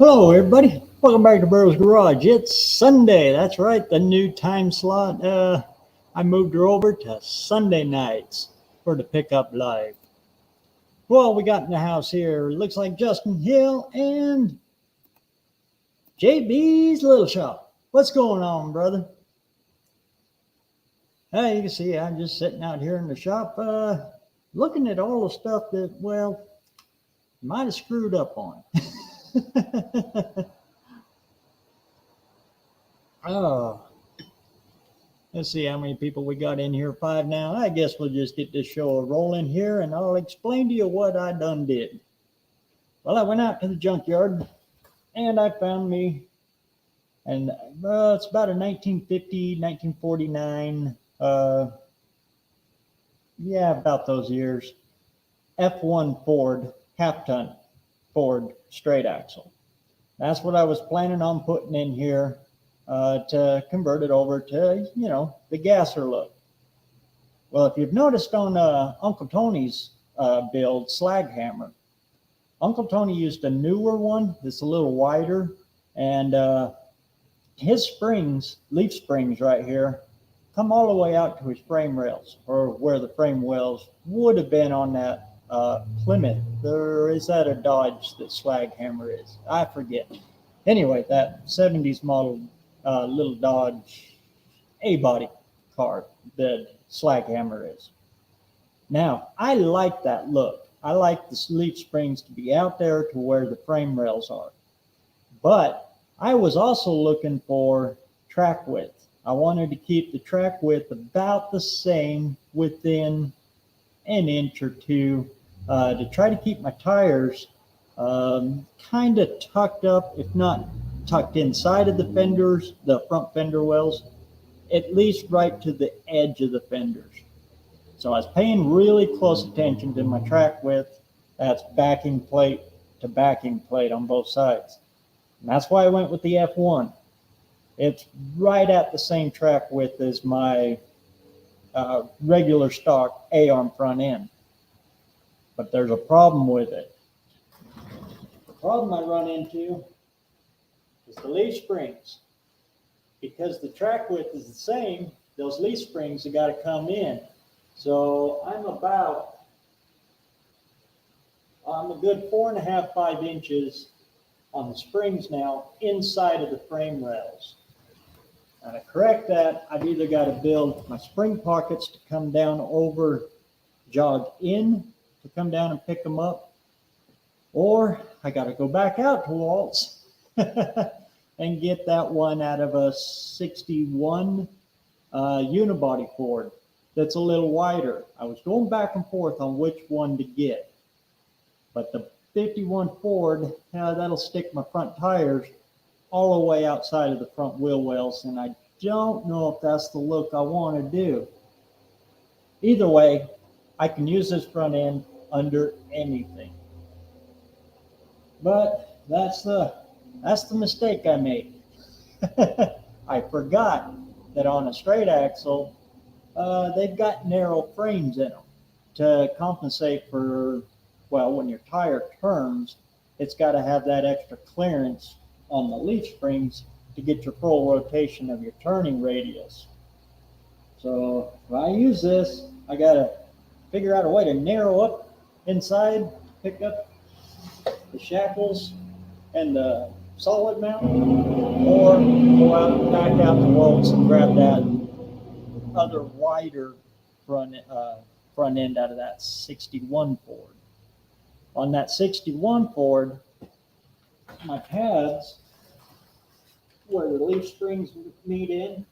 Hello, everybody. Welcome back to BareRose Garage. It's Sunday. That's right, the new time slot. I moved her over to Sunday nights for the pickup live. Well, we got in the house here. Looks like Justin Hill and JB's Little Shop. What's going on, brother? Hey, you can see I'm just sitting out here in the shop, looking at all the stuff that, well, might have screwed up on. Oh, let's see how many people we got in here. 5 now. I guess we'll just get this show rolling here, and I'll explain to you what I done did. Well, I went out to the junkyard, and I found me, and it's about a 1950, 1949, yeah, about those years, F1 Ford, half-ton Ford straight axle. That's what I was planning on putting in here. To convert it over to, the gasser look. Well, if you've noticed on Uncle Tony's build, Slag Hammer, Uncle Tony used a newer one that's a little wider, and his springs, leaf springs right here, come all the way out to his frame rails, or where the frame rails would have been on that Plymouth. Or is that a Dodge that Slag Hammer is? I forget. Anyway, that 70s model little Dodge A-body car that Slag Hammer is. Now, I like that look. I like the leaf springs to be out there to where the frame rails are. But I was also looking for track width. I wanted to keep the track width about the same, within an inch or two, to try to keep my tires kind of tucked up, if not tucked inside of the fenders, the front fender wells, at least right to the edge of the fenders. So I was paying really close attention to my track width. That's backing plate to backing plate on both sides. And that's why I went with the F1. It's right at the same track width as my regular stock A-arm front end. But there's a problem with it. The problem I run into is the leaf springs. Because the track width is the same, those leaf springs have got to come in. So I'm a good 4.5, 5 inches on the springs now inside of the frame rails. Now to correct that, I've either got to build my spring pockets to come down over, jog in to come down and pick them up, or I got to go back out to Waltz and get that one out of a 61 unibody Ford that's a little wider. I was going back and forth on which one to get, but the 51 Ford, that'll stick my front tires all the way outside of the front wheel wells, and I don't know if that's the look I want to do. Either way, I can use this front end under anything. But that's the mistake I made. I forgot that on a straight axle, they've got narrow frames in them to compensate for, well, when your tire turns, it's got to have that extra clearance on the leaf springs to get your full rotation of your turning radius. So if I use this, I got to figure out a way to narrow up inside, pick up the shackles and the solid mount, or go out and back out the Waltz and grab that other wider front end out of that 61 Ford. On that 61 Ford, my pads where the leaf springs meet in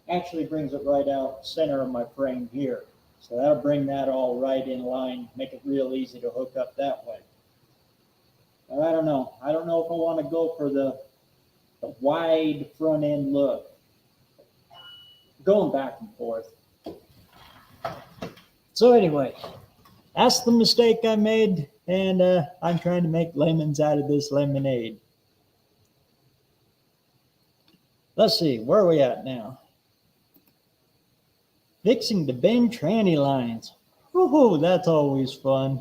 actually brings it right out center of my frame here. So that'll bring that all right in line, make it real easy to hook up that way. I don't know. I don't know if I want to go for the wide front end look. Going back and forth. So anyway, that's the mistake I made, and I'm trying to make lemons out of this lemonade. Let's see, where are we at now? Fixing the bend tranny lines. Woohoo, that's always fun.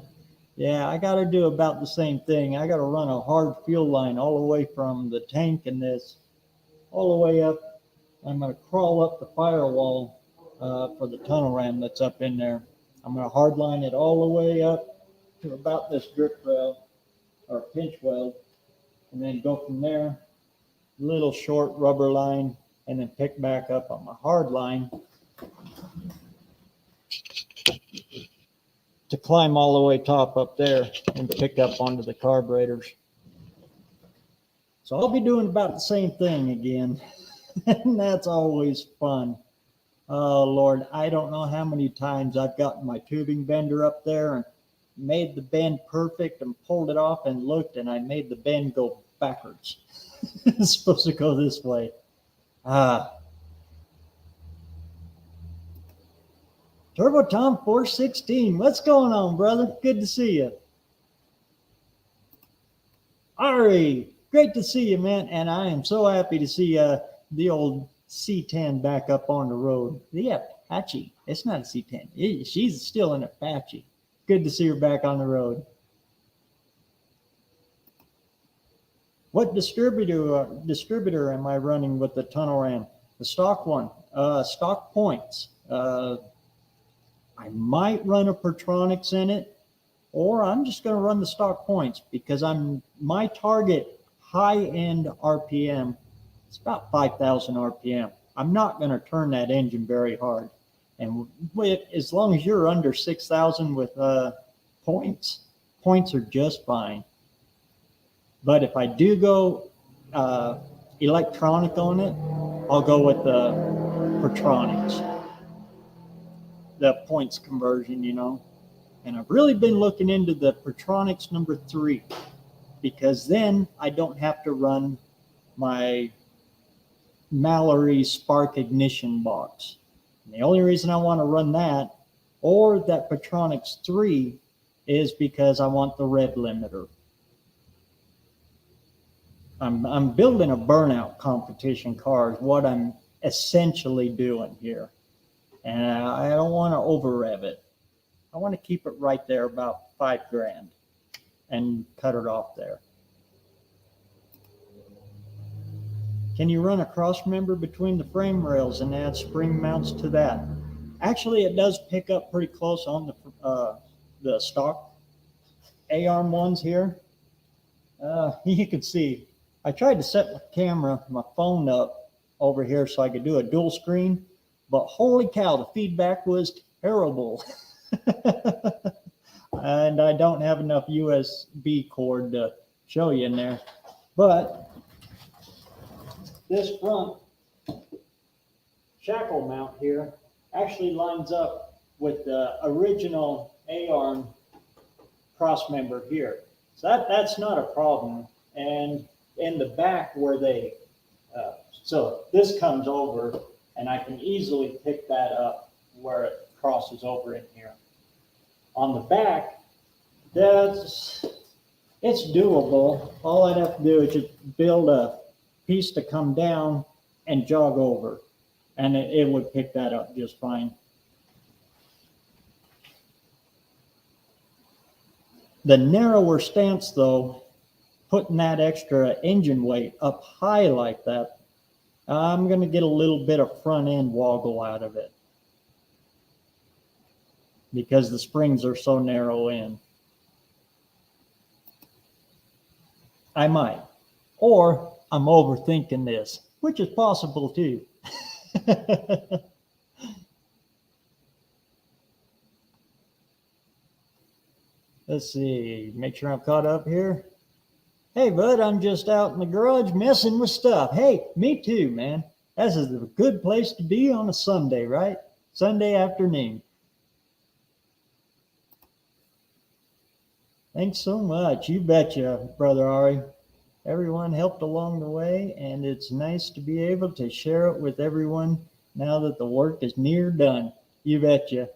Yeah, I got to do about the same thing. I got to run a hard fuel line all the way from the tank and this all the way up. I'm going to crawl up the firewall for the tunnel ram that's up in there. I'm going to hard line it all the way up to about this drip rail or pinch weld, and then go from there, little short rubber line, and then pick back up on my hard line to climb all the way top up there and pick up onto the carburetors. So I'll be doing about the same thing again. And that's always fun. Oh Lord, I don't know how many times I've gotten my tubing bender up there and made the bend perfect and pulled it off and looked, and I made the bend go backwards. It's supposed to go this way. Turbo Tom 416, what's going on, brother? Good to see you. Ari, great to see you, man. And I am so happy to see the old C10 back up on the road. The Apache. It's not a C10. She's still an Apache. Good to see her back on the road. What distributor am I running with the tunnel ram? The stock one. Stock points. I might run a Pertronics in it, or I'm just going to run the stock points because my target high-end RPM, it's about 5,000 RPM. I'm not going to turn that engine very hard. And as long as you're under 6,000 with points are just fine. But if I do go electronic on it, I'll go with the Pertronics, the points conversion, And I've really been looking into the Pertronics number 3, because then I don't have to run my Mallory spark ignition box. And the only reason I want to run that or that Pertronics 3 is because I want the red limiter. I'm building a burnout competition car is what I'm essentially doing here. And I don't want to over rev it. I want to keep it right there about $5,000 and cut it off there. Can you run a cross member between the frame rails and add spring mounts to that? Actually, it does pick up pretty close on the stock A-arm ones here. You can see, I tried to set my phone up over here so I could do a dual screen, but holy cow, the feedback was terrible. And I don't have enough USB cord to show you in there. But this front shackle mount here actually lines up with the original A-arm cross member here. So that's not a problem. And in the back where so this comes over and I can easily pick that up where it crosses over in here. On the back, it's doable. All I'd have to do is just build a piece to come down and jog over, and it would pick that up just fine. The narrower stance, though, putting that extra engine weight up high like that, I'm going to get a little bit of front end woggle out of it because the springs are so narrow in. I might. Or I'm overthinking this, which is possible too. Let's see, make sure I'm caught up here. Hey, bud, I'm just out in the garage messing with stuff. Hey, me too, man. This is a good place to be on a Sunday, right? Sunday afternoon. Thanks so much. You betcha, Brother Ari. Everyone helped along the way, and it's nice to be able to share it with everyone now that the work is near done. You betcha.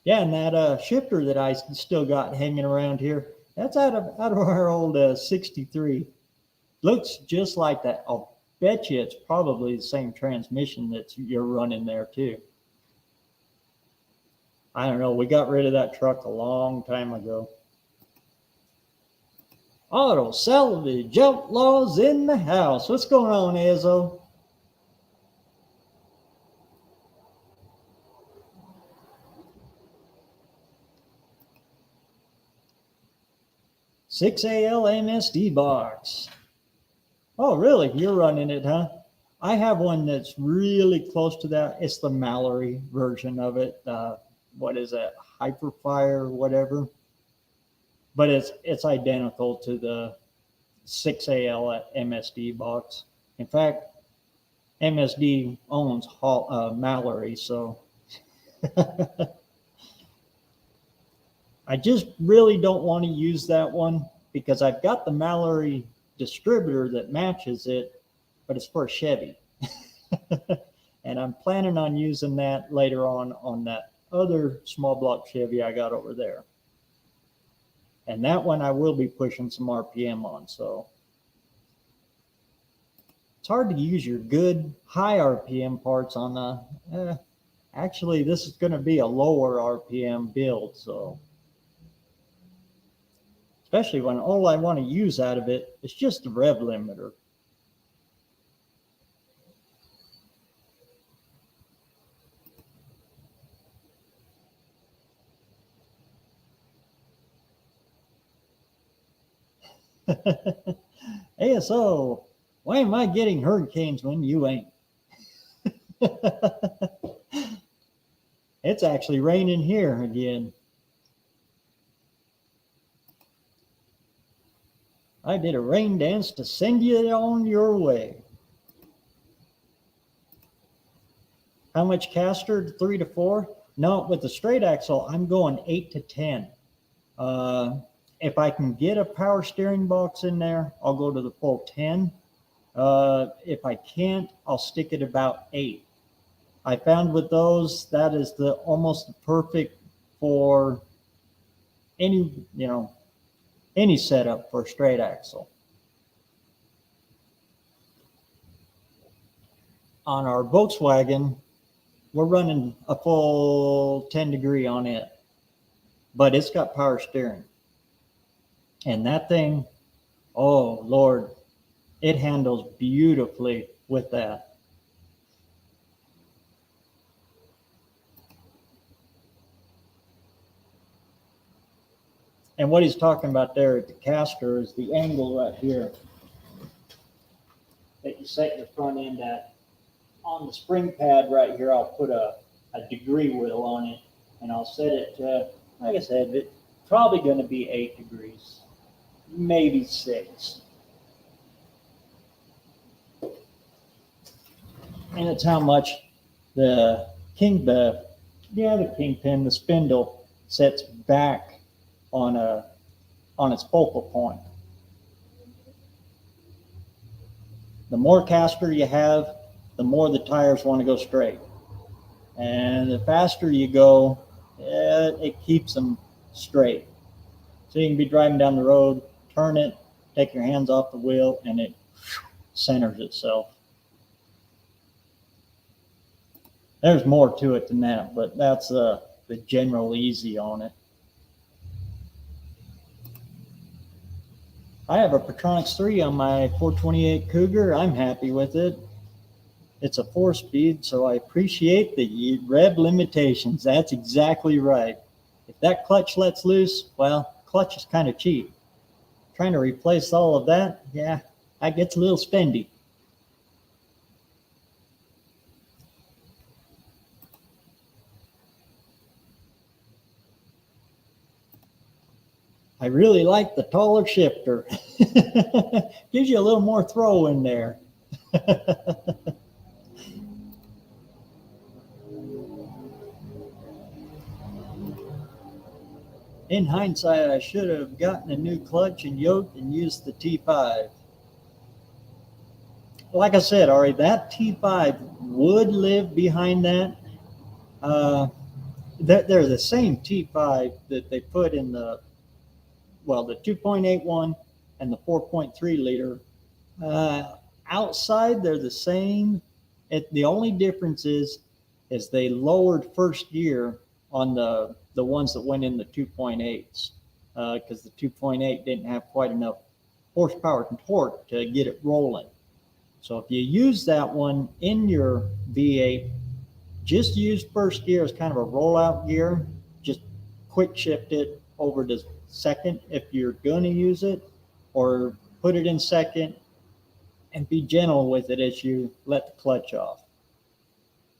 Yeah, and that shifter that I still got hanging around here, that's out of our old 63. Looks just like that. I'll bet you it's probably the same transmission that you're running there too. I don't know. We got rid of that truck a long time ago. Auto salvage outlaws in the house. What's going on, Izzo? $6AL MSD box. Oh, really? You're running it, huh? I have one that's really close to that. It's the Mallory version of it. What is it? Hyperfire, whatever. But it's identical to the 6AL MSD box. In fact, MSD owns Mallory, so I just really don't want to use that one because I've got the Mallory distributor that matches it, but it's for a Chevy. And I'm planning on using that later on that other small block Chevy I got over there. And that one I will be pushing some RPM on. So it's hard to use your good high RPM parts on the, actually this is going to be a lower RPM build. So especially when all I want to use out of it is just the rev limiter. ASO, why am I getting hurricanes when you ain't? It's actually raining here again. I did a rain dance to send you on your way. How much caster? 3 to 4? No, with the straight axle, I'm going 8 to 10. If I can get a power steering box in there, I'll go to the full 10. If I can't, I'll stick at about 8. I found with those, that is the almost perfect for any, any setup for a straight axle. On our Volkswagen, we're running a full 10 degree on it, but it's got power steering. And that thing, oh Lord, it handles beautifully with that. And what he's talking about there at the caster is the angle right here that you set your front end at. On the spring pad right here, I'll put a degree wheel on it, and I'll set it to, like I said, it's probably going to be 8 degrees. Maybe 6. And it's how much the kingpin, the spindle sets back on its focal point. The more caster you have, the more the tires want to go straight. And the faster you go, it keeps them straight. So you can be driving down the road, turn it, take your hands off the wheel, and it centers itself. There's more to it than that, but that's the general easy on it. I have a Petronics 3 on my 428 Cougar. I'm happy with it. It's a 4-speed, so I appreciate the rev limitations. That's exactly right. If that clutch lets loose, well, clutch is kind of cheap. Trying to replace all of that, yeah, that gets a little spendy. I really like the taller shifter. Gives you a little more throw in there. In hindsight, I should have gotten a new clutch and yoke and used the T5. Like I said, Ari, that T5 would live behind that. They're the same T5 that they put in the 2.81 and the 4.3 liter. Outside, they're the same. The only difference is they lowered first gear on the ones that went in the 2.8s, because the 2.8 didn't have quite enough horsepower and torque to get it rolling. So if you use that one in your V8, just use first gear as kind of a rollout gear. Just quick shift it over to second if you're going to use it, or put it in second and be gentle with it as you let the clutch off.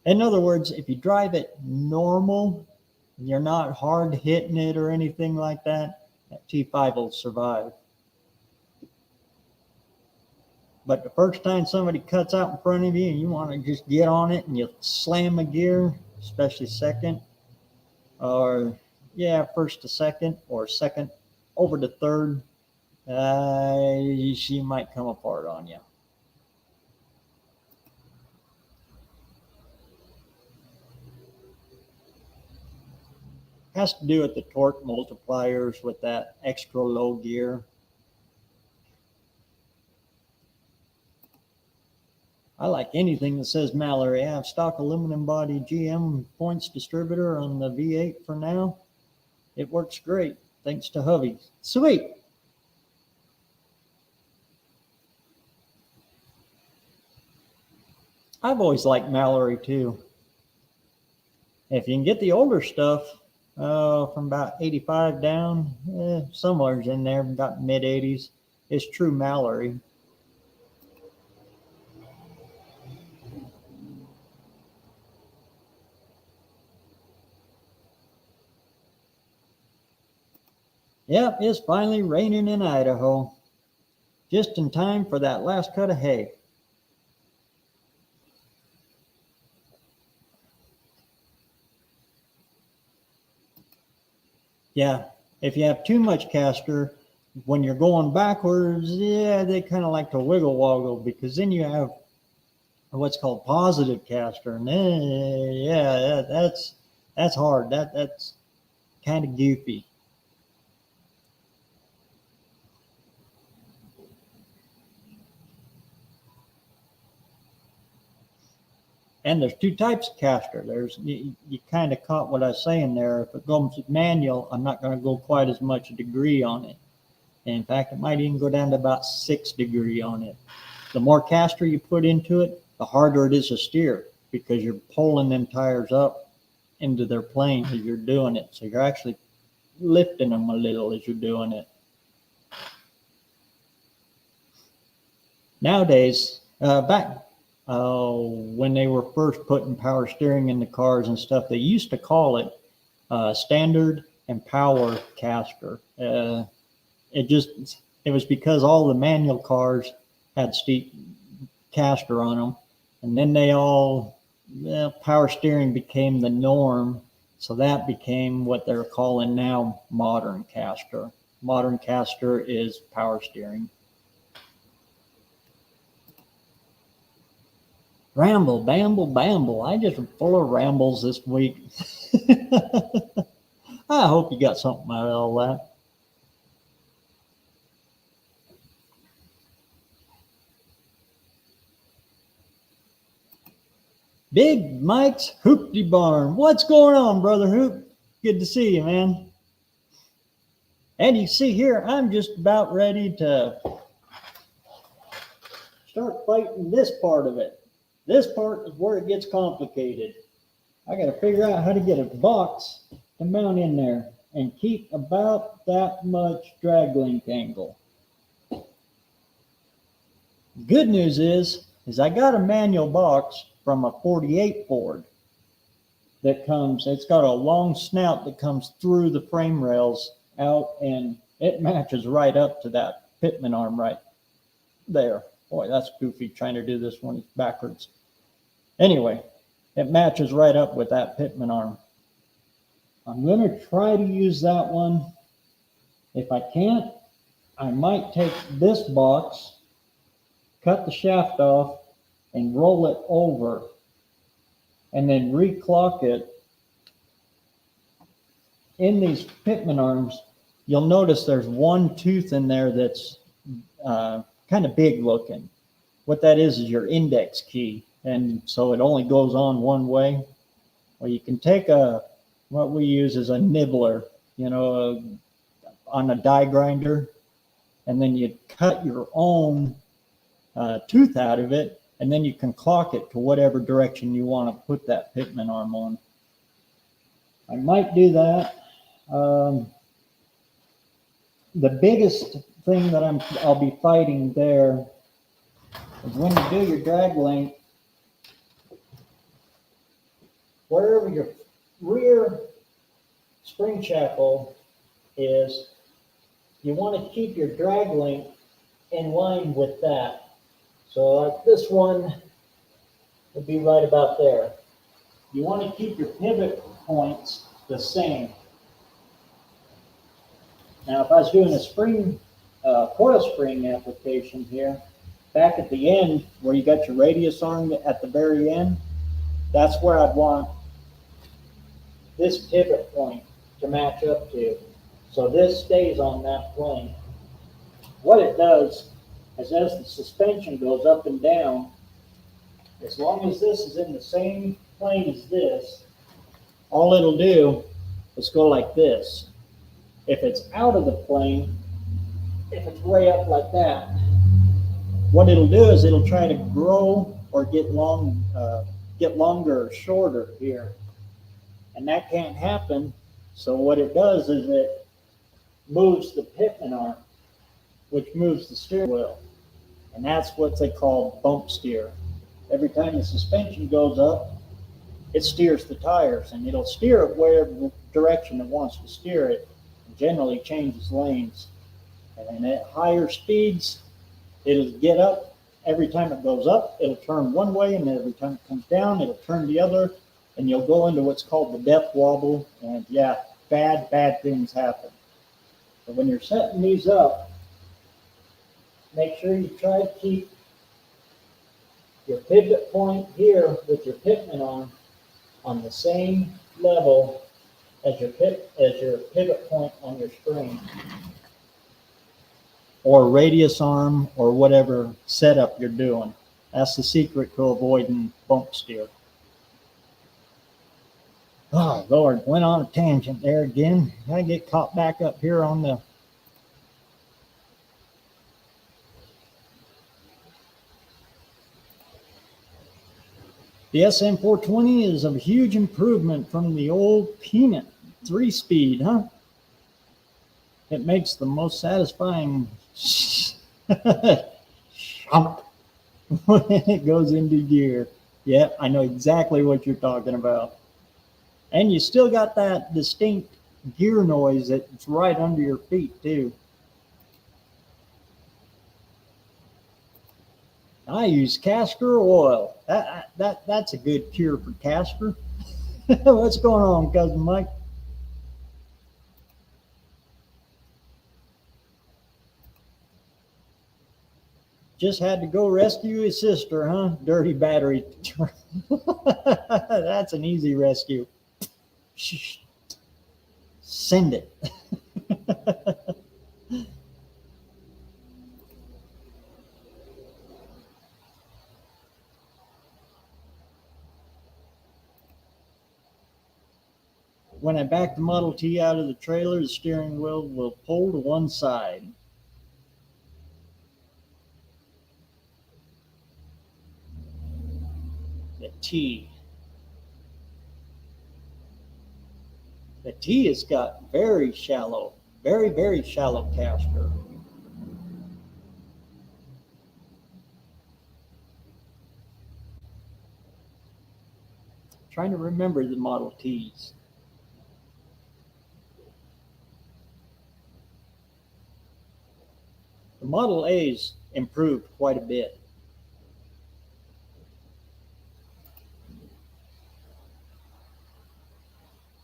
In other words, if you drive it normal, you're not hard hitting it or anything like that, that T5 will survive. But the first time somebody cuts out in front of you and you want to just get on it and you slam a gear, especially second, or first to second, or second over to third, she might come apart on you. Has to do with the torque multipliers with that extra low gear. I like anything that says Mallory. I have stock aluminum body GM points distributor on the V8 for now. It works great, thanks to hubby. Sweet. I've always liked Mallory too. If you can get the older stuff, from about 85 down, somewhere's in there, got mid 80s, it's true Mallory. Yep, it's finally raining in Idaho. Just in time for that last cut of hay. Yeah, if you have too much caster, when you're going backwards, they kind of like to wiggle woggle, because then you have what's called positive caster. And that's hard. That's kind of goofy. And there's two types of caster. You kind of caught what I was saying there. If it goes manual, I'm not going to go quite as much degree on it. And in fact, it might even go down to about 6 degree on it. The more caster you put into it, the harder it is to steer, because you're pulling them tires up into their plane as you're doing it. So you're actually lifting them a little as you're doing it. Nowadays, when they were first putting power steering in the cars and stuff, they used to call it standard and power caster. It was because all the manual cars had steep caster on them, and then power steering became the norm, so that became what they're calling now modern caster. Modern caster is power steering. Ramble, bamble, bamble. I just full of rambles this week. I hope you got something out of all that. Big Mike's Hoopty Barn. What's going on, Brother Hoop? Good to see you, man. And you see here, I'm just about ready to start fighting this part of it. This part is where it gets complicated. I got to figure out how to get a box to mount in there and keep about that much drag link angle. Good news is I got a manual box from a 48 Ford that it's got a long snout that comes through the frame rails out, and it matches right up to that pitman arm right there. Boy, that's goofy trying to do this one backwards. Anyway, it matches right up with that pitman arm. I'm going to try to use that one. If I can't, I might take this box, cut the shaft off, and roll it over, and then reclock it. In these pitman arms, you'll notice there's one tooth in there that's kind of big looking. What that is your index key, and so it only goes on one way. Well, you can take a what we use is a nibbler, on a die grinder, and then you cut your own tooth out of it, and then you can clock it to whatever direction you want to put that pitman arm on. I might do that. The biggest thing that I'll be fighting there is when you do your drag link, wherever your rear spring shackle is, you want to keep your drag link in line with that. So like this one would be right about there. You want to keep your pivot points the same. Now, if I was doing a spring, coil spring application here, back at the end where you got your radius arm at the very end, that's where I'd want this pivot point to match up to. So this stays on that plane. What it does is as the suspension goes up and down, as long as this is in the same plane as this, all it'll do is go like this. If it's out of the plane, if it's way up like that, what it'll do is it'll try to grow or get longer or shorter here. And that can't happen. So what it does is it moves the pitman arm, which moves the steering wheel. And that's what they call bump steer. Every time the suspension goes up, it steers the tires, and it'll steer it whatever direction it wants to steer it, and generally changes lanes. And at higher speeds, it'll get up. Every time it goes up, it'll turn one way, and every time it comes down, it'll turn the other, and you'll go into what's called the death wobble, and yeah, bad things happen. So when you're setting these up, make sure you try to keep your pivot point here with your pitman arm on the same level as your pivot point on your spring, or radius arm, or whatever setup you're doing. That's the secret to avoiding bump steer. Oh, Lord, went on a tangent there again. I get caught back up here on the SM420 is a huge improvement from the old Peanut 3-speed, huh? It makes the most satisfying shump when it goes into gear. Yeah, I know exactly what you're talking about. And you still got that distinct gear noise that's right under your feet, too. I use castor oil. That's a good cure for castor. What's going on, Cousin Mike? Just had to go rescue his sister, huh? Dirty battery. That's an easy rescue. Send it. When I back the Model T out of the trailer, the steering wheel will pull to one side. The T has got very shallow, very shallow caster. Trying to remember the Model Ts. The Model A's improved quite a bit.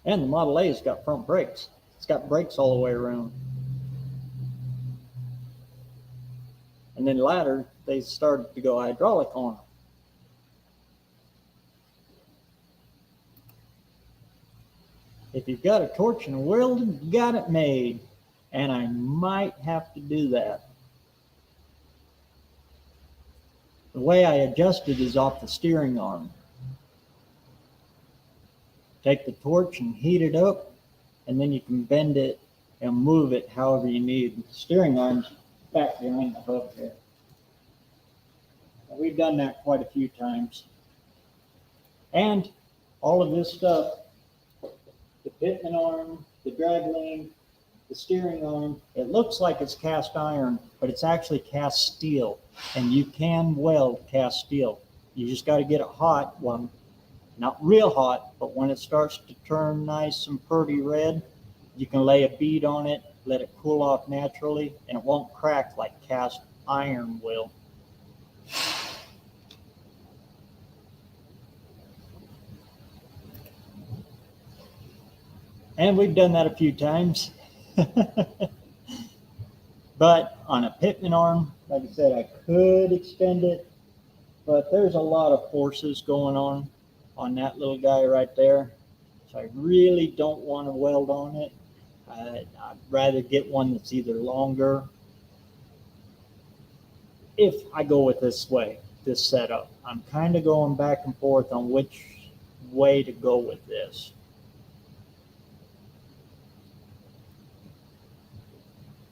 And the Model A's got front brakes. It's got brakes all the way around. And then later, they started to go hydraulic on them. If you've got a torch and a wheel, you got it made. And I might have to do that. The way I adjust it is off the steering arm. take the torch and heat it up, and then you can bend it and move it however you need. The steering arm's back behind the hook here. We've done that quite a few times. And all of this stuff, the pitman arm, the drag link, the steering arm, it looks like it's cast iron, but it's actually cast steel. And you can weld cast steel. You just got to get it hot, well, not real hot, but when it starts to turn nice and pretty red, you can lay a bead on it, let it cool off naturally, and it won't crack like cast iron will. And we've done that a few times. But on a pitman arm, like I said, I could extend it, but there's a lot of forces going on that little guy right there. So I really don't want to weld on it. I'd rather get one that's either longer. If I go with this way, this setup, I'm kind of going back and forth on which way to go with this.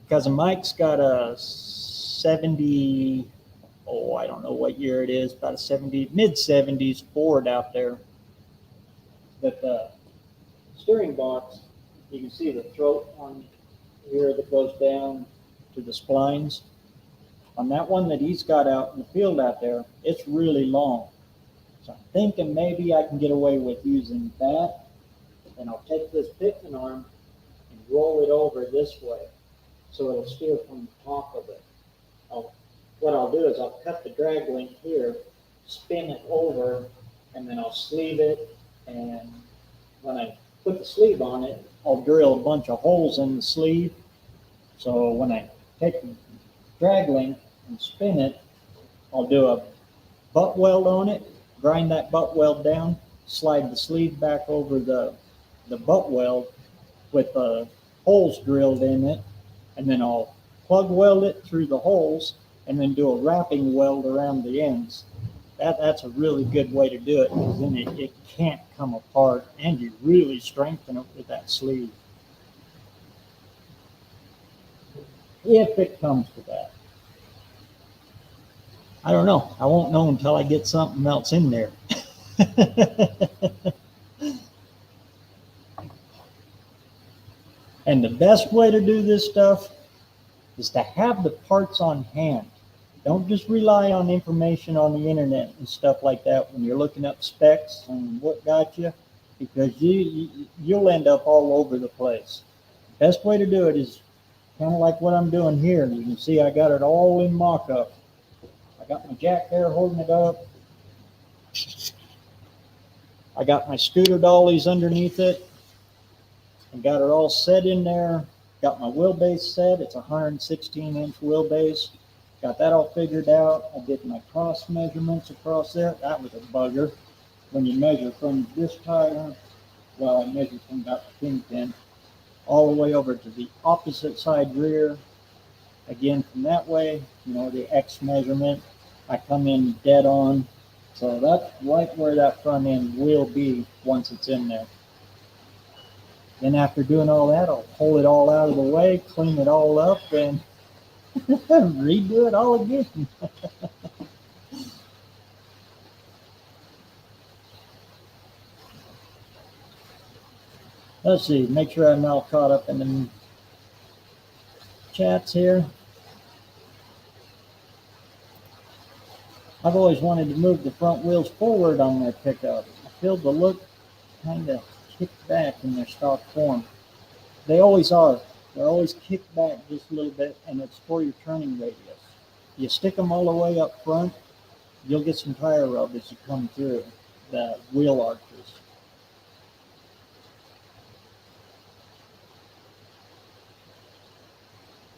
Because Mike's got a 70, I don't know what year it is, about a 70, mid-70s Ford out there. But the steering box, you can see the throat on here that goes down to the splines. On that one that he's got out in the field out there, it's really long. So I'm thinking maybe I can get away with using that. And I'll take this pitman arm and roll it over this way, so it'll steer from the top of it. What I'll do is I'll cut the drag link here, spin it over, and then I'll sleeve it. And when I put the sleeve on it, I'll drill a bunch of holes in the sleeve. So when I take the drag link and spin it, I'll do a butt weld on it, grind that butt weld down, slide the sleeve back over the butt weld with the holes drilled in it, and then I'll plug weld it through the holes and then do a wrapping weld around the ends. That's a really good way to do it, because then it can't come apart, and you really strengthen it with that sleeve. If it comes to that. I don't know. I won't know until I get something else in there. And the best way to do this stuff is to have the parts on hand. Don't just rely on information on the internet and stuff like that when you're looking up specs and what got you, because you'll end up all over the place. Best way to do it is kind of like what I'm doing here. You can see I got it all in mock-up. I got my jack there holding it up. I got my scooter dollies underneath it and got it all set in there. Got my wheelbase set. It's a 116-inch wheelbase. Got that all figured out. I did my cross measurements across there. That was a bugger. When you measure from this tire, well, I measured from about the kingpin all the way over to the opposite side rear. Again, from that way, the X measurement, I come in dead on. So that's right where that front end will be once it's in there. Then after doing all that, I'll pull it all out of the way, clean it all up, and redo it all again. Let's see, make sure I'm all caught up in the chats here. I've always wanted to move the front wheels forward on my pickup. I feel the look kind of kicked back in their stock form. They always are. They're always kicked back just a little bit, and it's for your turning radius. You stick them all the way up front, you'll get some tire rub as you come through the wheel arches.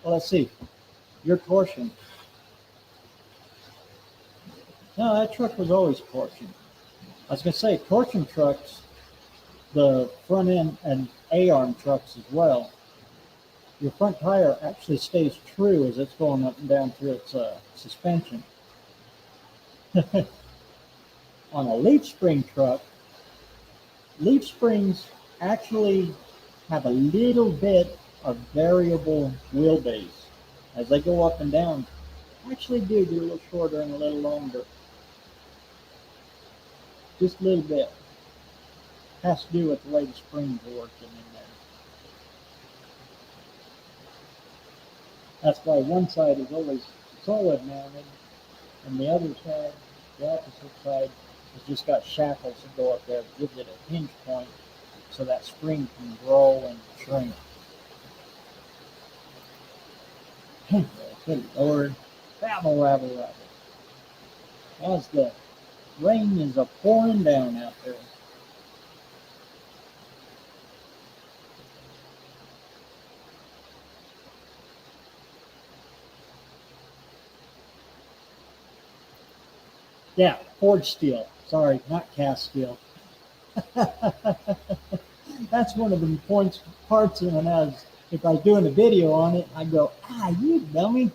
Well, let's see. Your torsion. No, that truck was always torsion. I was going to say, torsion trucks, the front end and A-arm trucks as well, your front tire actually stays true as it's going up and down through its suspension. On a leaf spring truck, Leaf springs actually have a little bit of variable wheelbase. As they go up and down, actually do get a little shorter and a little longer. Just a little bit. Has to do with the way the springs are working in there. That's why one side is always solid mounted, and the other side, the opposite side, has just got shackles that go up there. It gives it a hinge point so that spring can grow and shrink. Good Lord. Rabble, rabble, rabble. As the rain is a pouring down out there. Yeah, forged steel. Sorry, not cast steel. That's one of the parts of when if I was doing a video on it, I go, you dummy.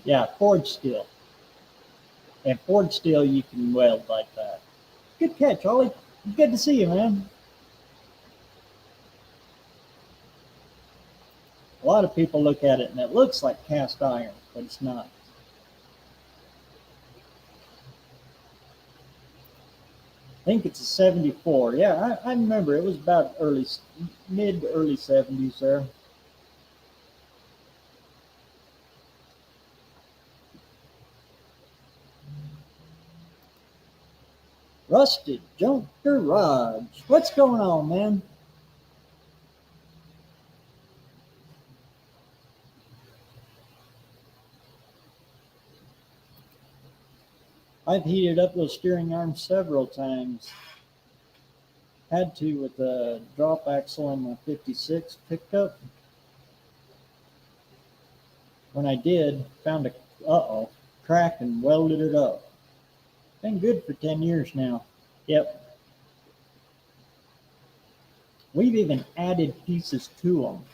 Yeah, forged steel. And forged steel you can weld like that. Good catch, Ollie. Good to see you, man. A lot of people look at it and it looks like cast iron, but it's not. I think it's a 74. Yeah, I remember it was about mid to early 70s there. Rusted Junk Garage. What's going on, man? I've heated up those steering arms several times. Had to with the drop axle on my 56 pickup. When I did, found a crack and welded it up. Been good for 10 years now. Yep. We've even added pieces to them.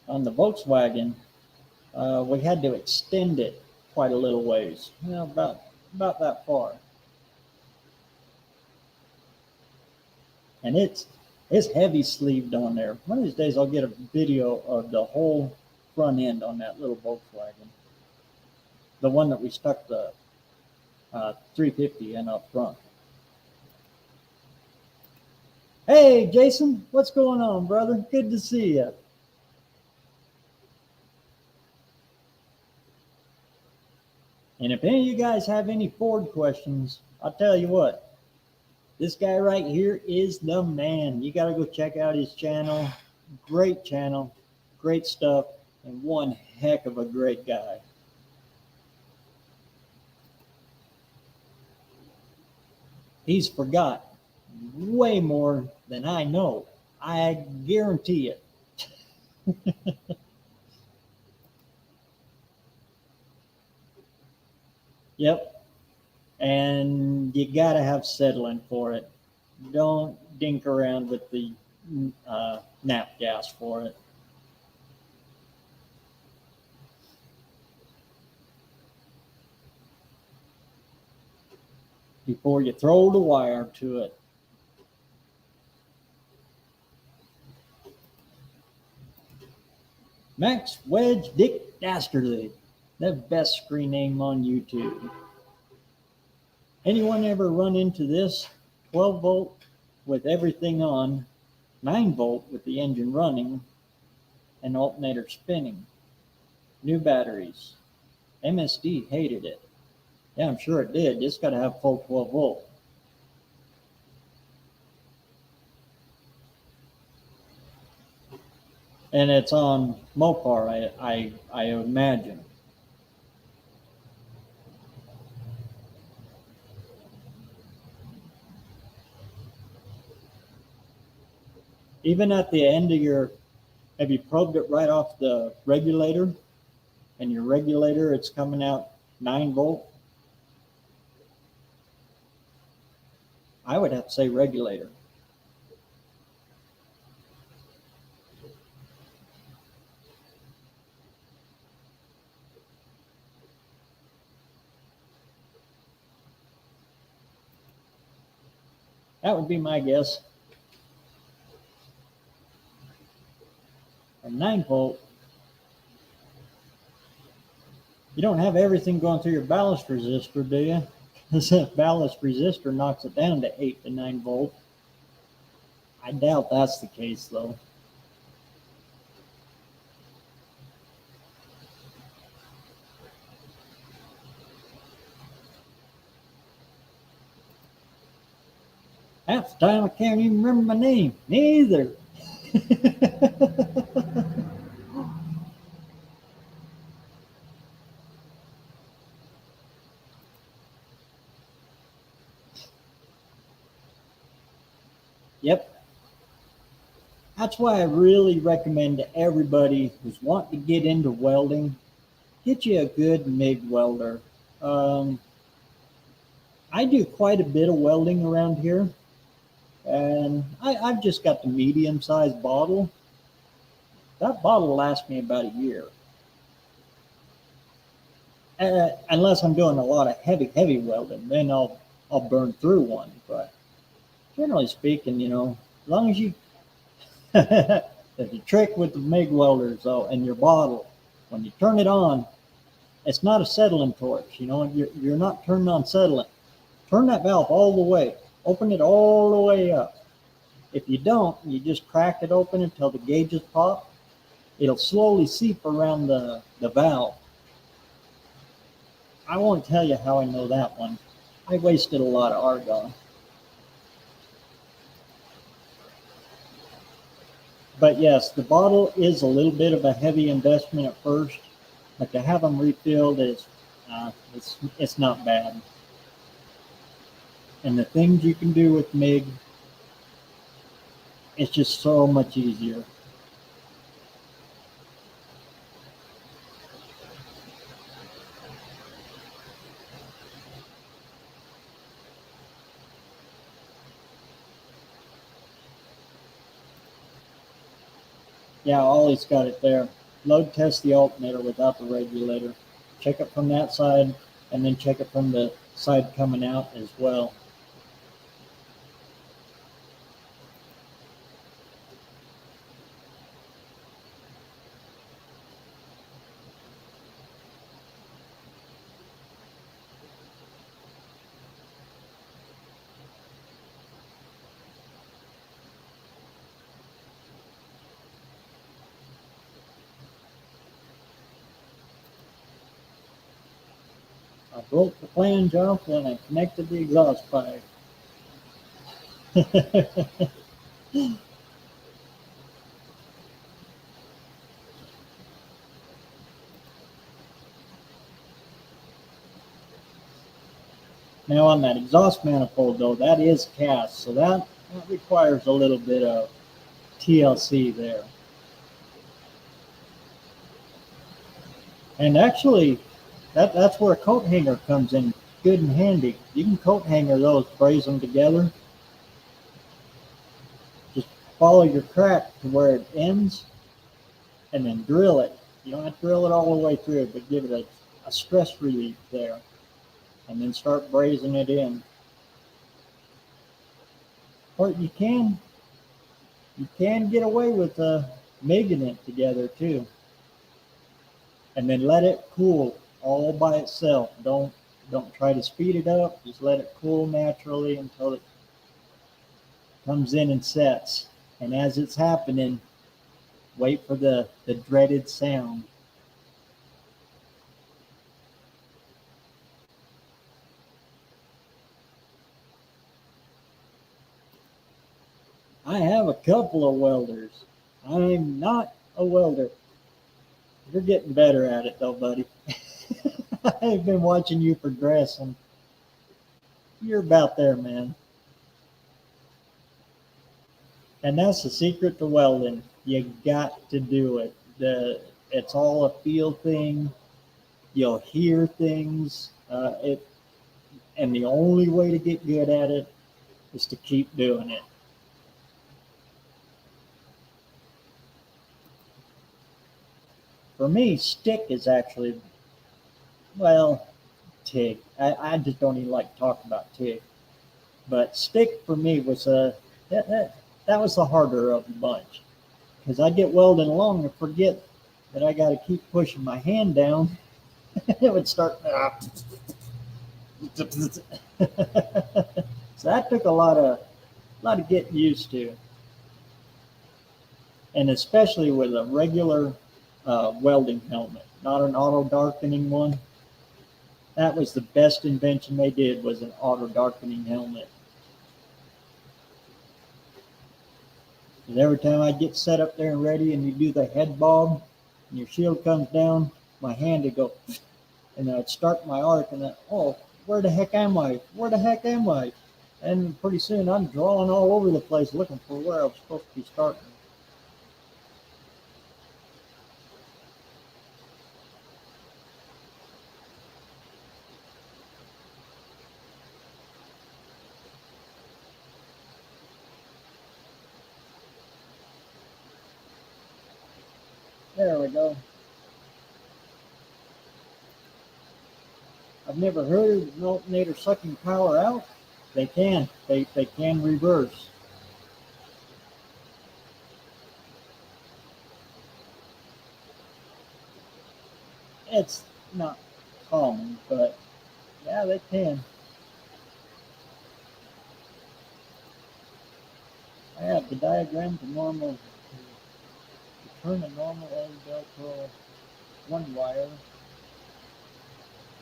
On the Volkswagen, we had to extend it quite a little ways, about that far. And it's heavy sleeved on there. One of these days I'll get a video of the whole front end on that little Volkswagen. The one that we stuck the 350 in up front. Hey, Jason, what's going on, brother? Good to see you. And if any of you guys have any Ford questions, I'll tell you what, this guy right here is the man. You got to go check out his channel. Great channel, great stuff, and one heck of a great guy. He's forgot way more than I know. I guarantee it. Yep. And you got to have settling for it. Don't dink around with the nap gas for it. Before you throw the wire to it. Max Wedge Dick Dastardly, the best screen name on YouTube. Anyone ever run into this 12 volt with everything on, 9 volt with the engine running, and alternator spinning? New batteries. MSD hated it. Yeah, I'm sure it did. Just got to have full 12 volt. And it's on Mopar, I imagine. Even at the end of have you probed it right off the regulator? And your regulator, it's coming out 9 volt? I would have to say regulator. That would be my guess. A 9-volt. You don't have everything going through your ballast resistor, do you? Because that ballast resistor knocks it down to 8 to 9 volt. I doubt that's the case, though. Half the time I can't even remember my name. Me either. Yep. That's why I really recommend to everybody who's wanting to get into welding, get you a good MIG welder. I do quite a bit of welding around here, and I've just got the medium-sized bottle. That bottle lasts me about a year. Unless I'm doing a lot of heavy welding, then I'll burn through one. But generally speaking, as long as you, the trick with the MIG welders though, and your bottle, when you turn it on, it's not a settling torch. You're not turning on settling. Turn that valve all the way. Open it all the way up. If you don't, you just crack it open until the gauges pop. It'll slowly seep around the valve. I won't tell you how I know that one. I wasted a lot of argon. But yes, the bottle is a little bit of a heavy investment at first, but to have them refilled is it's not bad. And the things you can do with MIG, it's just so much easier. Yeah, Ollie's got it there. Load test the alternator without the regulator. Check it from that side, and then check it from the side coming out as well. I broke the flange off and I connected the exhaust pipe. Now on that exhaust manifold though, that is cast, so that requires a little bit of TLC there. And actually, that's where a coat hanger comes in good and handy. You can coat hanger those, braze them together. Just follow your crack to where it ends and then drill it. You don't have to drill it all the way through, but give it a stress relief there. And then start brazing it in. Or you can get away with MIGging it together too. And then let it cool all by itself. Don't try to speed it up. Just let it cool naturally until it comes in and sets. And as it's happening, wait for the dreaded sound. I have a couple of welders. I'm not a welder. You're getting better at it though, buddy. I've been watching you progress and you're about there, man. And that's the secret to welding. You got to do it. It's all a feel thing. You'll hear things. And the only way to get good at it is to keep doing it. For me, stick is actually, well, TIG. I just don't even like to talk about TIG. But stick for me was that was the harder of the bunch because I get welding along and forget that I got to keep pushing my hand down. It would start. So that took a lot of getting used to, and especially with a regular welding helmet, not an auto darkening one. That was the best invention they did, was an auto darkening helmet. And every time I get set up there and ready, and you do the head bob, and your shield comes down, my hand would go, and I'd start my arc, and oh, where the heck am I? Where the heck am I? And pretty soon I'm drawing all over the place looking for where I was supposed to be starting. There we go. I've never heard of an alternator sucking power out. They can. They can reverse. It's not common, but yeah, they can. I have the diagram to turn a normal old Velcro one wire.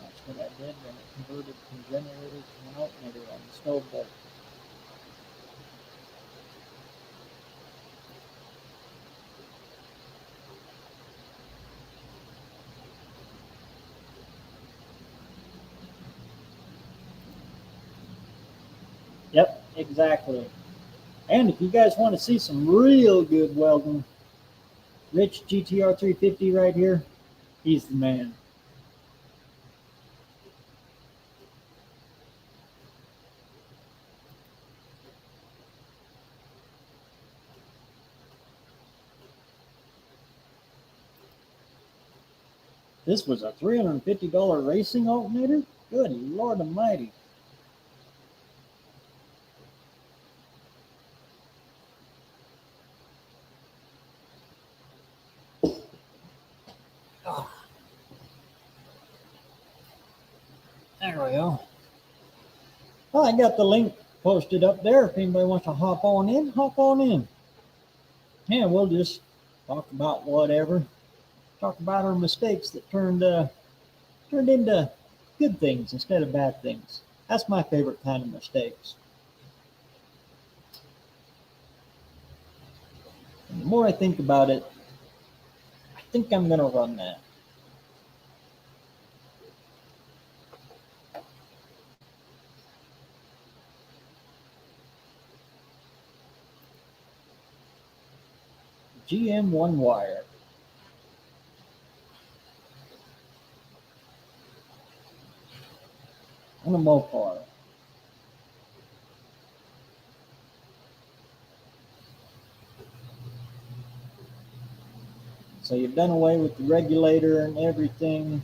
That's what I did when it converted from generator to an alternator on the stove bolt. Yep, exactly. And if you guys want to see some real good welding, Rich GTR 350 right here, he's the man. This was a $350 racing alternator? Good Lord Almighty. Oh, there we go. Well, I got the link posted up there. If anybody wants to hop on in, hop on in. Yeah, we'll just talk about whatever. Talk about our mistakes that turned into good things instead of bad things. That's my favorite kind of mistakes. And the more I think about it, I think I'm going to run that. GM one wire. On a Mopar. So you've done away with the regulator and everything.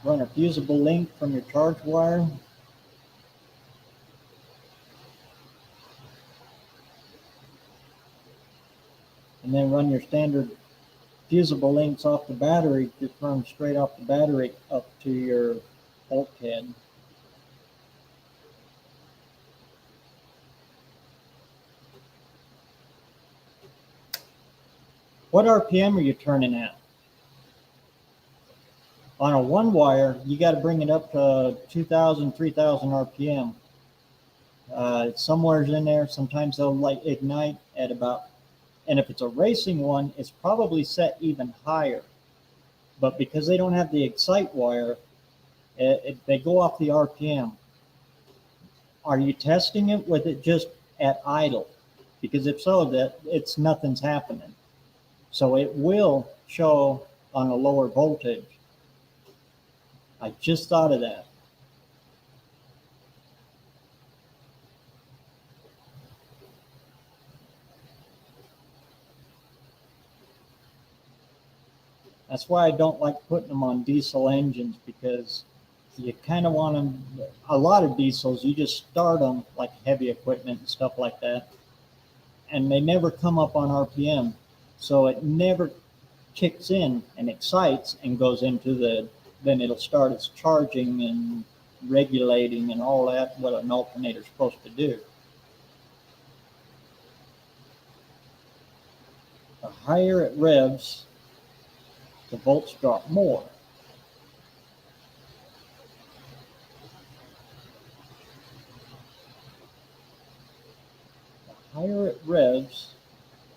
Run a fusible link from your charge wire. And then run your standard fusible links off the battery, just run straight off the battery up to your bulkhead. What RPM are you turning at? On a one wire, you got to bring it up to 2,000, 3,000 RPM. Somewhere's in there. Sometimes they'll like ignite at about, and if it's a racing one, it's probably set even higher. But because they don't have the excite wire, they go off the RPM. Are you testing it with it just at idle? Because if so, that it's nothing's happening. So it will show on a lower voltage. I just thought of that. That's why I don't like putting them on diesel engines, because you kind of want them. A lot of diesels, you just start them like heavy equipment and stuff like that, and they never come up on RPM. So it never kicks in and excites and goes into then it'll start its charging and regulating and all that, what an alternator is supposed to do. The higher it revs, the volts drop more. The higher it revs,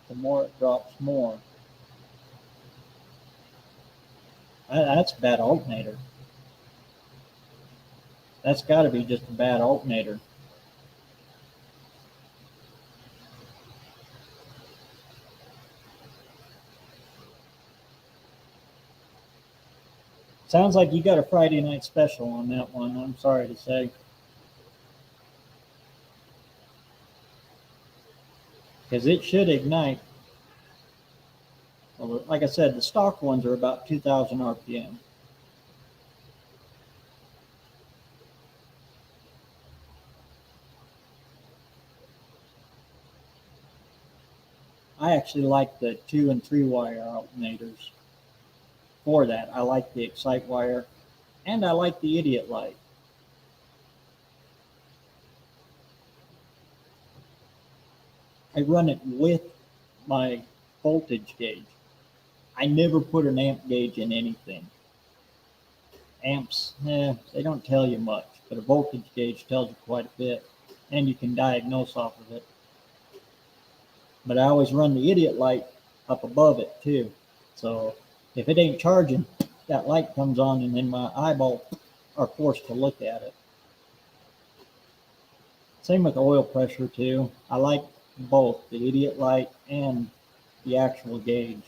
the more it drops more. That's a bad alternator. That's got to be just a bad alternator. Sounds like you got a Friday night special on that one, I'm sorry to say. Because it should ignite. Well, like I said, the stock ones are about 2,000 RPM. I actually like the 2 and 3 wire alternators for that. I like the Excite wire, and I like the idiot light. I run it with my voltage gauge. I never put an amp gauge in anything. Amps, they don't tell you much, but a voltage gauge tells you quite a bit, and you can diagnose off of it. But I always run the idiot light up above it too. So if it ain't charging, that light comes on and then my eyeballs are forced to look at it. Same with oil pressure too. I like both the idiot light and the actual gauge.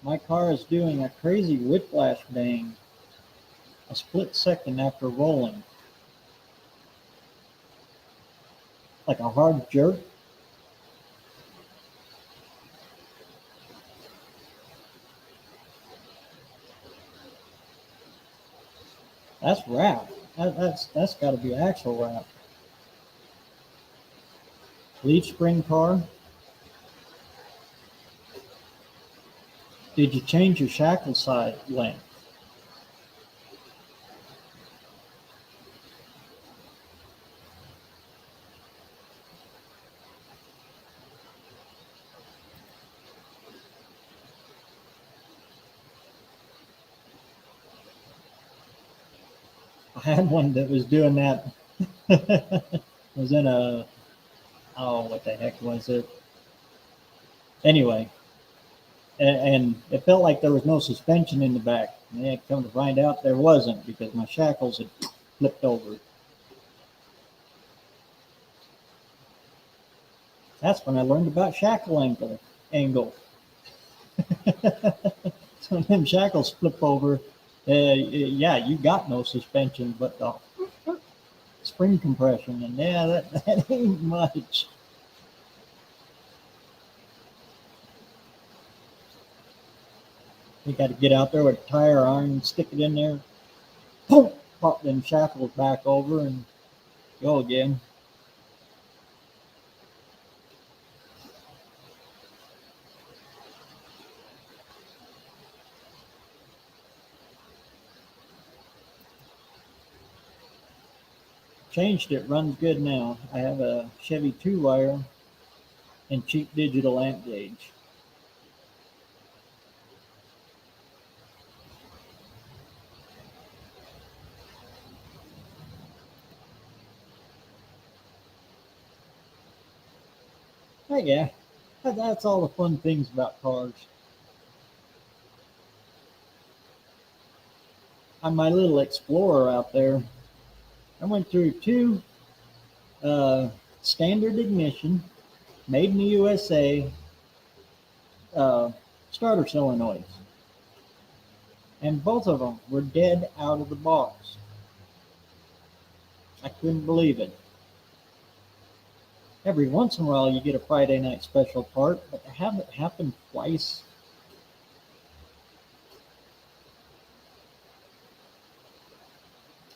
My car is doing a crazy whiplash bang a split second after rolling. Like a hard jerk. That's wrap. That's got to be axle wrap. Leaf spring car. Did you change your shackle side length? I had one that was doing that. Was in what the heck was it? Anyway, and it felt like there was no suspension in the back. And come to find out there wasn't, because my shackles had flipped over. That's when I learned about shackle angle. So when them shackles flip over, yeah, you got no suspension but the spring compression, and that ain't much. You got to get out there with a tire iron, stick it in there, boom, pop them shackles back over, and go again. Changed it, runs good now. I have a Chevy 2-wire and cheap digital amp gauge. But yeah, that's all the fun things about cars. On my little Explorer out there, I went through 2 standard ignition, made in the USA, starter solenoids. and both of them were dead out of the box. I couldn't believe it. Every once in a while you get a Friday night special part, but to have it happen twice,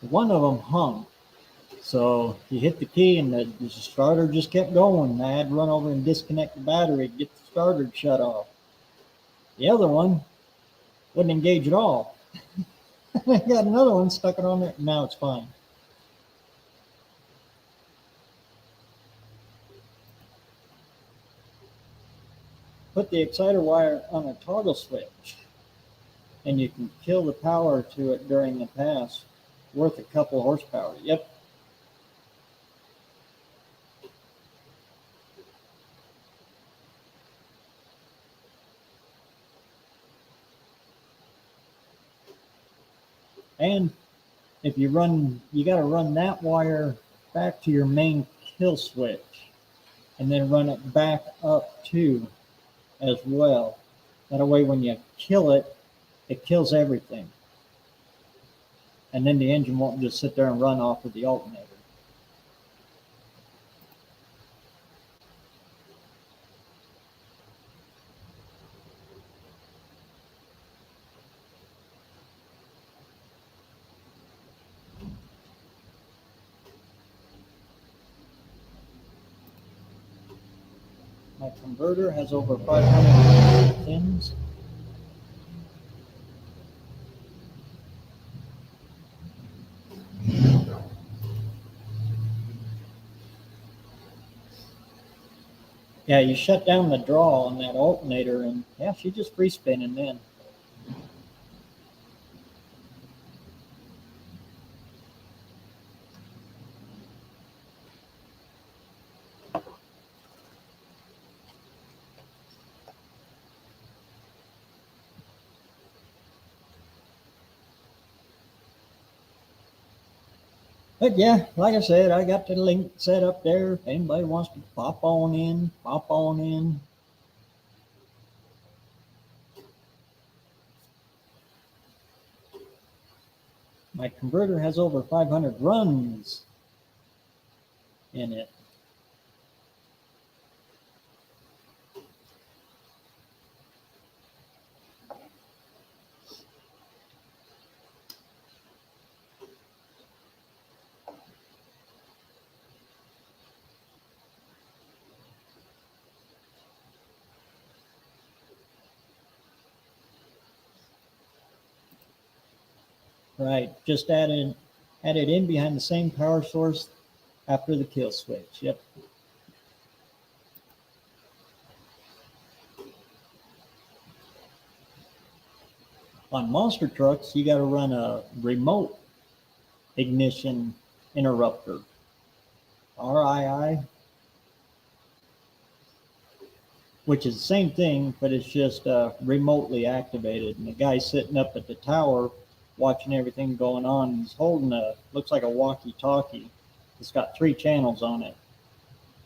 one of them hung. So you hit the key and the starter just kept going. I had to run over and disconnect the battery to get the starter shut off. The other one wouldn't engage at all. I got another one, stuck it on there, and now it's fine. Put the exciter wire on a toggle switch, and you can kill the power to it during the pass. Worth a couple horsepower. Yep. And if you got to run that wire back to your main kill switch, and then run it back up too as well. That way when you kill it, it kills everything. And then the engine won't just sit there and run off of the alternator. My converter has over 500 pins. Yeah, you shut down the draw on that alternator, and yeah, she's just free spinning then. But yeah, like I said, I got the link set up there. If anybody wants to pop on in, pop on in. My converter has over 500 runs in it. Right, just added in behind the same power source after the kill switch. Yep. On monster trucks, you got to run a remote ignition interrupter, RII, which is the same thing, but it's just remotely activated. And the guy sitting up at the tower watching everything going on, he's holding looks like a walkie-talkie. It's got 3 channels on it.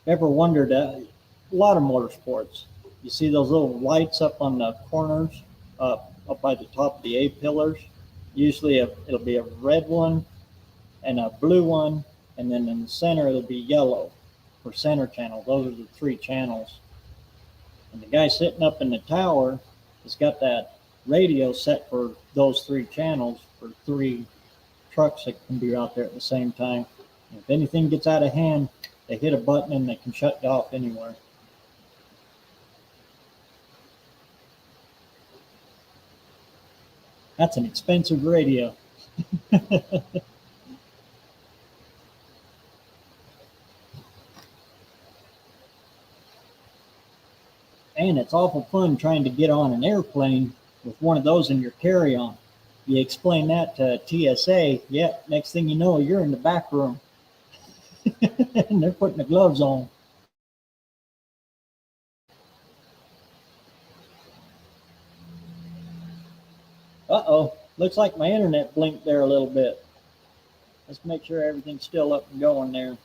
Ever wondered, a lot of motorsports, you see those little lights up on the corners, up by the top of the A pillars? Usually it'll be a red one and a blue one, and then in the center it'll be yellow for center channel. Those are the 3 channels. And the guy sitting up in the tower has got that radio set for those 3 channels for 3 trucks that can be out there at the same time. And if anything gets out of hand, they hit a button and they can shut it off anywhere. That's an expensive radio. And it's awful fun trying to get on an airplane with one of those in your carry-on. You explain that to TSA, yep, next thing you know, you're in the back room. And they're putting the gloves on. Uh-oh, looks like my internet blinked there a little bit. Let's make sure everything's still up and going there.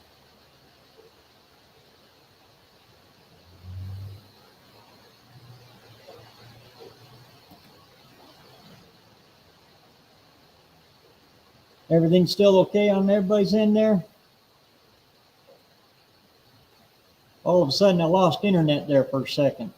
Everything's still okay on everybody's end there? All of a sudden I lost internet there for a second.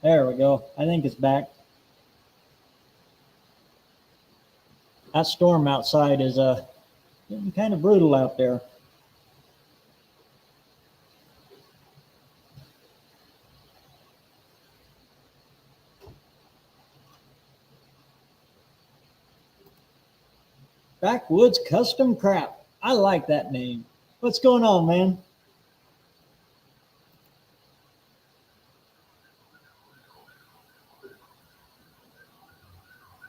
There we go. I think it's back. That storm outside is getting kind of brutal out there. Backwoods Custom Crap. I like that name. What's going on, man?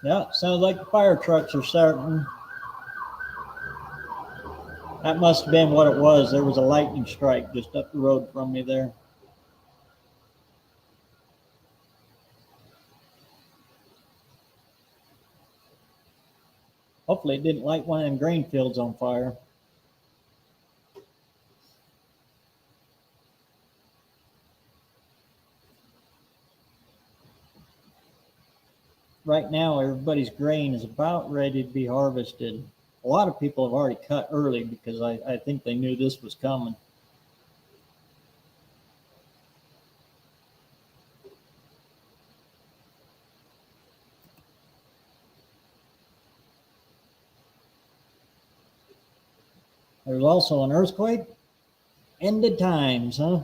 Yeah, sounds like the fire trucks are starting. That must have been what it was. There was a lightning strike just up the road from me there. Hopefully it didn't light one of them grain fields on fire. Right now, everybody's grain is about ready to be harvested. A lot of people have already cut early because I think they knew this was coming. There's also an earthquake. Ended times, huh?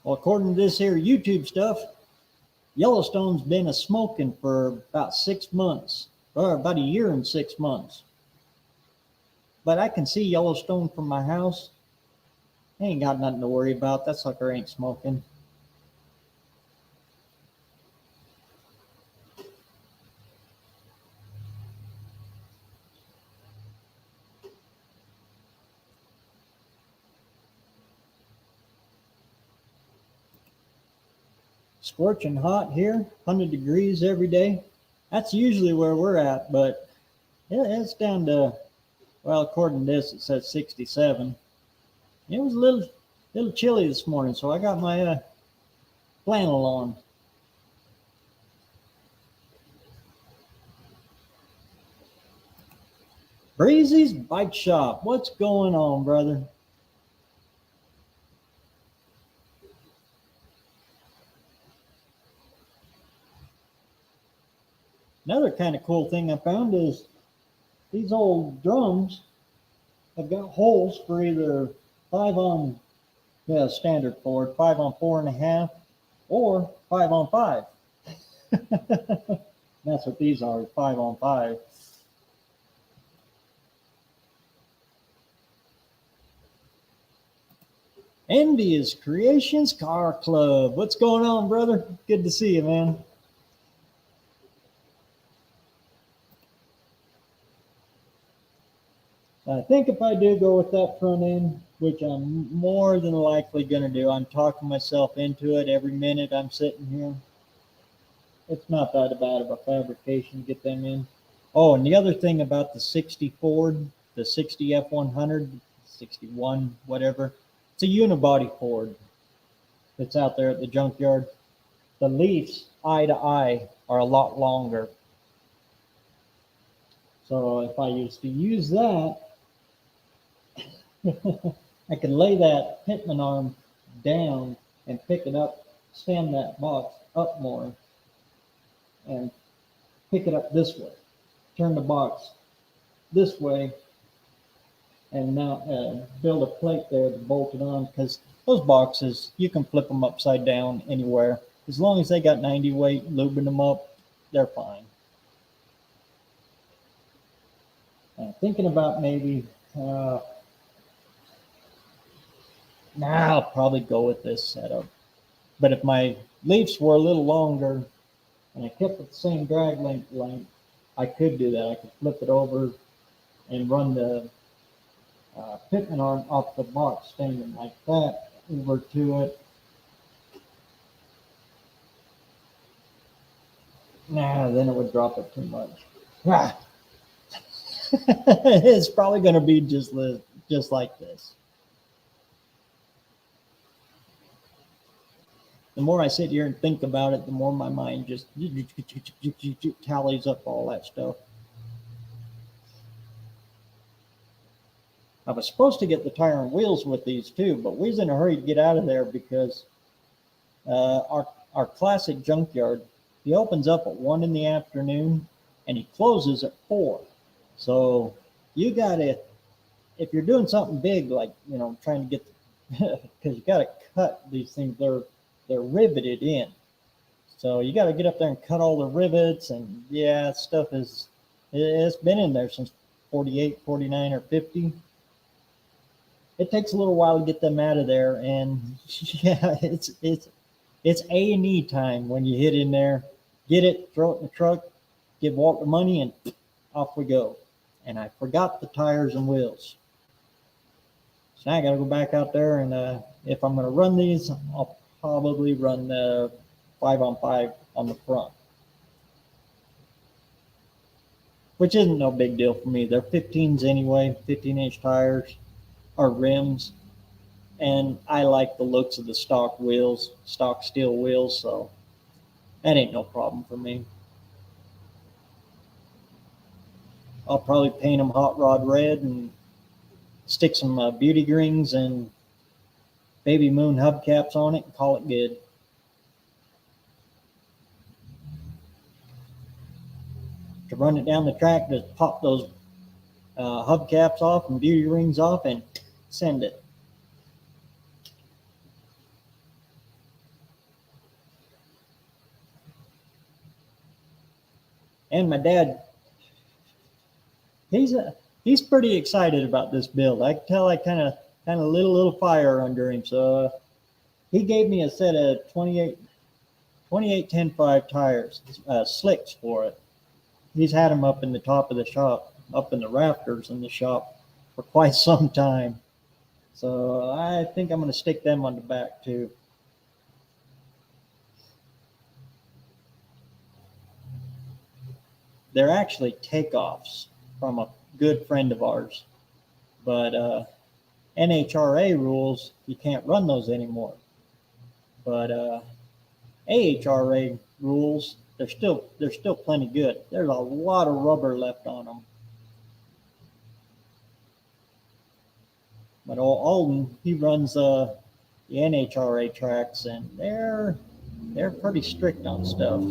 Well, according to this here YouTube stuff, Yellowstone's been a smoking for about 6 months, or about a year and 6 months. But I can see Yellowstone from my house. I ain't got nothing to worry about. That sucker ain't smoking. Scorching hot here, 100 degrees every day. That's usually where we're at, but it's down to, well, according to this, it says 67. It was a little chilly this morning, so I got my flannel on. Breezy's Bike Shop. What's going on, brother? Another kind of cool thing I found is these old drums have got holes for either 5 on, yeah, standard Ford, 5 on 4.5, or 5 on 5. That's what these are, 5 on 5. Envious Creations Car Club. What's going on, brother? Good to see you, man. I think if I do go with that front end, which I'm more than likely going to do, I'm talking myself into it every minute I'm sitting here. It's not that bad of a fabrication to get them in. Oh, and the other thing about the 60 Ford, the 60 F100, 61, whatever, it's a unibody Ford that's out there at the junkyard. The leafs, eye to eye, are a lot longer. So if I used to use that, I could lay that pitman arm down and pick it up, stand that box up more, and pick it up this way. Turn the box this way, and now build a plate there to bolt it on, because those boxes, you can flip them upside down anywhere. As long as they got 90 weight, lubing them up, they're fine. Thinking about maybe, I'll probably go with this setup. But if my leafs were a little longer and I kept it the same drag length, I could do that. I could flip it over and run the pitman arm off the box standing like that over to it. Then it would drop it too much. It's probably going to be just like this. The more I sit here and think about it, the more my mind just tallies up all that stuff. I was supposed to get the tire and wheels with these too, but we was in a hurry to get out of there because our classic junkyard, he opens up at 1 in the afternoon and he closes at 4. So you gotta, if you're doing something big, like, trying to get, because you gotta cut these things, they're riveted in. So you gotta get up there and cut all the rivets, and yeah, stuff it's been in there since 48, 49, or 50. It takes a little while to get them out of there, and yeah, it's A&E time when you hit in there, get it, throw it in the truck, give Walt the money, and off we go. And I forgot the tires and wheels. So now I got to go back out there, and if I'm going to run these, I'll probably run the 5-on-5 on the front, which isn't no big deal for me. They're 15s anyway, 15-inch tires or rims, and I like the looks of the stock wheels, stock steel wheels, so that ain't no problem for me. I'll probably paint them hot rod red and stick some beauty rings and baby moon hubcaps on it and call it good. To run it down the track, just pop those hubcaps off and beauty rings off and send it. And my dad, he's pretty excited about this build. I can tell I kind of lit a little fire under him. So he gave me a set of 28 10.5 tires, slicks for it. He's had them up in the top of the shop, up in the rafters in the shop for quite some time. So I think I'm going to stick them on the back too. They're actually takeoffs from a good friend of ours, but NHRA rules, you can't run those anymore. But AHRA rules, they're still plenty good. There's a lot of rubber left on them. But Alden, he runs the NHRA tracks, and they're pretty strict on stuff.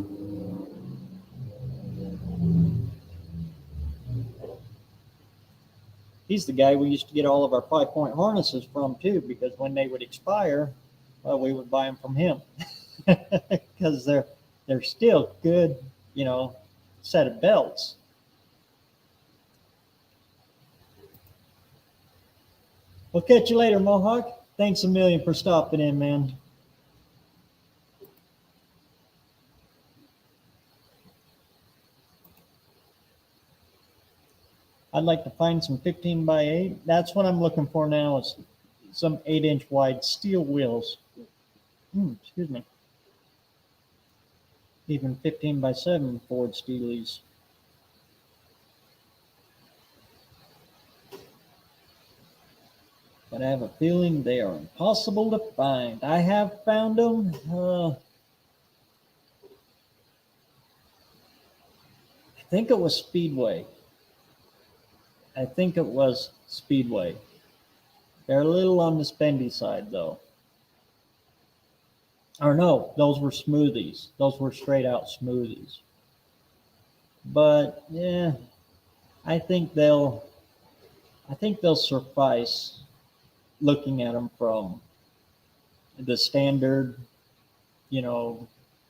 He's the guy we used to get all of our 5-point harnesses from too, because when they would expire, well, we would buy them from him because they're still good, set of belts. We'll catch you later, Mohawk. Thanks a million for stopping in, man. I'd like to find some 15x8. That's what I'm looking for now, is some 8-inch wide steel wheels. Excuse me. Even 15x7 Ford Steelies. But I have a feeling they are impossible to find. I have found them. I think it was Speedway. They're a little on the spendy side, though. Or no, those were smoothies. Those were straight out smoothies. But yeah, I think they'll suffice looking at them from the standard,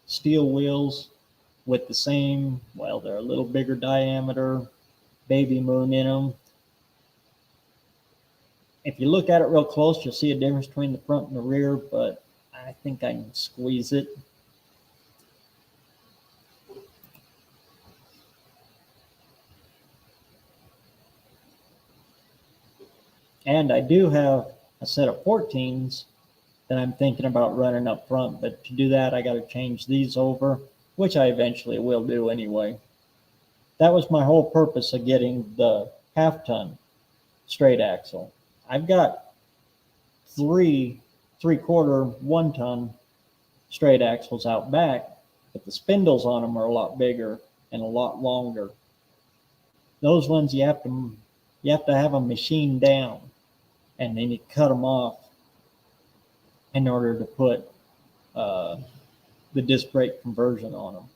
steel wheels with the same, well, they're a little bigger diameter, baby moon in them. If you look at it real close, you'll see a difference between the front and the rear, but I think I can squeeze it. And I do have a set of 14s that I'm thinking about running up front, but to do that, I got to change these over, which I eventually will do anyway. that was my whole purpose of getting the half-ton straight axle. I've got 3/4, 1-ton straight axles out back, but the spindles on them are a lot bigger and a lot longer. Those ones you have to have them machined down, and then you cut them off in order to put the disc brake conversion on them.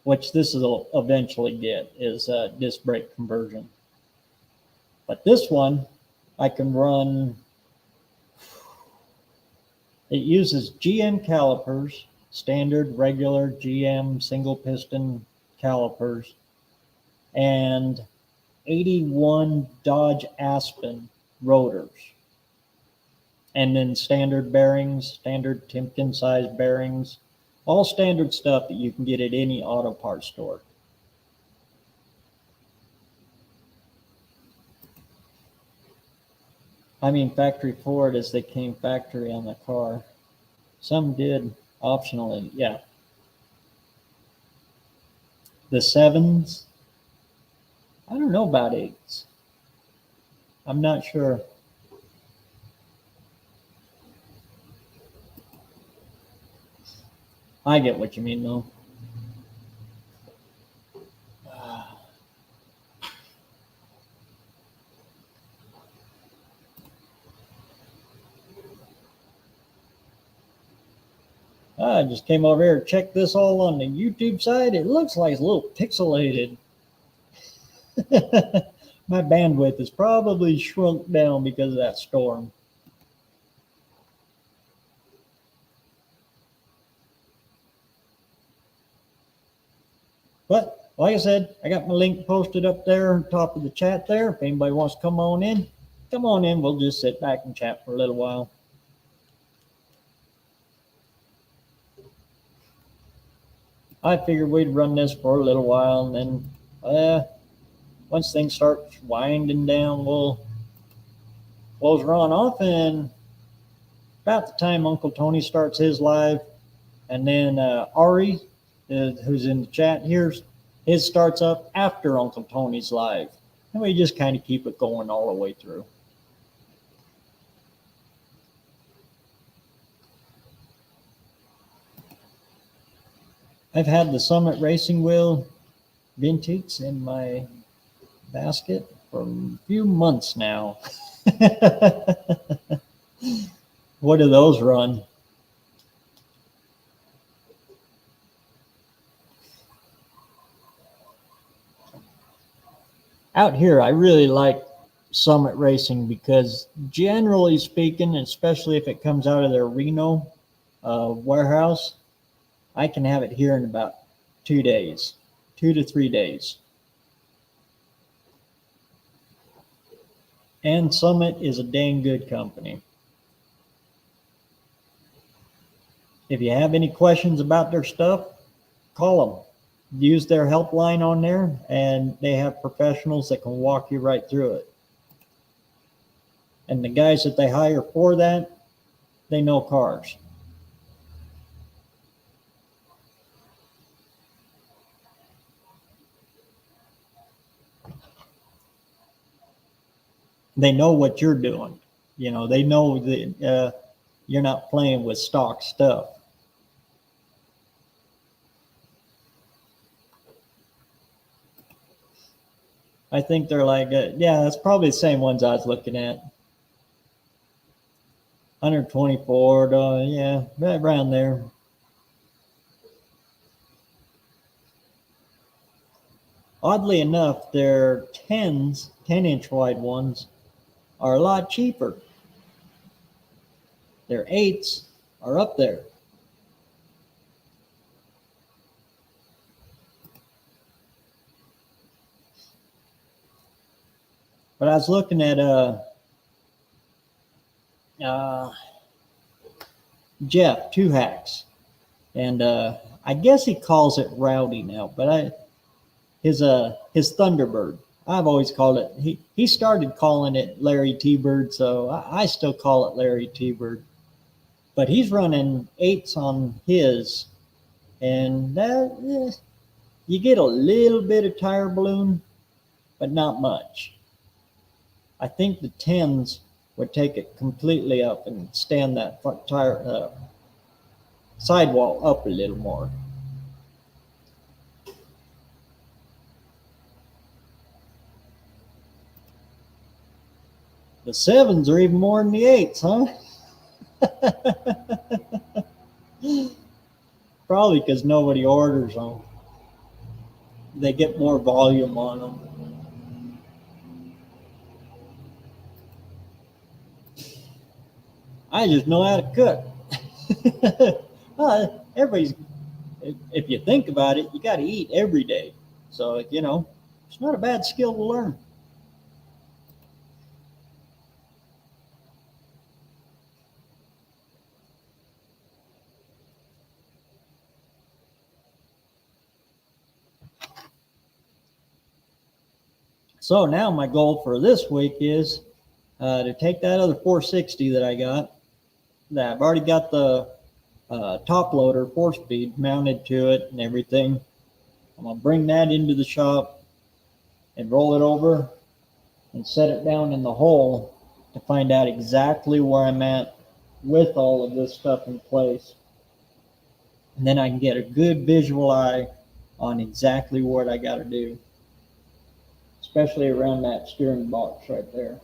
Which this will eventually get is disc brake conversion. But this one I can run. It uses GM calipers, standard regular GM single piston calipers, and 81 Dodge Aspen rotors, and then standard bearings, standard Timken size bearings, all standard stuff that you can get at any auto parts store. I mean factory Ford as they came factory on the car. Some did optionally, yeah. The 7s, I don't know about 8s. I'm not sure. I get what you mean though. I just came over here to check this all on the YouTube side. It looks like it's a little pixelated. My bandwidth is probably shrunk down because of that storm. But like I said, I got my link posted up there on top of the chat there. If anybody wants to come on in, come on in. We'll just sit back and chat for a little while. I figured we'd run this for a little while, and then once things start winding down, we'll close Ron off. And about the time Uncle Tony starts his live, and then Ari, who's in the chat here, his starts up after Uncle Tony's live, and we just kind of keep it going all the way through. I've had the Summit Racing Wheel Vintage in my basket for a few months now. What do those run? Out here, I really like Summit Racing because generally speaking, especially if it comes out of their Reno warehouse, I can have it here in about 2 days, 2 to 3 days. And Summit is a dang good company. If you have any questions about their stuff, call them. Use their helpline on there, and they have professionals that can walk you right through it. And the guys that they hire for that, they know cars. They know what you're doing. You know, they know that you're not playing with stock stuff. I think they're like, yeah, that's probably the same ones I was looking at. 124, yeah, right around there. Oddly enough, their 10s, 10-inch wide ones, are a lot cheaper. Their 8s are up there. But I was looking at Jeff Two Hacks, and I guess he calls it Rowdy now, but his Thunderbird. I've always called it. He started calling it Larry T-Bird, so I still call it Larry T-Bird. but he's running 8s on his, and that you get a little bit of tire balloon, but not much. I think the 10s would take it completely up and stand that tire sidewall up a little more. The 7s are even more than the 8s, huh? Probably because nobody orders them. They get more volume on them. I just know how to cook. Everybody's, if you think about it, you got to eat every day. So, you know, it's not a bad skill to learn. So now my goal for this week is to take that other 460 that I got, that I've already got the top loader 4-speed mounted to it and everything. I'm going to bring that into the shop and roll it over and set it down in the hole to find out exactly where I'm at with all of this stuff in place. And then I can get a good visual eye on exactly what I got to do, especially around that steering box right there.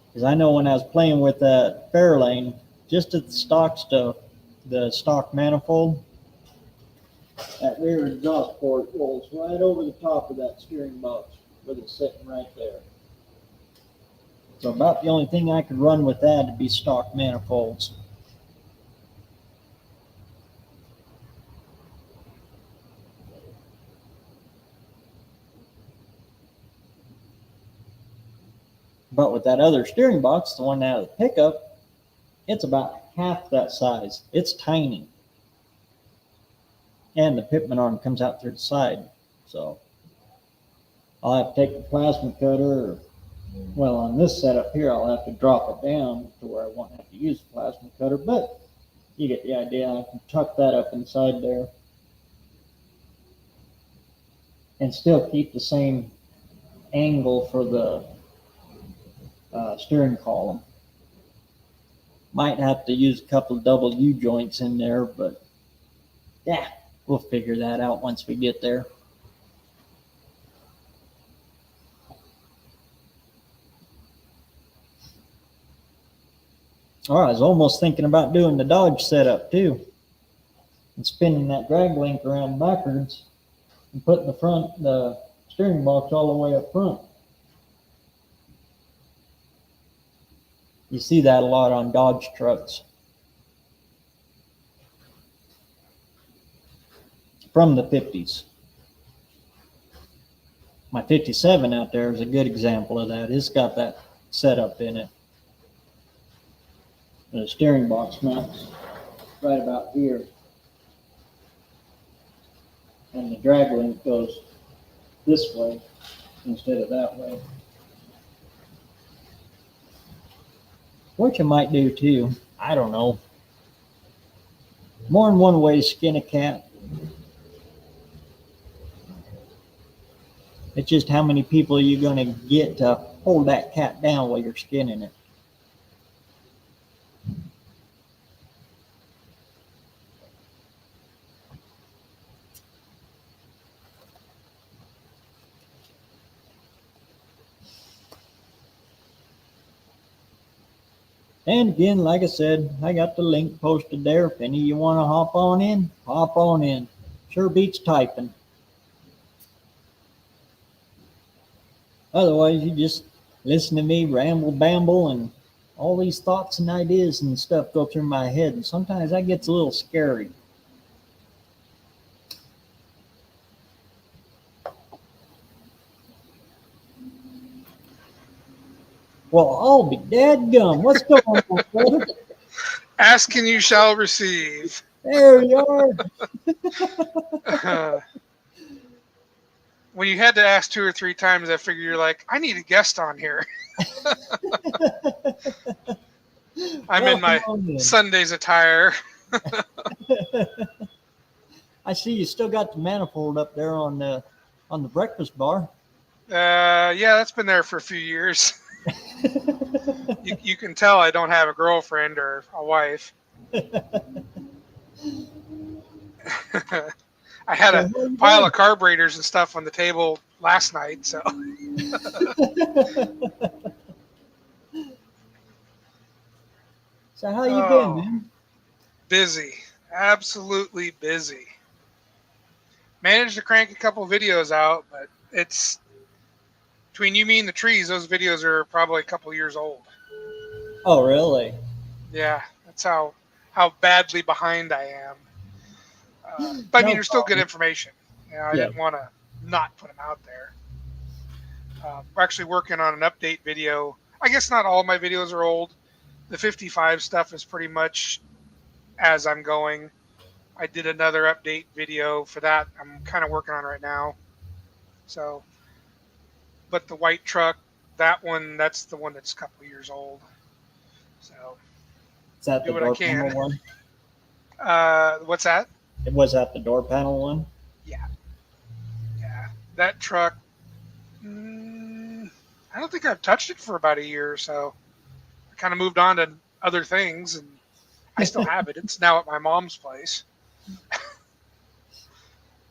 Because I know when I was playing with that Fairlane, just at the stock stuff, the stock manifold, that rear exhaust port rolls right over the top of that steering box with it sitting right there. So about the only thing I could run with that would be stock manifolds. But with that other steering box, the one out of the pickup, it's about half that size. It's tiny. And the pitman arm comes out through the side. So I'll have to take the plasma cutter, well, on this setup here, I'll have to drop it down to where I won't have to use the plasma cutter, but you get the idea. I can tuck that up inside there and still keep the same angle for the steering column. Might have to use a couple of double U-joints in there, but yeah, we'll figure that out once we get there. All right, I was almost thinking about doing the Dodge setup too, and spinning that drag link around backwards and putting the steering box all the way up front. You see that a lot on Dodge trucks. From the 50s. My 57 out there is a good example of that. It's got that setup in it. The steering box mounts right about here. And the drag link goes this way instead of that way. What you might do too, I don't know. More than one way to skin a cat. It's just how many people are you going to get to hold that cat down while you're skinning it. And again, like I said, I got the link posted there. If any of you want to hop on in, hop on in. Sure beats typing. Otherwise, you just listen to me ramble, bamble, and all these thoughts and ideas and stuff go through my head. And sometimes that gets a little scary. Well, I'll be dadgum. What's going on, brother? Ask and you shall receive. There you are. when you had to ask 2 or 3 times, I figure you're like, I need a guest on here. I'm in my Welcome on in. Sunday's attire. I see you still got the manifold up there on the breakfast bar. Yeah, that's been there for a few years. You can tell I don't have a girlfriend or a wife. I had a pile of carburetors and stuff on the table last night, so. So how you been, man? Busy, absolutely busy. Managed to crank a couple videos out, but it's between you, me, and the trees. Those videos are probably a couple years old. Oh, really? Yeah, that's how badly behind I am. But I mean, there's still good information. You know, I didn't want to not put them out there. We're actually working on an update video. I guess not all my videos are old. The 55 stuff is pretty much as I'm going. I did another update video for that. I'm kind of working on right now. So, but the white truck, that's the one that's a couple years old. So, is that do the what I door can. panel one? What's that? Was that the door panel one? Yeah. That truck, I don't think I've touched it for about a year or so. I kind of moved on to other things, and I still have it. It's now at my mom's place.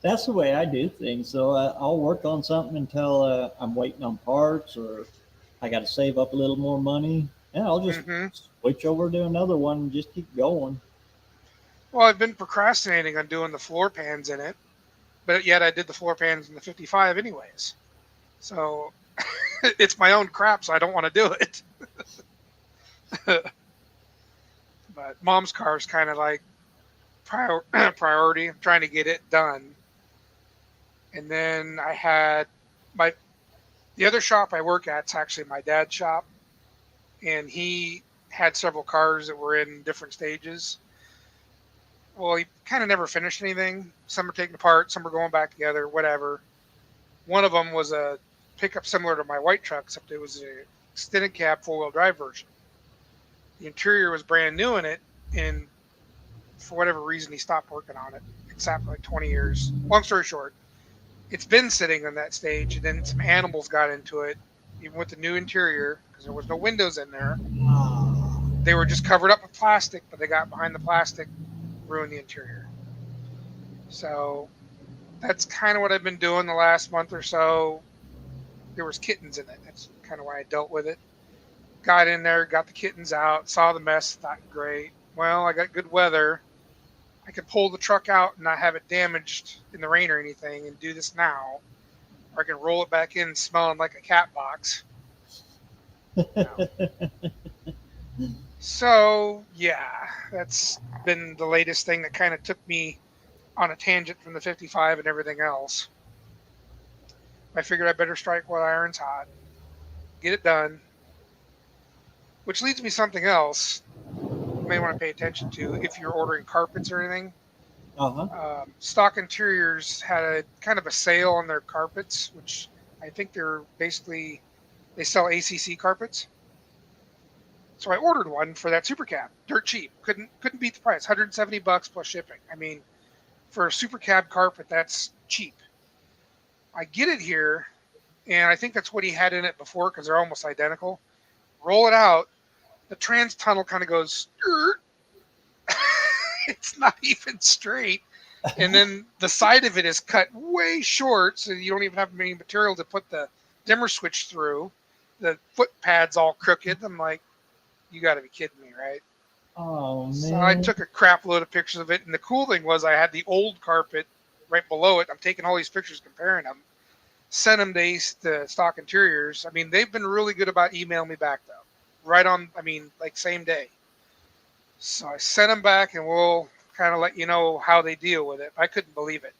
That's the way I do things. So I'll work on something until I'm waiting on parts, or I got to save up a little more money. And I'll just switch over to another one and just keep going. Well, I've been procrastinating on doing the floor pans in it, but yet I did the floor pans in the 55 anyways. So it's my own crap, so I don't want to do it. But mom's car is kind of like priority. I'm trying to get it done. And then I had the other shop I work at is actually my dad's shop, and he had several cars that were in different stages. Well, he kind of never finished anything. Some are taken apart, some are going back together, whatever. One of them was a pickup similar to my white truck, except it was an extended cab 4-wheel drive version. The interior was brand new in it, and for whatever reason, he stopped working on it. It sat for like 20 years. Long story short, it's been sitting on that stage, and then some animals got into it, even with the new interior, because there was no windows in there. They were just covered up with plastic, but they got behind the plastic, ruined the interior. So that's kind of what I've been doing the last month or so. There was kittens in it. That's kind of why I dealt with it. Got in there, got the kittens out, saw the mess, thought, great. Well, I got good weather. I could pull the truck out and not have it damaged in the rain or anything and do this now. Or I can roll it back in smelling like a cat box. So, yeah, that's been the latest thing that kind of took me on a tangent from the 55 and everything else. I figured I better strike while iron's hot, get it done. Which leads me to something else you may want to pay attention to if you're ordering carpets or anything. Stock Interiors had a kind of a sale on their carpets, which I think they sell ACC carpets. So I ordered one for that super cab, dirt cheap. Couldn't beat the price, $170 plus shipping. I mean, for a super cab carpet, that's cheap. I get it here, and I think that's what he had in it before because they're almost identical. Roll it out, the trans tunnel kind of goes, it's not even straight. And then the side of it is cut way short, so you don't even have any material to put the dimmer switch through. The foot pad's all crooked. I'm like, you got to be kidding me, right? Oh, man. So I took a crap load of pictures of it, and the cool thing was I had the old carpet right below it. I'm taking all these pictures, comparing them. Sent them to Stock Interiors. I mean, they've been really good about emailing me back, though. Right on, like same day. So I sent them back, and we'll kind of let you know how they deal with it. I couldn't believe it.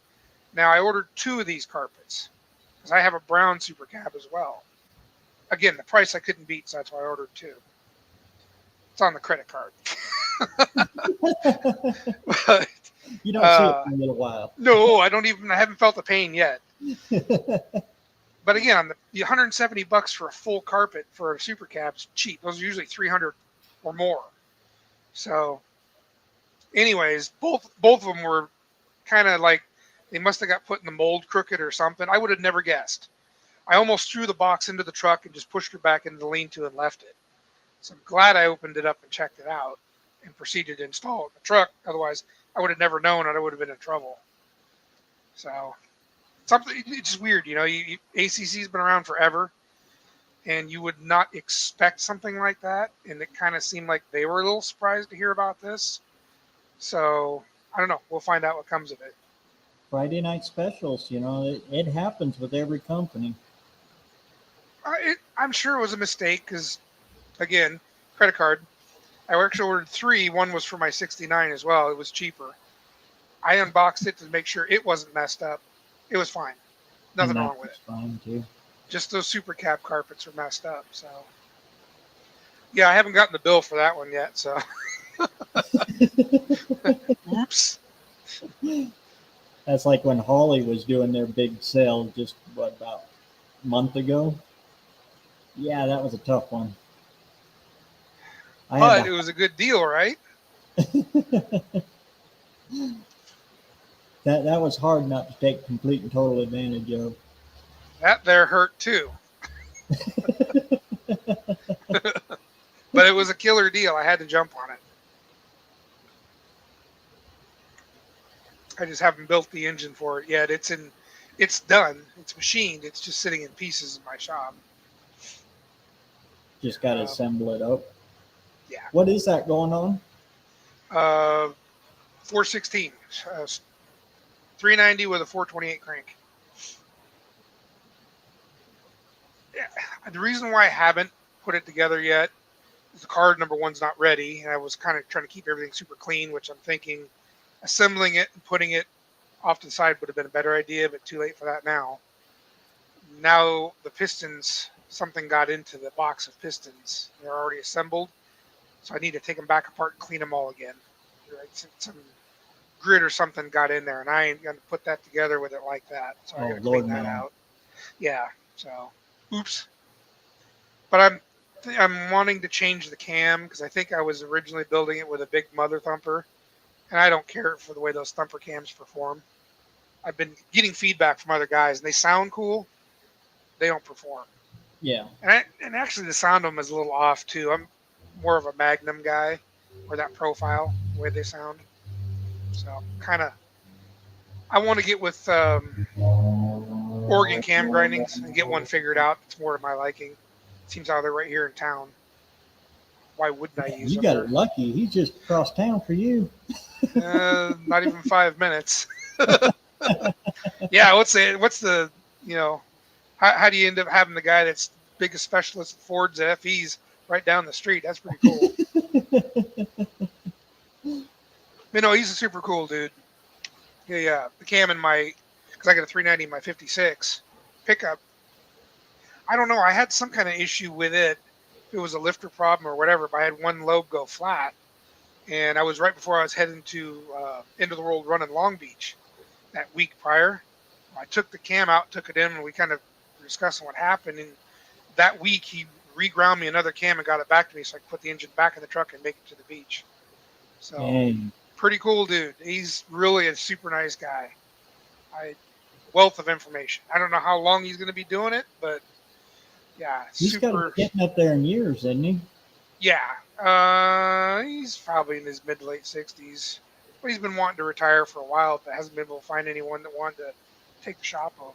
Now, I ordered 2 of these carpets because I have a brown super cab as well. Again, the price I couldn't beat, so that's why I ordered 2. It's on the credit card. But, you don't see it for a little while. No, I haven't felt the pain yet. But again, on the $170 for a full carpet for a super cab's cheap. Those are usually 300 or more. So, anyways, both of them were kind of like they must have got put in the mold crooked or something. I would have never guessed. I almost threw the box into the truck and just pushed her back into the lean-to and left it. So I'm glad I opened it up and checked it out and proceeded to install it in the truck. Otherwise, I would have never known and I would have been in trouble. So something, it's just weird, ACC's been around forever, and you would not expect something like that. And it kind of seemed like they were a little surprised to hear about this. So I don't know. We'll find out what comes of it. Friday night specials, it happens with every company. I'm sure it was a mistake because, again, credit card. I actually ordered 3. One was for my 69 as well. It was cheaper. I unboxed it to make sure it wasn't messed up. It was fine. Nothing wrong with it. Fine too. Just those super cab carpets are messed up. So, yeah, I haven't gotten the bill for that one yet. So, oops. That's like when Holly was doing their big sale just about a month ago. Yeah, that was a tough one. But it was a good deal, right? That was hard not to take complete and total advantage of. That there hurt too. But it was a killer deal. I had to jump on it. I just haven't built the engine for it yet. It's done. It's machined. It's just sitting in pieces in my shop. Just got to assemble it up. Yeah. What is that going on? 416. 390 with a 428 crank. Yeah. The reason why I haven't put it together yet is the card number one's not ready, and I was kind of trying to keep everything super clean, which I'm thinking assembling it and putting it off to the side would have been a better idea, but too late for that now. Now the pistons, something got into the box of pistons. They're already assembled, so I need to take them back apart and clean them all again. Some grit or something got in there, and I ain't going to put that together with it like that. So I got to clean that out. Yeah, so oops. But I'm wanting to change the cam because I think I was originally building it with a big mother thumper, and I don't care for the way those thumper cams perform. I've been getting feedback from other guys, and they sound cool. They don't perform. Yeah. And actually, the sound of them is a little off too. I'm more of a Magnum guy, or that profile, the way they sound. So I want to get with Oregon cam grindings and get one figured out. It's more to my liking. Seems how they're right here in town. Why wouldn't I use them? You got it lucky. He's just across town for you. Not even 5 minutes. Yeah, what's the how do you end up having the guy that's biggest specialist at Ford's at FE's right down the street? That's pretty cool. He's a super cool dude. Yeah. The cam in because I got a 390 in my 56 pickup. I don't know. I had some kind of issue with it. It was a lifter problem or whatever, but I had one lobe go flat. And I was right before I was heading to End of the World Run in Long Beach that week prior. I took the cam out, took it in, and we kind of discussed what happened. And that week, he reground me another cam and got it back to me so I could put the engine back in the truck and make it to the beach. So, pretty cool dude. He's really a super nice guy. Wealth of information. I don't know how long he's going to be doing it, but yeah, he's got to be getting up there in years, isn't he? Yeah. He's probably in his mid to late 60s. But he's been wanting to retire for a while, but hasn't been able to find anyone that wanted to take the shop over.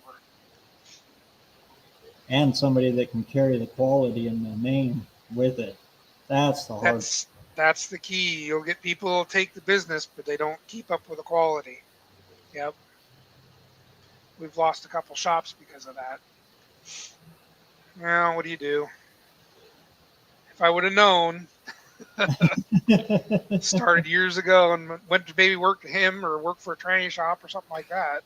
And somebody that can carry the quality and the name with it. That's the hard. That's the key. You'll get people who'll take the business, but they don't keep up with the quality. Yep. We've lost a couple shops because of that. Well, what do you do? If I would have known, started years ago and went to maybe work for him or work for a tranny shop or something like that.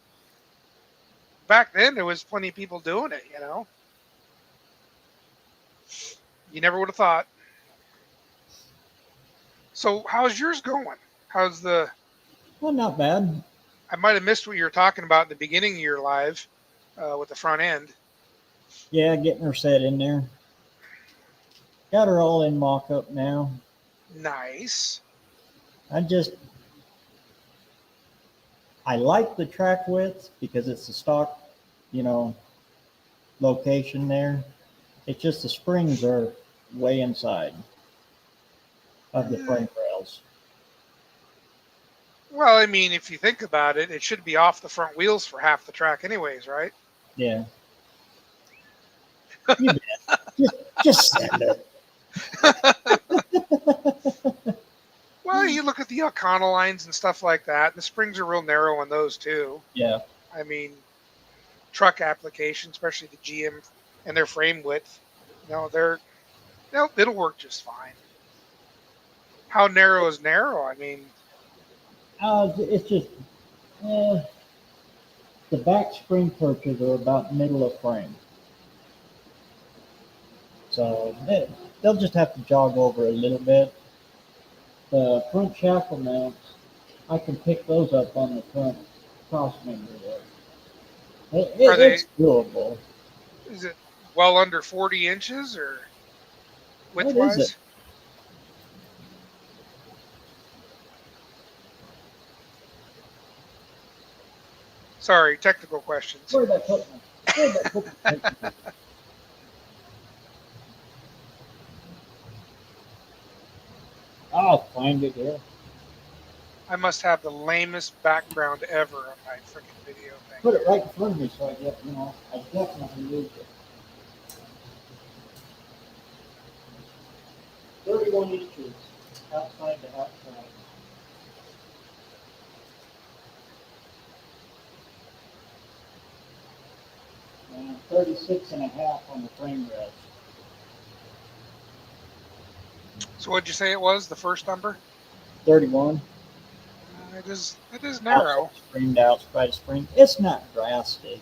Back then, there was plenty of people doing it, You never would have thought. So, how's yours going? Well, not bad. I might have missed what you were talking about in the beginning of your live. with the front end. Yeah, getting her set in there. Got her all in mock-up now. Nice. I like the track width because it's a stock, you know, location there. It's just the springs are way inside of the frame rails. Well, I mean, if you think about it, it should be off the front wheels for half the track anyways, right? Yeah. You bet. Just send it. Well, you look at the Econolines and stuff like that. The springs are real narrow on those too. Yeah. I mean, truck application, especially the GM and their frame width, it'll work just fine. How narrow is narrow? I mean, It's just, eh, the back spring perches are about middle of frame. So they'll just have to jog over a little bit. The front shackle mounts, I can pick those up on the front cross member there. are they? It's doable. Is it well under 40 inches or What is it? widthwise? Sorry, technical questions. Where'd I put my I'll find it here. I must have the lamest background ever on my freaking video thing. Put it right in front of me so I get, I definitely use it. 31 inches outside the outside. And 36 and a half on the frame rest. So what'd you say it was, the first number? 31. It is narrow. Outside spring to outside spring. It's not drastic.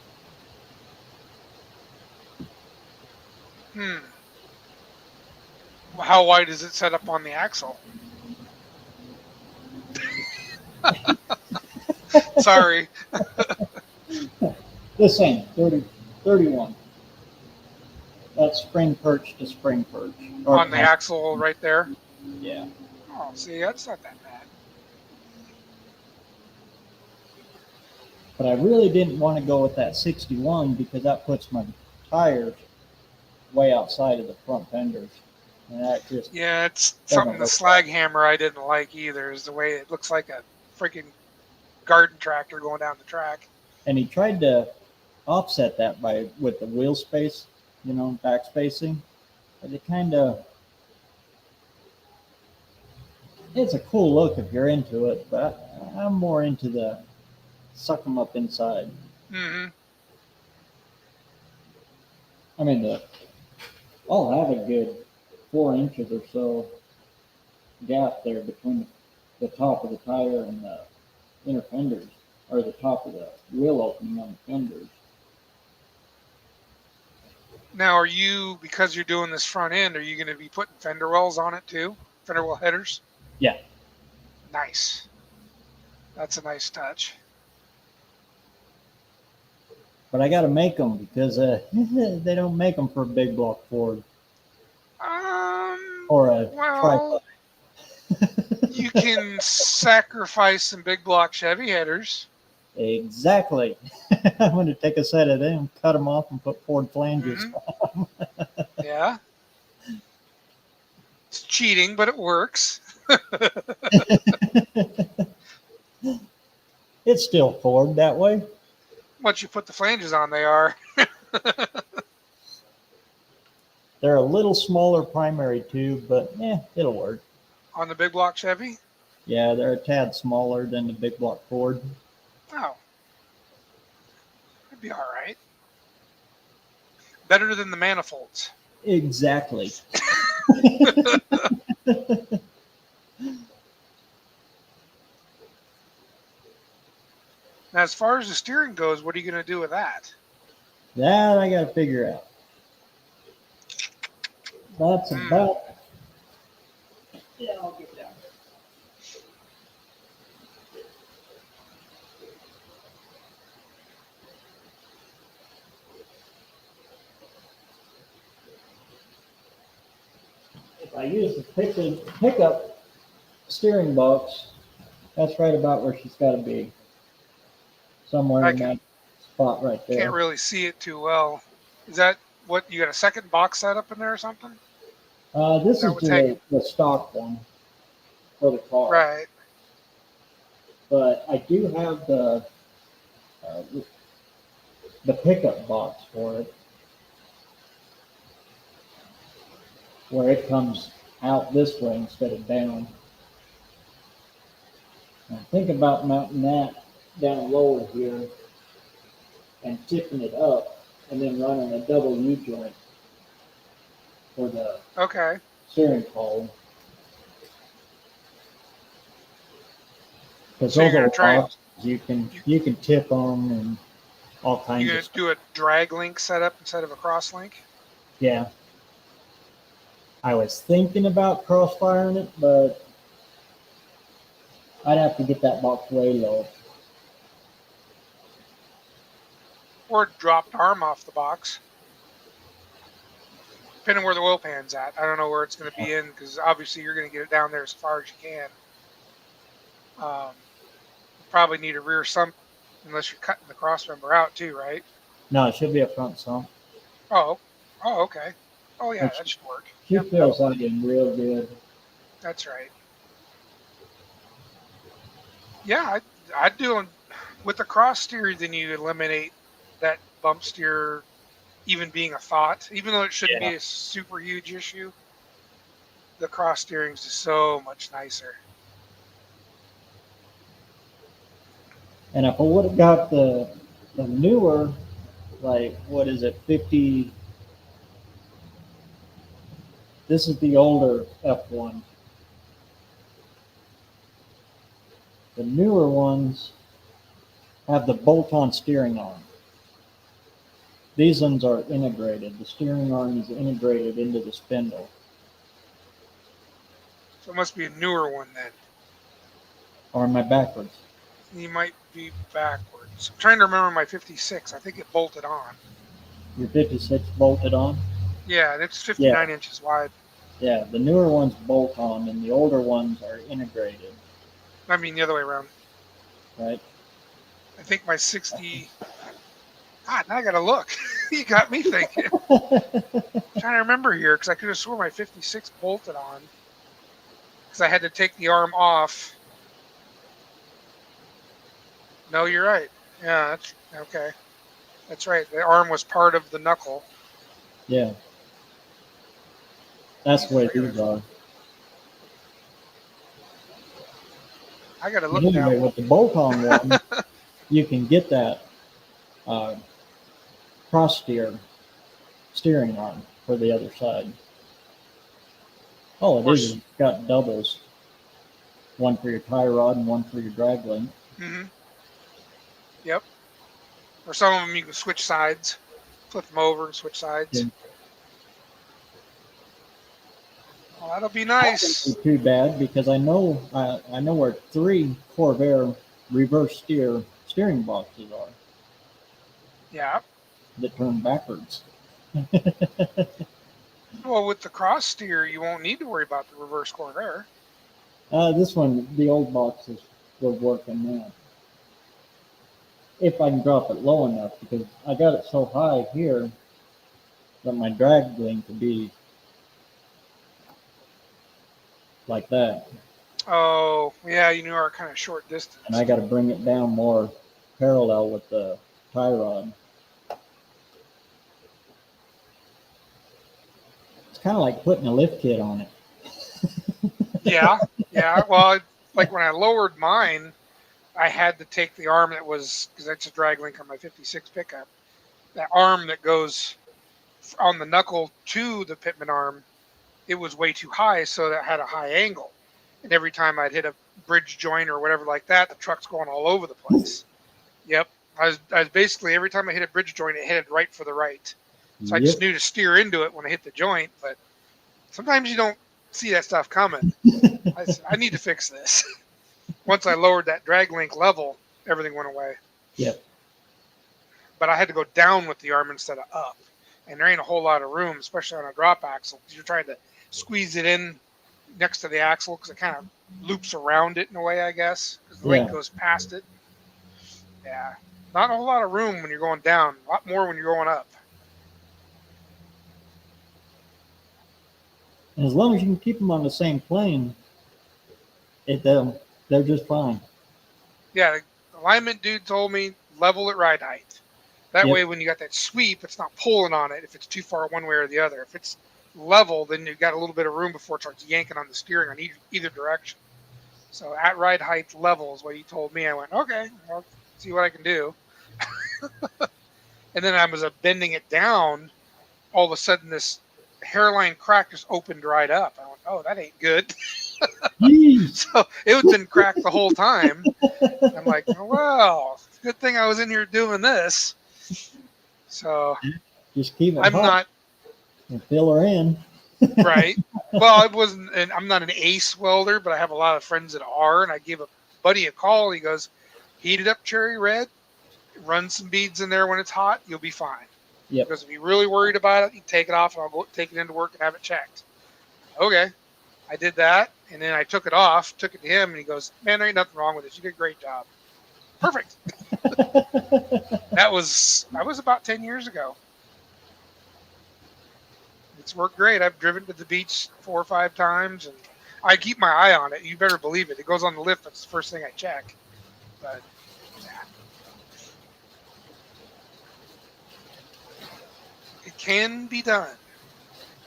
How wide is it set up on the axle? Sorry. The same, 31. That's spring perch to spring perch. On the axle right there? Yeah. Oh, see, that's not that bad. But I really didn't want to go with that 61 because that puts my tires way outside of the front fenders. And that just Yeah, it's something the slag hammer I didn't like either, is the way it looks like a freaking garden tractor going down the track. And he tried to offset that with the wheel space, back spacing. But it's a cool look if you're into it, but I'm more into the suck them up inside. Mm-hmm. I mean, I'll have a good 4 inches or so gap there between the top of the tire and the inner fenders, or the top of the wheel opening on the fenders. Now, because you're doing this front end, are you going to be putting fender wells on it too? Fender well headers? Yeah. Nice. That's a nice touch. But I got to make them because they don't make them for a big block Ford. Or a tripod. You can sacrifice some big block Chevy headers. Exactly. I'm going to take a set of them, cut them off, and put Ford flanges on them. Yeah. It's cheating, but it works. It's still Ford that way. Once you put the flanges on, they are. They're a little smaller primary tube, but it'll work. On the big block Chevy? Yeah, they're a tad smaller than the big block Ford. Oh. It'd be all right. Better than the manifolds. Exactly. Now, as far as the steering goes, what are you going to do with that? That I got to figure out. That's about. Yeah, I'll get down there. I use the pickup steering box. That's right about where she's got to be. Somewhere I in that spot right can't there. really see it too well. Is that what you got a second box set up in there or something? This That is what's hanging? the stock one for the car, Right. but I do have uh, the pickup box for it, where it comes out this way instead of down. Now think about mounting that down lower here and tipping it up, and then running a double U joint for the Okay. steering column. Because So you're those gonna old try and boxes, you can you, you can tip them and all you kinds of gonna stuff. do a drag link setup instead of a cross link? Yeah, I was thinking about crossfiring it, but I'd have to get that box way low. Or dropped arm off the box, depending where the oil pan's at. I don't know where it's going to be in because obviously you're going to get it down there as far as you can. You probably need a rear sump unless you're cutting the cross member out too, right? No, it should be a front sump. Oh, oh, okay. Oh yeah, Which that should work. she Yep, that'll feels work. like it real good. That's right. Yeah, I'd do with the cross steer. Then you eliminate that bump steer even being a thought, even though it shouldn't Yeah. be a super huge issue. The cross steering is just so much nicer. And if I would have got the newer, like what is it, 50? This is the older F1. The newer ones have the bolt-on steering arm. These ones are integrated. The steering arm is integrated into the spindle. So it must be a newer one then. Or am I backwards? You might be backwards. I'm trying to remember my 56. I think it bolted on. Your 56 bolted on? Yeah, and it's Yeah, 59 inches wide. yeah. The newer ones bolt on, and the older ones are integrated, I mean, the other way around. right? I think my 60. God, now I got to look. You got me thinking. Trying to remember here because I could have swore my 56 bolted on because I had to take the arm off. No, you're right. Yeah, that's okay. That's right. The arm was part of the knuckle. Yeah, that's These the way regular. these are. I got to But look anyway, down. with the bolt-on one, you can get that uh, cross steering arm for the other side. All Of it is course. it's got doubles, one for your tie rod and one for your drag link. Mm-hmm. Yep. Or some of them you can switch sides, flip them over and switch Yeah. sides. Well, that'll be That wouldn't be nice. too bad because I know where three Corvair reverse steering boxes are Yeah. that turn backwards. Well, with the cross steer, you won't need to worry about the reverse corner. This one, the old boxes will work in that. If I can drop it low enough because I got it so high here that my drag link could be like that. Oh, yeah, you are kind of short And distance. I got to bring it down more parallel with the tie rod. It's kind of like putting a lift kit on it. Yeah, yeah. Well, like when I lowered mine, I had to take the arm that was, because that's a drag link on my 56 pickup, that arm that goes on the knuckle to the pitman arm, it was way too high, so that had a high angle. And every time I'd hit a bridge joint or whatever like that, the truck's going all over the place. Yep. I was basically, every time I hit a bridge joint, it headed right for the right. So I just Yep. knew to steer into it when I hit the joint, but sometimes you don't see that stuff coming. I said, I need to fix this. Once I lowered that drag link level, everything went away. Yep. But I had to go down with the arm instead of up. And there ain't a whole lot of room, especially on a drop axle, because you're trying to squeeze it in next to the axle because it kind of loops around it in a way, I guess, because the link goes past it. Yeah, not a whole lot of room when you're going down. A lot more when you're going up. And as long as you can keep them on the same plane, they're just fine. Yeah, the alignment dude told me level at ride height. That way, when you got that sweep, it's not pulling on it if it's too far one way or the other. If it's level, then you've got a little bit of room before it starts yanking on the steering on either direction. So at ride height level is what he told me. I went, okay, I'll see what I can do. And then I was bending it down. All of a sudden, this hairline crack just opened right up. I went, oh, that ain't good. So it had been cracked the whole time. I'm like, oh, well, good thing I was in here doing this. So just keep it I'm hot not and fill her in. right. Well, I wasn't. And I'm not an ace welder, but I have a lot of friends that are. And I gave a buddy a call. He goes, heat it up cherry red, run some beads in there when it's hot. You'll be fine. Yep. Because if you're really worried about it, you take it off, and I'll go take it into work and have it checked. Okay. I did that, and then I took it off, took it to him, and he goes, man, there ain't nothing wrong with this. You did a great job. Perfect. That was about 10 years ago. It's worked great. I've driven to the beach 4 or 5 times, and I keep my eye on it. You better believe it. It goes on the lift. That's the first thing I check. But, yeah. It can be done.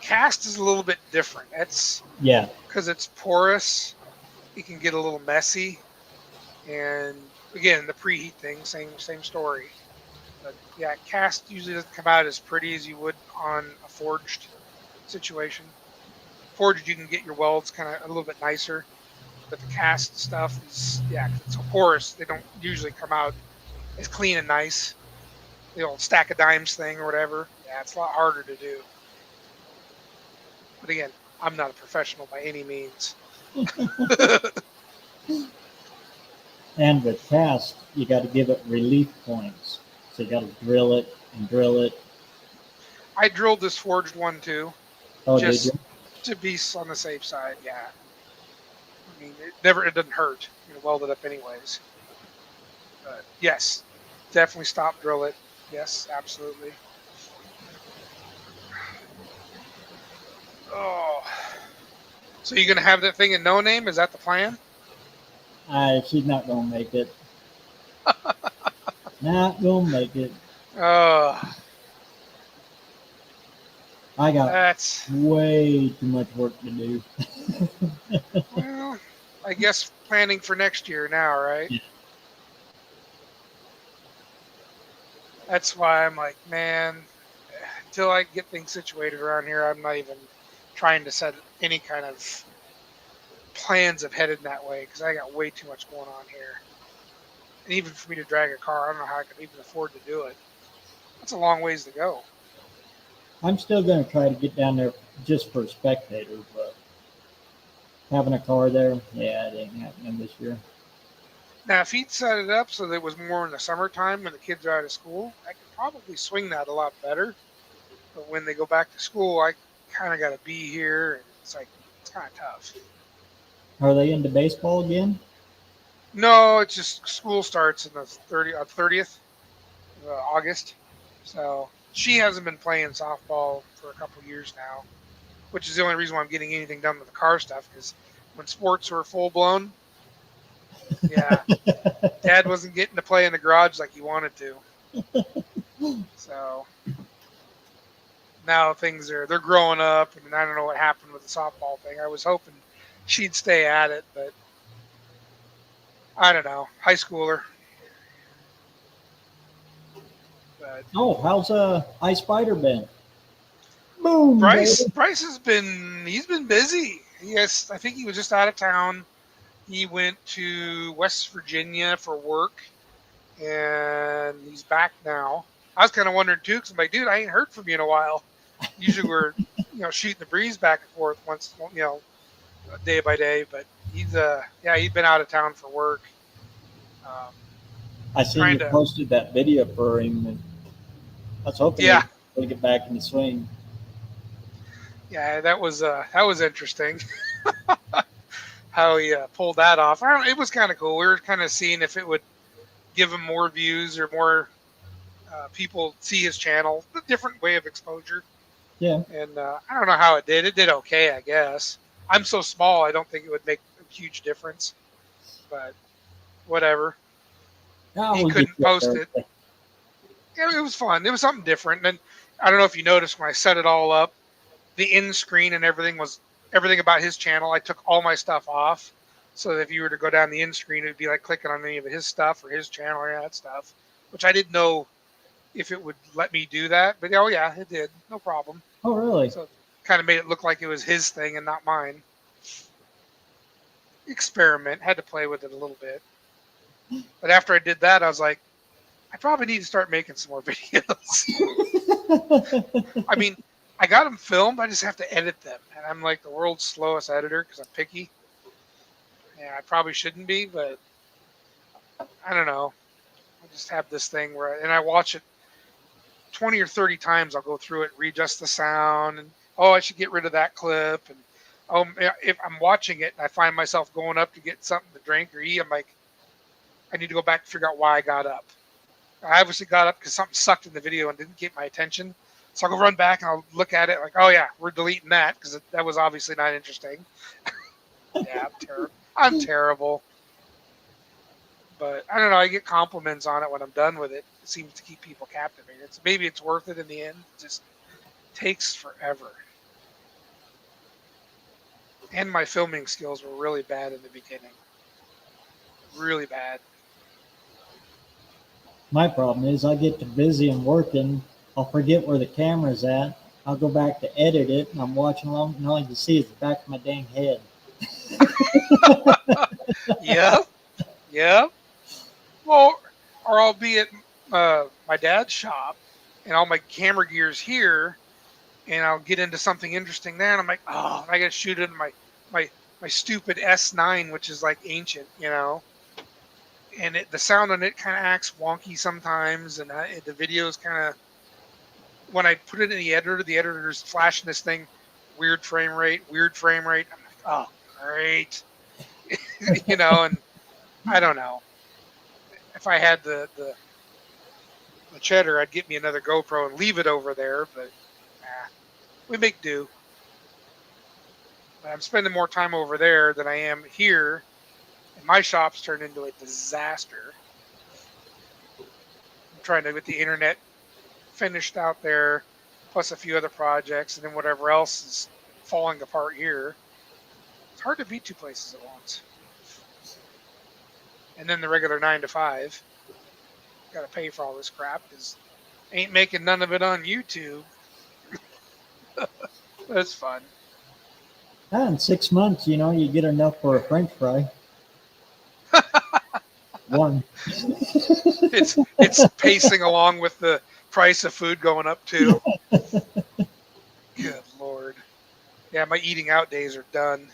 Cast is a little bit different. That's because it's porous. It can get a little messy, and again, the preheat thing, same story. But yeah, cast usually doesn't come out as pretty as you would on a forged situation. Forged, you can get your welds kind of a little bit nicer, but the cast stuff is it's so porous. They don't usually come out as clean and nice. The old stack of dimes thing or whatever. Yeah, it's a lot harder to do. But again, I'm not a professional by any means. And with cast, you got to give it relief points. So you got to drill it and drill it. I drilled this forged one too. Oh, just did you? to be on the safe side, yeah. I mean, it doesn't hurt. You know, weld it up anyways. But yes, definitely stop, drill it. Yes, absolutely. Oh, so you're gonna have that thing in no name? Is that the plan? She's not gonna make it. Not gonna make it. I got way too much work to do. Well, I guess planning for next year now, right? Yeah. That's why I'm like, man, until I get things situated around here, I'm not even trying to set any kind of plans of headed that way because I got way too much going on here. And even for me to drag a car, I don't know how I could even afford to do it. That's a long ways to go. I'm still going to try to get down there just for spectators, but having a car there, it ain't happening this year. Now, if he'd set it up so that it was more in the summertime when the kids are out of school, I could probably swing that a lot better. But when they go back to school, I kind of got to be here, and it's kind of tough. Are they into baseball again? No, it's just school starts in the 30th of August. So she hasn't been playing softball for a couple of years now, which is the only reason why I'm getting anything done with the car stuff, because when sports were full blown, Dad wasn't getting to play in the garage like he wanted to. So now they're growing up, and I don't know what happened with the softball thing. I was hoping she'd stay at it, but I don't know. High schooler. But how's Ice Spider been? Boom, Bryce baby. has been busy. Yes, I think he was just out of town. He went to West Virginia for work, and he's back now. I was kind of wondering too, because I'm like, dude, I ain't heard from you in a while. Usually we're shooting the breeze back and forth once, day by day. But he's he'd been out of town for work. I seen you posted that video for him, and I was hoping he'd get back in the swing. Yeah, that was interesting. How he pulled that off. I don't know, it was kind of cool. We were kind of seeing if it would give him more views or more people see his channel. A different way of exposure. Yeah. And I don't know how it did. It did okay, I guess. I'm so small, I don't think it would make a huge difference. But whatever. He I'll get couldn't you up post there. it. It was fun. It was something different. And I don't know if you noticed when I set it all up, the end screen and everything was everything about his channel. I took all my stuff off. So that if you were to go down the end screen, it'd be like clicking on any of his stuff or his channel or any of that stuff, which I didn't know if it would let me do that. But oh, yeah, it did. No problem. Oh, really? So kind of made it look like it was his thing and not mine. Experiment. Had to play with it a little bit. But after I did that, I was like, I probably need to start making some more videos. I mean, I got them filmed. I just have to edit them. And I'm like the world's slowest editor because I'm picky. Yeah, I probably shouldn't be, but I don't know. I just have this thing and I watch it 20 or 30 times. I'll go through it, readjust the sound, and oh, I should get rid of that clip. And oh, if I'm watching it and I find myself going up to get something to drink or eat, I'm like, I need to go back and figure out why I got up. I obviously got up because something sucked in the video and didn't get my attention. So I'll go run back and I'll look at it like, oh yeah, we're deleting that because that was obviously not interesting. Yeah, I'm terrible. But I don't know. I get compliments on it when I'm done with it. It seems to keep people captivated. Maybe it's worth it in the end. It just takes forever. And my filming skills were really bad in the beginning. Really bad. My problem is I get too busy and working. I'll forget where the camera's at. I'll go back to edit it, and I'm watching along, and all you can see is the back of my dang head. Yep. Yep. Well, or I'll be at my dad's shop, and all my camera gear's here, and I'll get into something interesting there, and I'm like, oh, I got to shoot it in my stupid S9, which is like ancient, and the sound on it kind of acts wonky sometimes, and the video's kind of, when I put it in the editor's flashing this thing, weird frame rate. I'm like, oh, great. And I don't know. If I had the cheddar, I'd get me another GoPro and leave it over there, but we make do. But I'm spending more time over there than I am here, and my shop's turned into a disaster. I'm trying to get the internet finished out there, plus a few other projects, and then whatever else is falling apart here. It's hard to be two places at once. And then the regular 9 to 5. Got to pay for all this crap because ain't making none of it on YouTube. That's fun. In 6 months, you get enough for a French fry. One. It's pacing along with the price of food going up too. Good Lord. Yeah, my eating out days are done.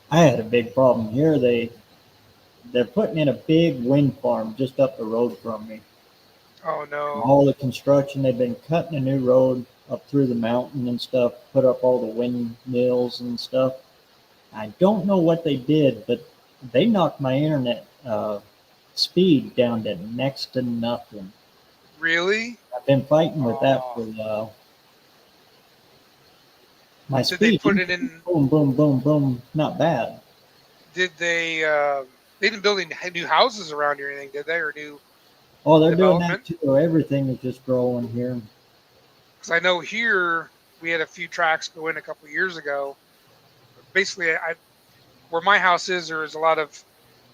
I had a big problem here. They're putting in a big wind farm just up the road from me. Oh no. All the construction, they've been cutting a new road up through the mountain and stuff, put up all the windmills and stuff. I don't know what they did, but they knocked my internet speed down to next to nothing. Really? I've been fighting with that for a while. My Did speed, they put it in? boom, boom, boom, boom, not bad. Did they? They didn't build any new houses around here or anything, did they? Or new Oh, they're doing development? that too. Everything is just growing here. Because I know here we had a few tracks go in a couple of years ago. Basically, where my house is, there is a lot of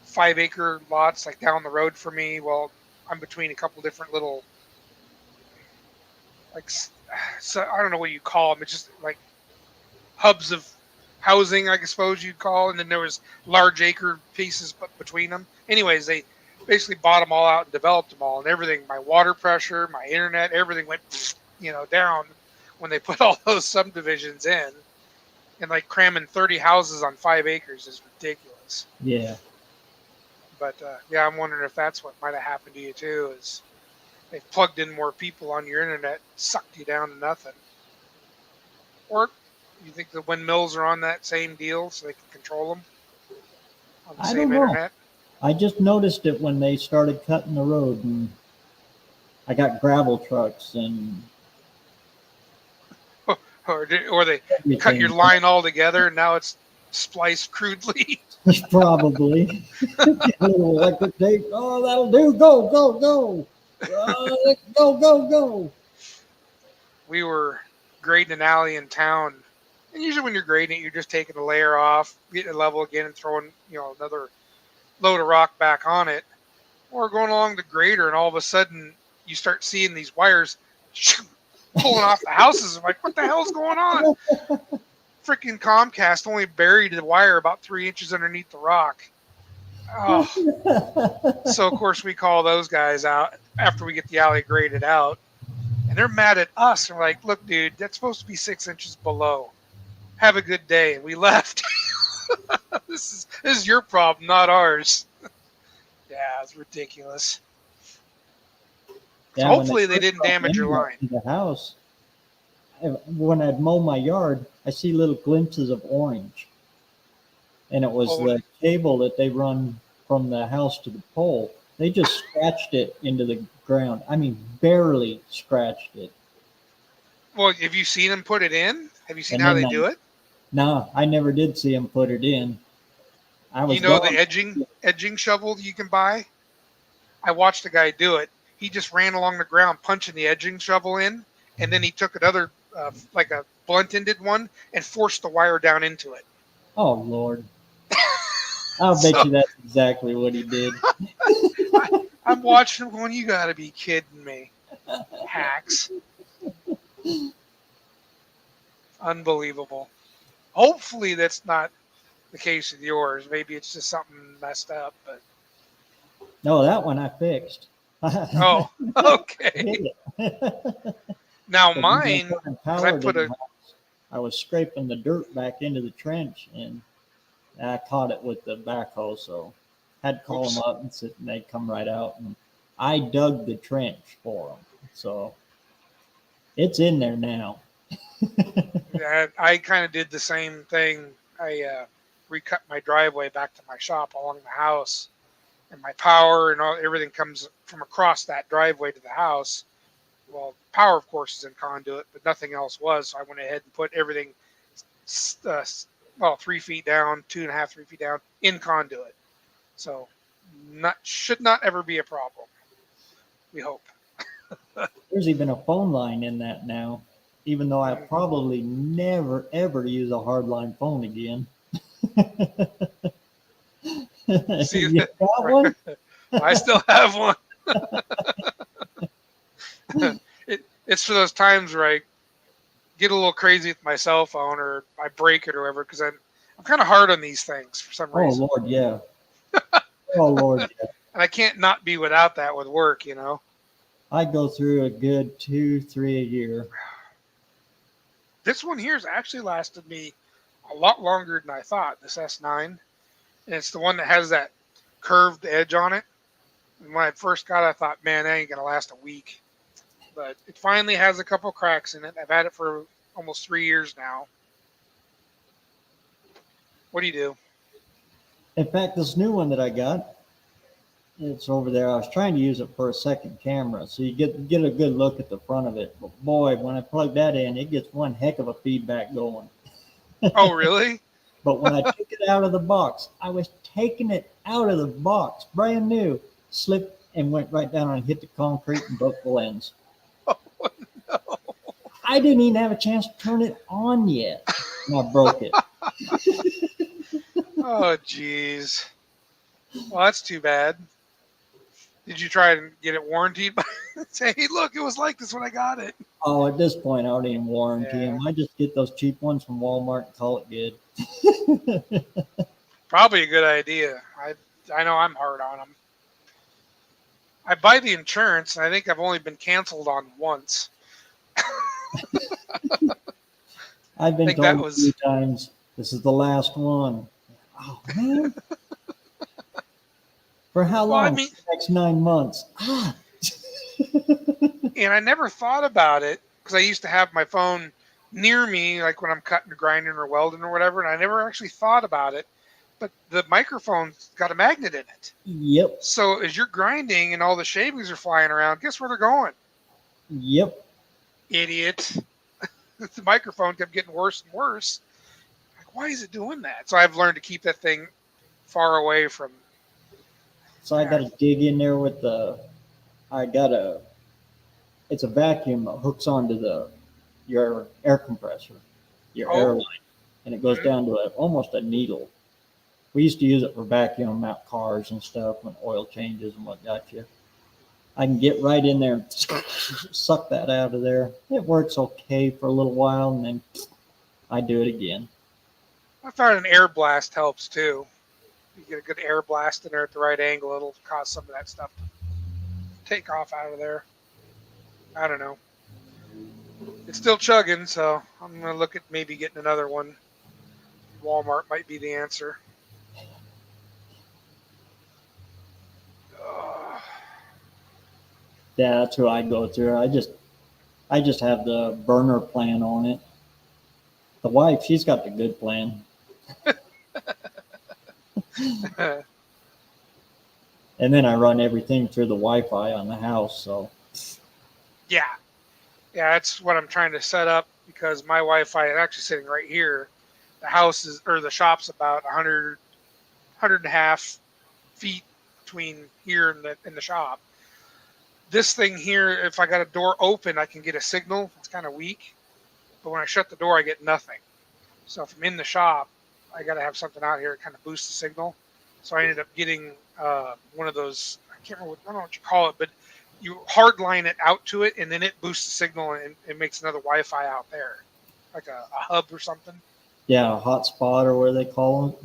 5-acre lots like down the road for me. Well, I'm between a couple different little, like, so I don't know what you call them. It's just like hubs of housing, I suppose you'd call. And then there was large acre pieces between them. Anyways, they basically bought them all out and developed them all, and everything. My water pressure, my internet, everything went, down when they put all those subdivisions in. And like cramming 30 houses on 5 acres is ridiculous. Yeah. But yeah, I'm wondering if that's what might have happened to you too. Is they've plugged in more people on your internet, sucked you down to nothing. work? You think the windmills are on that same deal so they can control them on the I same don't know. internet? I just noticed it when they started cutting the road, and I got gravel trucks and Or they cut your everything. line all together and now it's spliced crudely. Probably. Get a little electric tape. Oh, that'll do. Go, go, go. Go, go, go. We were grading an alley in town, and usually when you're grading it, you're just taking a layer off, getting it level again, and throwing another load of rock back on it. Or going along the grader, and all of a sudden you start seeing these wires pulling off the houses. I'm like, what the hell's going on? Freaking Comcast only buried the wire about 3 inches underneath the rock. Oh, so of course we call those guys out after we get the alley graded out, and they're mad at us. We're like, look, dude, that's supposed to be 6 inches below. Have a good day. And we left. This is your problem, not ours. Yeah, it's ridiculous. Yeah, So when hopefully they first didn't brought damage your internet line. to the house, when I'd mow my yard, I see little glimpses of orange. And it was Oh, the cable that they run from the house to the pole. They just scratched it into the ground. I mean, barely scratched it. well, have you seen them put it in? Have you seen And how then they do it? no, I never did see them put it in. I was You know gone. the edging shovel you can buy? I watched a guy do it. He just ran along the ground punching the edging shovel in, and then he took another, like a blunt-ended one, and forced the wire down into it. Oh, Lord. I'll bet So you that's exactly what he did. I'm watching him going, you got to be kidding me. Hacks. Unbelievable. Hopefully that's not the case with yours. Maybe it's just something messed up. But No, that one I fixed. oh, okay. Now But when I mine, put because I power to put the a house, I was scraping the dirt back into the trench, and I caught it with the backhoe, so had to call oops. them up and sit, and they come right out, and I dug the trench for them, so it's in there now. I kind of did the same thing. I recut my driveway back to my shop along the house, and my power and everything comes from across that driveway to the house. Well, power, of course, is in conduit, but nothing else was. So I went ahead and put everything, 3 feet down, 2.5, 3 feet down in conduit. So should not ever be a problem. We hope. There's even a phone line in that now, even though I probably never ever use a hardline phone again. See, You got one? I still have one. It's for those times where I get a little crazy with my cell phone or I break it or whatever, because I'm kind of hard on these things for some Oh reason. Lord, yeah. Oh Lord, yeah. And I can't not be without that with work, I go through a good 2-3 a year. This one here has actually lasted me a lot longer than I thought, this S9. And it's the one that has that curved edge on it. And when I first got it, I thought, man, that ain't going to last a week. But it finally has a couple cracks in it. I've had it for almost 3 years now. What do you do? In fact, this new one that I got, it's over there. I was trying to use it for a second camera, so you get a good look at the front of it. But boy, when I plug that in, it gets one heck of a feedback going. Oh, really? But when I took it out of the box, I was taking it out of the box, brand new, slipped and went right down and hit the concrete and broke the lens. Oh, no. I didn't even have a chance to turn it on yet, and I broke it. Oh, jeez. Well, that's too bad. Did you try and get it warranted? Say, hey, look, it was like this when I got it. Oh, at this point, I don't even warranty Yeah. them. I just get those cheap ones from Walmart and call it good. Probably a good idea. I know I'm hard on them. I buy the insurance, and I think I've only been canceled on once. I've been think told that a was- few times, this is the last one. Oh, man. For how Well, long? The next 9 months. And I never thought about it because I used to have my phone near me, like when I'm cutting or grinding or welding or whatever, and I never actually thought about it. But the microphone's got a magnet in it. Yep. So as you're grinding and all the shavings are flying around, guess where they're going? Yep. Idiot. The microphone kept getting worse and worse. Like, why is it doing that? So I've learned to keep that thing far away from. So I got to dig in there with it's a vacuum that hooks onto your air compressor, your air line, and it goes down to almost a needle. We used to use it for vacuuming out cars and stuff when oil changes and what got you. I can get right in there and suck that out of there. It works okay for a little while, and then I do it again. I found an air blast helps too. You get a good air blast in there at the right angle, it'll cause some of that stuff to take off out of there. I don't know. It's still chugging, so I'm going to look at maybe getting another one. Walmart might be the answer. Yeah, that's who I go through. I just have the burner plan on it. The wife, she's got the good plan. And then I run everything through the Wi-Fi on the house. So yeah, that's what I'm trying to set up because my Wi-Fi is actually sitting right here. The house is, or the shop's about 100 and a half feet between here and the shop. This thing here, if I got a door open, I can get a signal. It's kind of weak, but when I shut the door, I get nothing. So if I'm in the shop, I got to have something out here to kind of boost the signal. So I ended up getting one of those. I don't know what you call it, but you hard line it out to it, and then it boosts the signal and it makes another Wi-Fi out there, like a hub or something. Yeah, a hotspot or what they call it.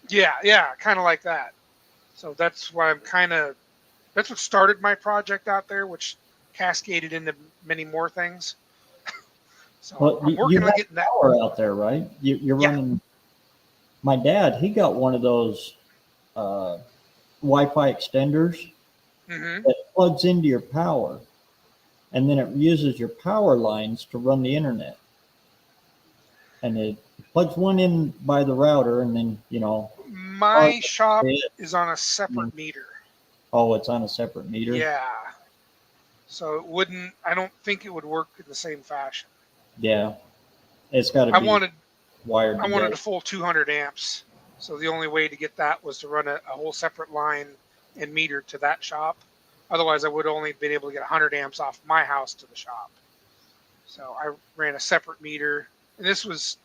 Yeah, kind of like that. So that's why that's what started my project out there, which cascaded into many more things. So Well, I'm working on getting that power out there, right? You're running. My dad, he got one of those Wi-Fi extenders that plugs into your power, and then it uses your power lines to run the internet. And it plugs one in by the router, and then my shop is on a separate meter. Oh, it's on a separate meter. Yeah. So it wouldn't. I don't think it would work in the same fashion. Yeah, it's got to be wired. I wanted a full 200 amps. So the only way to get that was to run a whole separate line and meter to that shop. Otherwise, I would only been able to get 100 amps off my house to the shop. So I ran a separate meter. And this was,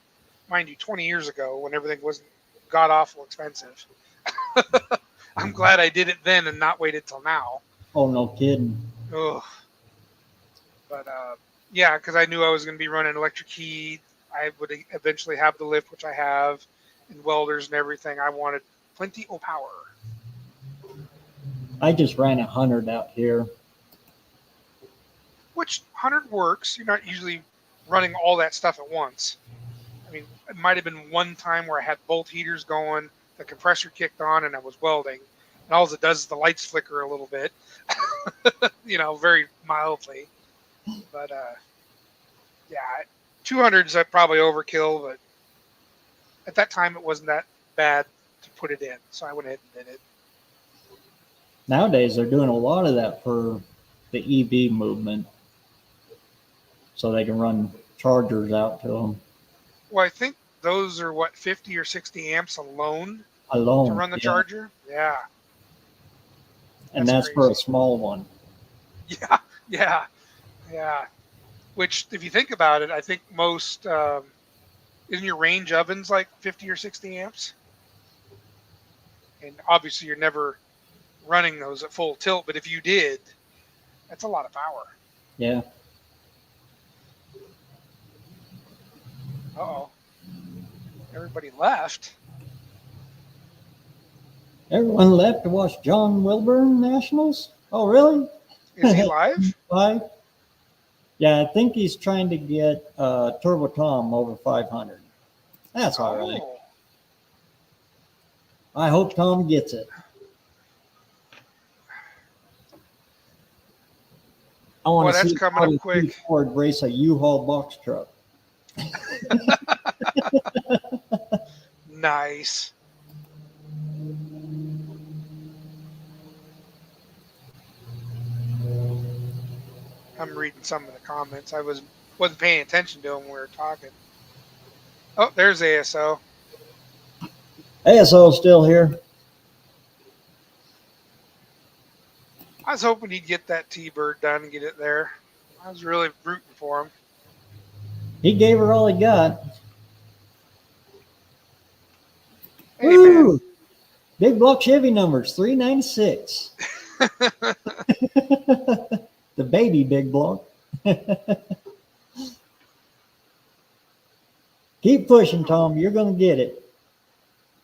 mind you, 20 years ago when everything wasn't god-awful expensive. I'm glad I did it then and not waited till now. Oh, no kidding. Ugh. But, yeah, because I knew I was going to be running electric heat. I would eventually have the lift, which I have, and welders and everything. I wanted plenty of power. I just ran 100 out here. Which 100 works. You're not usually running all that stuff at once. I mean, it might have been one time where I had both heaters going, the compressor kicked on, and I was welding. And all it does is the lights flicker a little bit, very mildly. But, yeah, 200s I probably overkill, but at that time it wasn't that bad to put it in. So I went ahead and did it. Nowadays, they're doing a lot of that for the EV movement, so they can run chargers out to them. Well, I think those are 50 or 60 amps alone to run the charger. Yeah. And that's crazy. For a small one. Yeah. Which, if you think about it, I think most, isn't your range ovens like 50 or 60 amps? And obviously you're never running those at full tilt, but if you did, that's a lot of power. Yeah. Uh-oh. Everybody left. Everyone left to watch John Wilburn Nationals? Oh, really? Is he live? Live? Yeah, I think he's trying to get Turbo Tom over 500. That's all right. I hope Tom gets it. I want to see coming up quick. Ford race a U-Haul box truck. Nice. I'm reading some of the comments. I wasn't paying attention to them when we were talking. Oh, there's ASO. ASO's still here. I was hoping he'd get that T-Bird done and get it there. I was really rooting for him. He gave her all he got. Hey, Woo! Man. Big block Chevy numbers, 396. The baby big block. Keep pushing, Tom. You're going to get it.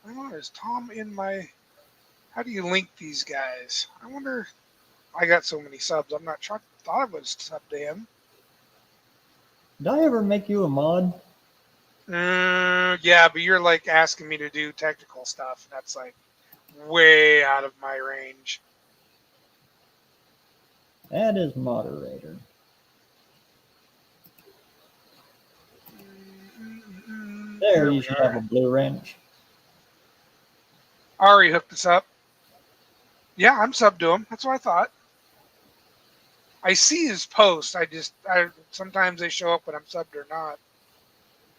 I wonder, is Tom in my... How do you link these guys? I wonder... I got so many subs. I'm not sure. I thought I was subbed to him. Did I ever make you a mod? Yeah, but you're like asking me to do technical stuff. That's like way out of my range. That is moderator. There, you should have a blue wrench. Ari hooked us up. Yeah, I'm subbed to him. That's what I thought. I see his posts. Sometimes they show up when I'm subbed or not.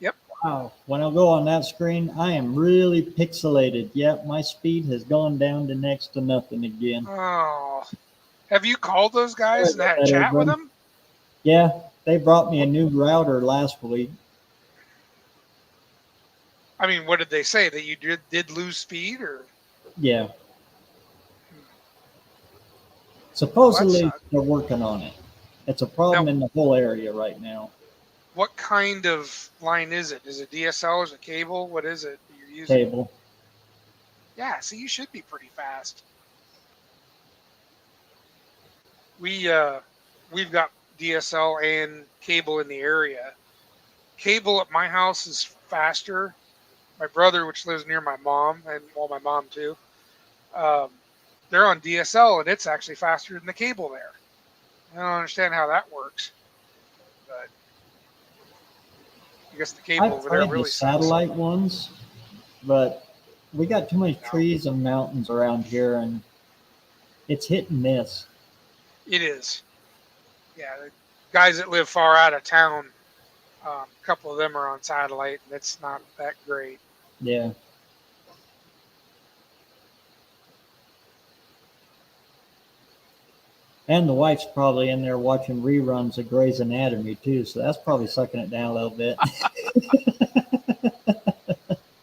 Yep. Wow. When I go on that screen, I am really pixelated. Yep, my speed has gone down to next to nothing again. Oh. Have you called those guys and had a chat with them? Yeah, they brought me a new router last week. I mean, what did they say? That you did lose speed, or? Yeah. Supposedly they're working on it. It's a problem now, in the whole area right now. What kind of line is it? Is it DSL? Is it cable? What is it you're using? Cable. Yeah, so you should be pretty fast. We've got DSL and cable in the area. Cable at my house is faster. My brother, which lives near my mom, and well, my mom too, they're on DSL, and it's actually faster than the cable there. I don't understand how that works, but I guess the cable over there really sucks. Satellite ones, but we got too many trees and mountains around here, and it's hit and miss. It is. Yeah, the guys that live far out of town, a couple of them are on satellite, and it's not that great. Yeah. And the wife's probably in there watching reruns of Grey's Anatomy too, so that's probably sucking it down a little bit.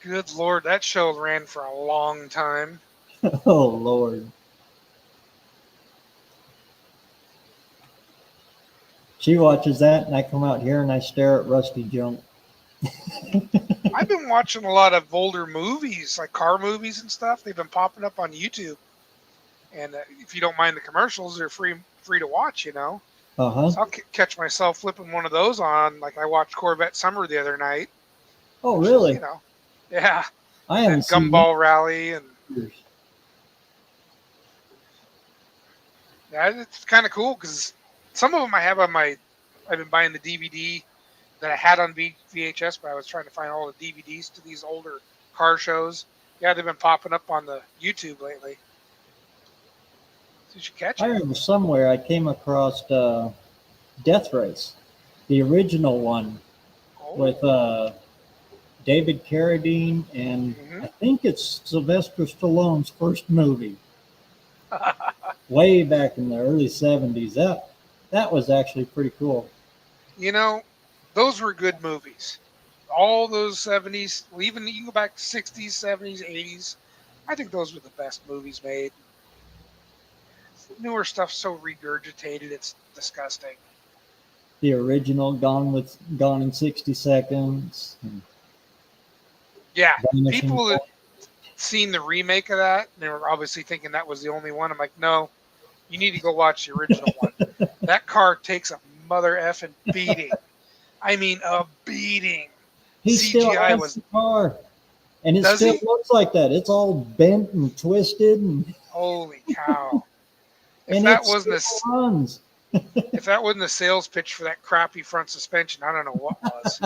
Good Lord, that show ran for a long time. Oh, Lord. She watches that, and I come out here and I stare at rusty junk. I've been watching a lot of older movies, like car movies and stuff. They've been popping up on YouTube. And if you don't mind the commercials, they're free to watch, you know. Uh-huh. So I'll catch myself flipping one of those on. Like I watched Corvette Summer the other night. Oh, really? You know, yeah. I haven't seen Gumball Rally and yeah, it's kind of cool because some of them I have on I've been buying the DVD that I had on VHS, but I was trying to find all the DVDs to these older car shows. Yeah, they've been popping up on the YouTube lately. So you should catch it. I remember somewhere I came across Death Race, the original one with David Carradine, and I think it's Sylvester Stallone's first movie. Way back in the early 70s. That was actually pretty cool. You know, those were good movies. All those 70s, even you can go back to 60s, 70s, 80s. I think those were the best movies made. Newer stuff's so regurgitated, it's disgusting. The original Gone in 60 Seconds. Yeah, people that seen the remake of that, they were obviously thinking that was the only one. I'm like, no, you need to go watch the original one. That car takes a mother effing beating. I mean, a beating. He still has the car, and it still looks like that. It's all bent and twisted. And holy cow! If that wasn't if that wasn't a sales pitch for that crappy front suspension, I don't know what was.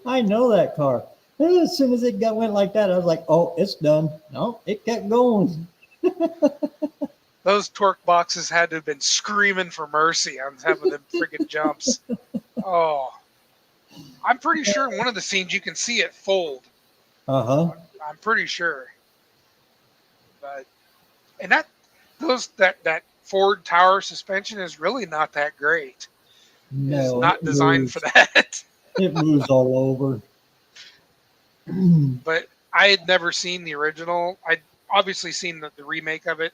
I know that car. As soon as it went like that, I was like, oh, it's done. No, it kept going. Those torque boxes had to have been screaming for mercy on some of them friggin' jumps. Oh, I'm pretty sure in one of the scenes you can see it fold. Uh-huh. I'm pretty sure. But and that Ford Tower suspension is really not that great. It is No, not designed for that. it moves all over. But I had never seen the original. I'd obviously seen the remake of it.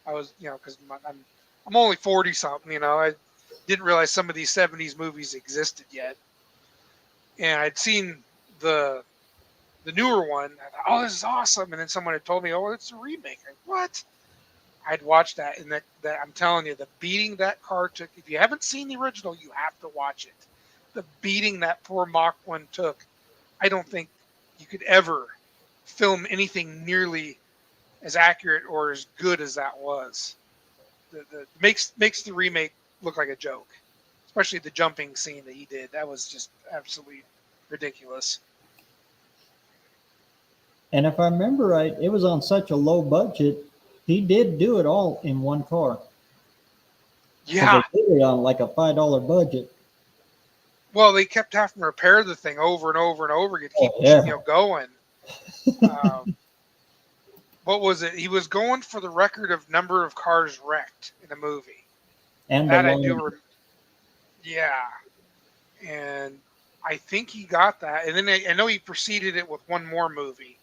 I was, because I'm only 40 something. I didn't realize some of these 70s movies existed yet, and I'd seen the newer one. I thought, oh, this is awesome! And then someone had told me, oh, it's a remake. Like, what? I'd watched that, and that I'm telling you, the beating that car took. If you haven't seen the original, you have to watch it. The beating that poor Mach 1 took, I don't think you could ever film anything nearly as accurate or as good as that was. The makes the remake look like a joke, especially the jumping scene that he did. That was just absolutely ridiculous. And if I remember right, it was on such a low budget, he did do it all in one car. So Yeah. they did it on like a $5 budget. Well, they kept having to repair the thing over and over and over again to keep going. What was it? He was going for the record of number of cars wrecked in a movie. And that I do. Yeah, and I think he got that. And then I know he preceded it with one more movie.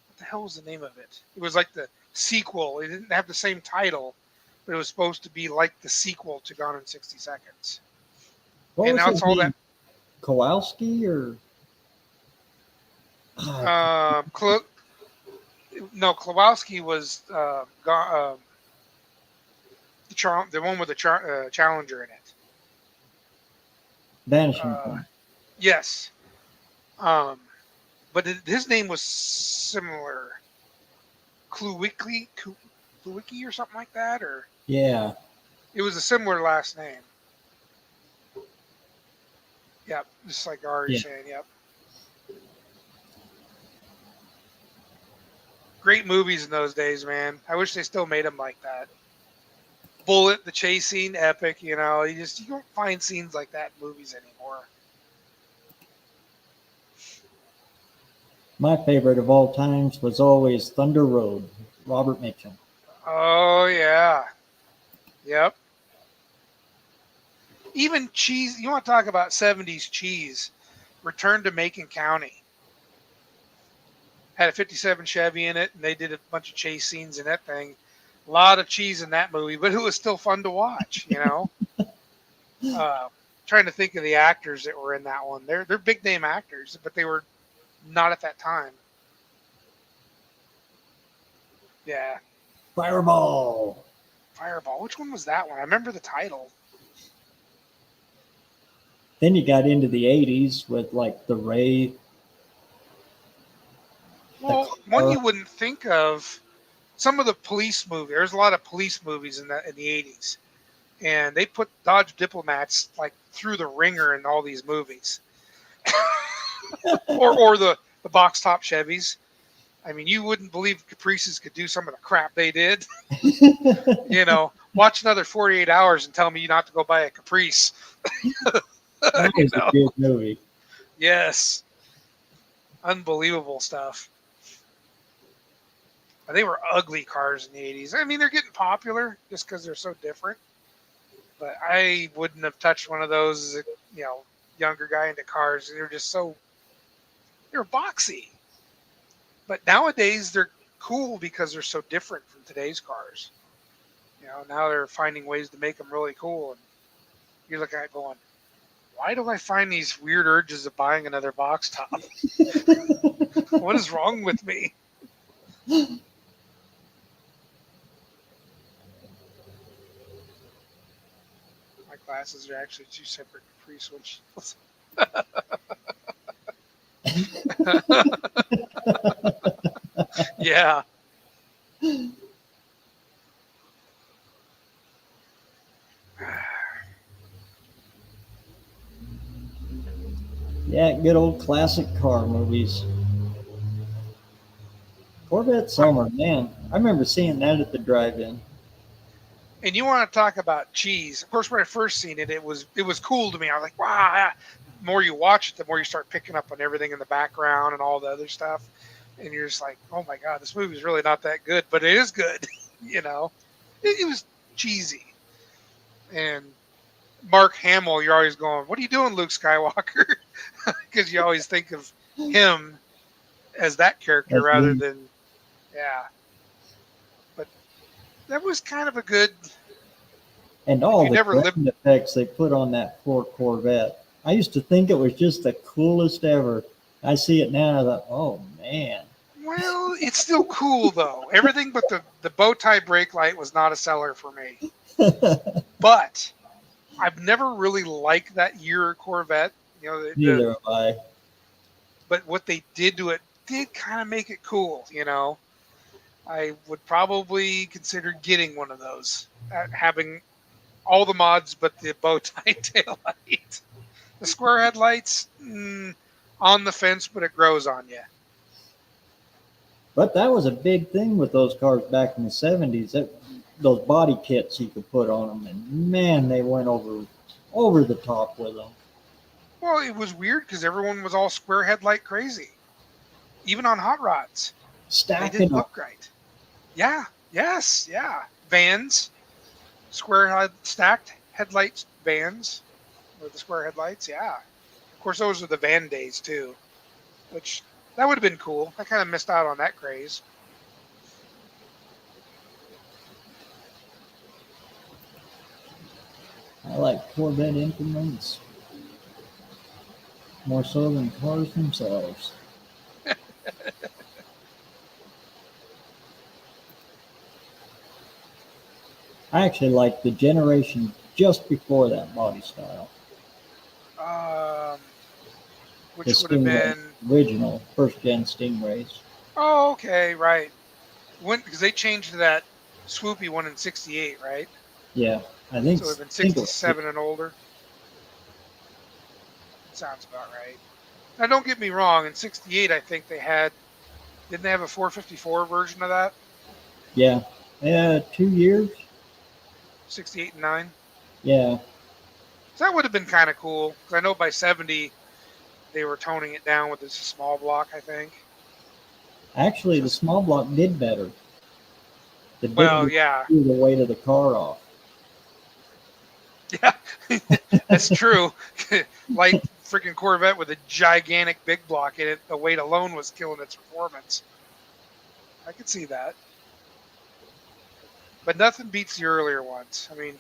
What the hell was the name of it? It was like the sequel. It didn't have the same title, but it was supposed to be like the sequel to Gone in 60 Seconds. What and was now it's all that. Kowalski or? No, Kowalski was the one with the Challenger in it. Vanishing Point. Yes. But his name was similar. Kluwicki or something like that, or yeah, it was a similar last name. Yep, just like Ari saying. Yep. Great movies in those days, man. I wish they still made them like that. Bullet, the chase scene, epic. You don't find scenes like that in movies anymore. My favorite of all times was always Thunder Road, Robert Mitchum. Oh yeah, yep. Even cheese. You want to talk about 70s cheese? Return to Macon County. Had a 57 Chevy in it, and they did a bunch of chase scenes in that thing. A lot of cheese in that movie, but it was still fun to watch, Trying to think of the actors that were in that one. They're big name actors, but they were not at that time. Yeah. Fireball. Which one was that one? I remember the title. Then you got into the 80s with like the Ray. Well, one you wouldn't think of. Some of the police movies. There's a lot of police movies in the 80s, and they put Dodge Diplomats like through the ringer in all these movies, or the box top Chevys. I mean, you wouldn't believe Caprices could do some of the crap they did. Watch another 48 Hours and tell me not to go buy a Caprice. That was a good movie. Yes, unbelievable stuff. They were ugly cars in the 80s. I mean, they're getting popular just because they're so different. But I wouldn't have touched one of those as a younger guy into cars. They were boxy. But nowadays they're cool because they're so different from today's cars. Now they're finding ways to make them really cool. And you're looking at it going, why do I find these weird urges of buying another box top? What is wrong with me? My glasses are actually two separate Caprice windshields. Yeah. Yeah, good old classic car movies. Corvette Summer, man. I remember seeing that at the drive-in. And you want to talk about cheese? Of course, when I first seen it, it was cool to me. I was like, wow. Yeah. The more you watch it, the more you start picking up on everything in the background and all the other stuff, and you're just like, oh my god, this movie is really not that good, but it is good. you know, it was cheesy. And Mark Hamill, you're always going, what are you doing, Luke Skywalker? Because you always think of him as that character That's rather me. than, yeah. But that was kind of a good, And if all you the never lived. ground effects they put on that poor Corvette. I used to think it was just the coolest ever. I see it now, and I thought, oh man. Well, it's still cool though. Everything but the bow tie brake light was not a seller for me. But I've never really liked that year Corvette. You know, Neither have I. but what they did to it did kind of make it cool. I would probably consider getting one of those, having all the mods but the bow tie tail light. The square headlights, on the fence, but it grows on you. But that was a big thing with those cars back in the 70s. Those body kits you could put on them, and man, they went over the top with them. Well, it was weird because everyone was all square headlight crazy, even on hot rods. They Stacking didn't them. look right. Yeah, yes, yeah. Vans, square head stacked headlights, vans with the square headlights. Yeah, of course those are the van days too, which that would have been cool. I kind of missed out on that craze. I like Corvette implements more so than cars themselves. I actually like the generation just before that body style. Um, The which would have Stingray, been, original first gen Stingrays. oh, okay, right. When, because they changed to that swoopy one in '68, right? Yeah, So it would have been think it was '67 and older. Sounds about right. Now, don't get me wrong. In '68, I think they had, didn't they have a 454 version of that? yeah, 2 years. '68 and '9. Yeah, So that would have been kind of cool because I know by '70 they were toning it down with this small block. I think. actually, the Just small block did better. It didn't well, really yeah, screw the weight of the car off. yeah, that's true. Light freaking Corvette with a gigantic big block in it. The weight alone was killing its performance. I could see that, but nothing beats the earlier ones. I mean,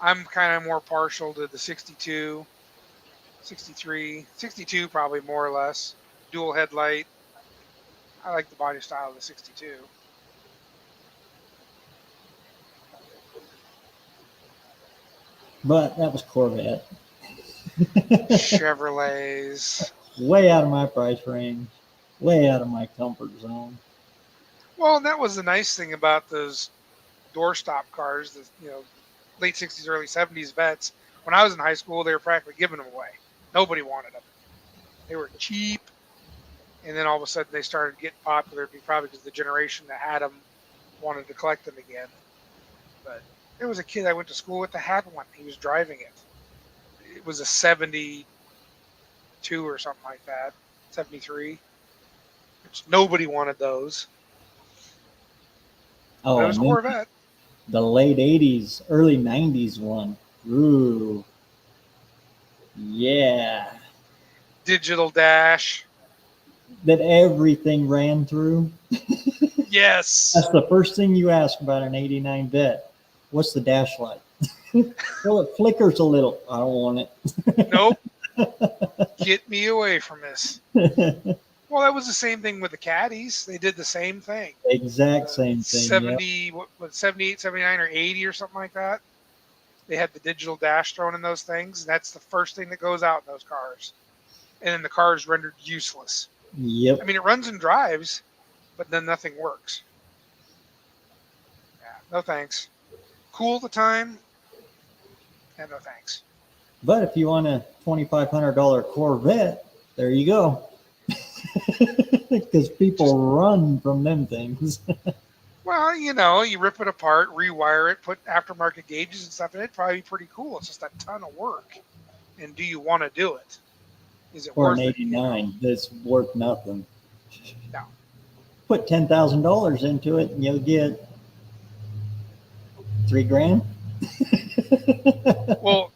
I'm kind of more partial to the 62, 63, 62 probably more or less. Dual headlight. I like the body style of the 62. But that was Corvette. Chevrolets. Way out of my price range. Way out of my comfort zone. Well, and that was the nice thing about those doorstop cars, the late '60s, early '70s vets. When I was in high school, they were practically giving them away. Nobody wanted them. They were cheap, and then all of a sudden they started getting popular. Probably because the generation that had them wanted to collect them again. But there was a kid I went to school with that had one. He was driving it. It was a '72 or something like that, '73. Which nobody wanted those, but it Oh, was a and then Corvette. the late 80s, early 90s one. Ooh, yeah. Digital dash. That everything ran through. Yes. That's the first thing you ask about an 89 vet. What's the dash like? Well, it flickers a little. I don't want Nope. Get me away from this. it. Well, that was the same thing with the caddies. They did the same thing. Exact The same thing. Yeah. 70, what was 78, 79, or 80 or something like that. They had the digital dash thrown in those things. And that's the first thing that goes out in those cars. And then the car is rendered useless. I Yep. mean, it runs and drives, but then nothing works. Yeah, no thanks. Cool at the time, and no thanks. But if you want a $2,500 Corvette, there you go. Because people run from them things. Well, you rip it apart, rewire it, put aftermarket gauges and stuff, and it'd probably be pretty cool. It's just a ton of work. And do you want to do it? Is it Or an worth it? 89 that's worth nothing. No. Put $10,000 into it and you'll get $3,000. Well,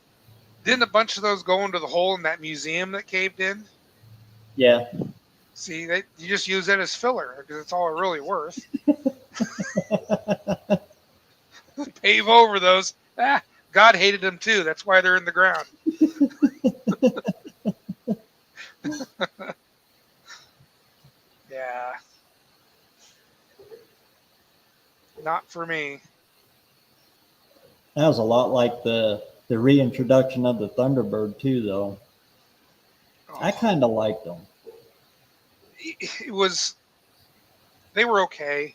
didn't a bunch of those go into the hole in that museum that caved in? Yeah. See, you just use that as filler because it's all really worth. Pave over those. God hated them too. That's why they're in the ground. Yeah. Not for me. That was a lot like the reintroduction of the Thunderbird too, though. Oh. I kind of liked them. They were okay.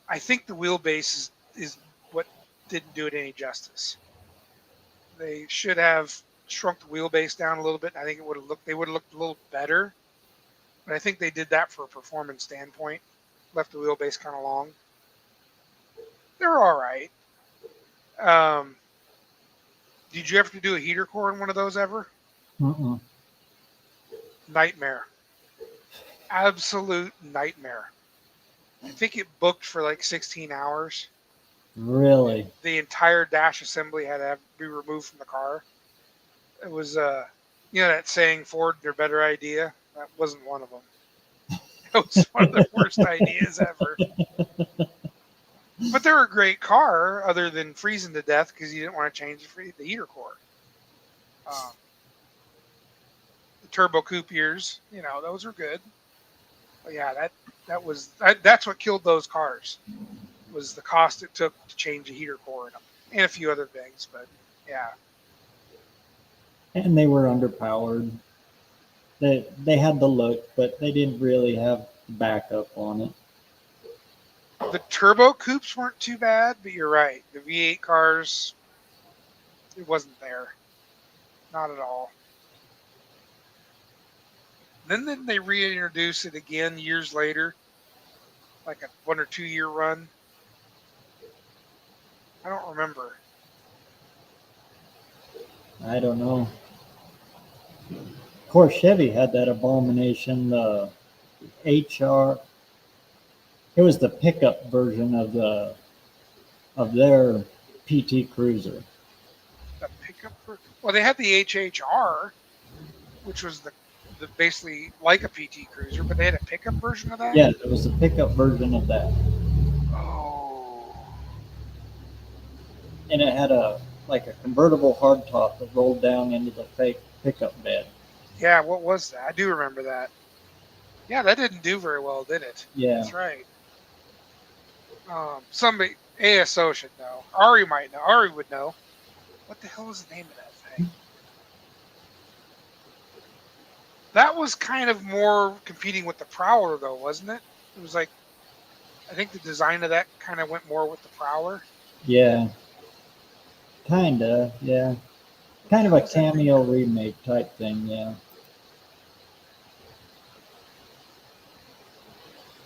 I think the wheelbase is what didn't do it any justice. They should have shrunk the wheelbase down a little bit. I think they would have looked a little better. But I think they did that for a performance standpoint. Left the wheelbase kind of long. They're all right. Did you ever do a heater core in one of those ever? Mm-mm. Nightmare. Absolute nightmare. I think it booked for like 16 hours. Really? The entire dash assembly had to be removed from the car. It was, that saying, Ford, their better idea. That wasn't one of them. It was one of their worst ideas ever. But they're a great car, other than freezing to death because you didn't want to change the heater core. The turbo coupe ears, those are good. But yeah, that's what killed those cars. Was the cost it took to change a heater core in them, and a few other things. But yeah. And they were underpowered. They had the look, but they didn't really have backup on it. The turbo coupes weren't too bad, but you're right. The V8 cars, it wasn't there. Not at all. Then they reintroduced it again years later, like a 1 or 2 year run. I don't remember. I don't know. Of course, Chevy had that abomination, the HR. It was the pickup version of their PT Cruiser. The pickup. Well, they had the HHR, which was the basically like a PT Cruiser, but they had a pickup version of that. Yeah, it was the pickup version of that. Oh. And it had a convertible hardtop that rolled down into the fake pickup bed. Yeah, what was that? I do remember that. Yeah, that didn't do very well, did it? Yeah. That's right. Somebody, ASO should know. Ari might know. Ari would know. What the hell was the name of that thing? That was kind of more competing with the Prowler, though, wasn't it? It was like, I think the design of that kind of went more with the Prowler. Yeah. Kinda, yeah. Kind of a cameo remake type thing, yeah.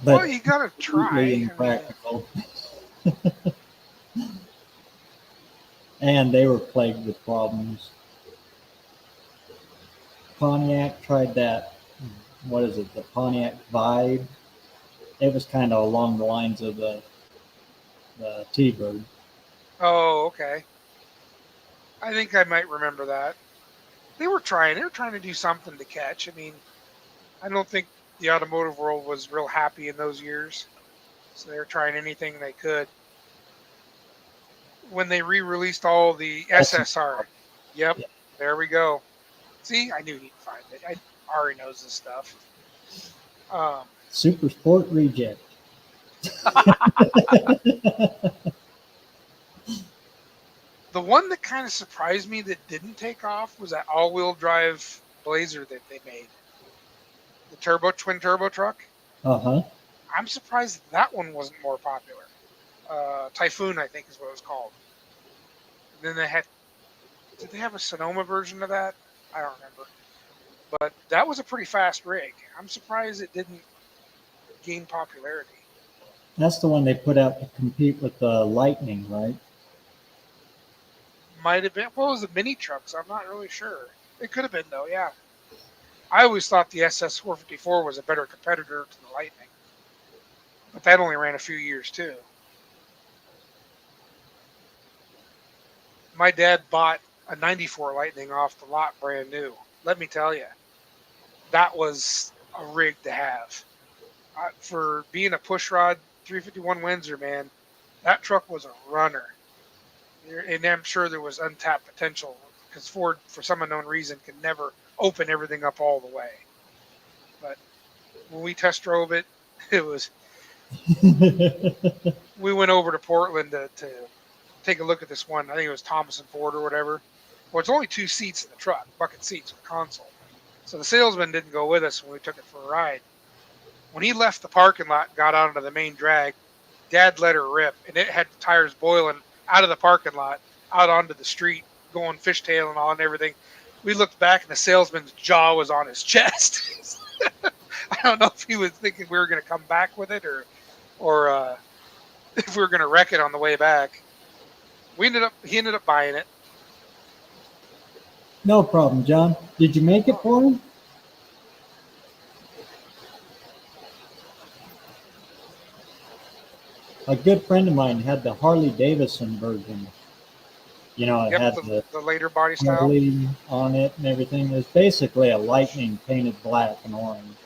But well, you gotta try. Impractical. And they were plagued with problems. Pontiac tried that. What is it? The Pontiac Vibe. It was kind of along the lines of the T-Bird. Oh, okay. I think I might remember that. They were trying to do something to catch. I mean, I don't think the automotive world was real happy in those years. So they were trying anything they could. When they re-released all the SSR. Yep, yeah. There we go. See, I knew he'd find it. Ari knows this stuff. Super Sport Reject. The one that kind of surprised me that didn't take off was that all-wheel drive Blazer that they made. The twin turbo truck. Uh-huh. I'm surprised that one wasn't more popular. Typhoon, I think, is what it was called. And then they had Did they have a Sonoma version of that? I don't remember. But that was a pretty fast rig. I'm surprised it didn't gain popularity. That's the one they put out to compete with the Lightning, right? Might have been. Well, it was the mini trucks. I'm not really sure. It could have been though. Yeah. I always thought the SS 454 was a better competitor to the Lightning, but that only ran a few years too. My dad bought a 94 Lightning off the lot brand new. Let me tell you, that was a rig to have. For being a pushrod 351 Windsor, man, that truck was a runner. And I'm sure there was untapped potential because Ford, for some unknown reason, could never open everything up all the way. But when we test drove it, it was. We went over to Portland to take a look at this one. I think it was Thomas and Ford or whatever. Well, it's only 2 seats in the truck, bucket seats with console. So the salesman didn't go with us when we took it for a ride. When he left the parking lot and got out onto the main drag, Dad let her rip, and it had the tires boiling out of the parking lot, out onto the street, going fishtailing on everything. We looked back, and the salesman's jaw was on his chest. I don't know if he was thinking we were going to come back with it, or if we were going to wreck it on the way back. He ended up buying it. No problem, John. Did you make it for him? A good friend of mine had the Harley Davidson version. You know, it had the later body style Harley on it and everything. It was basically a Lightning painted black and orange.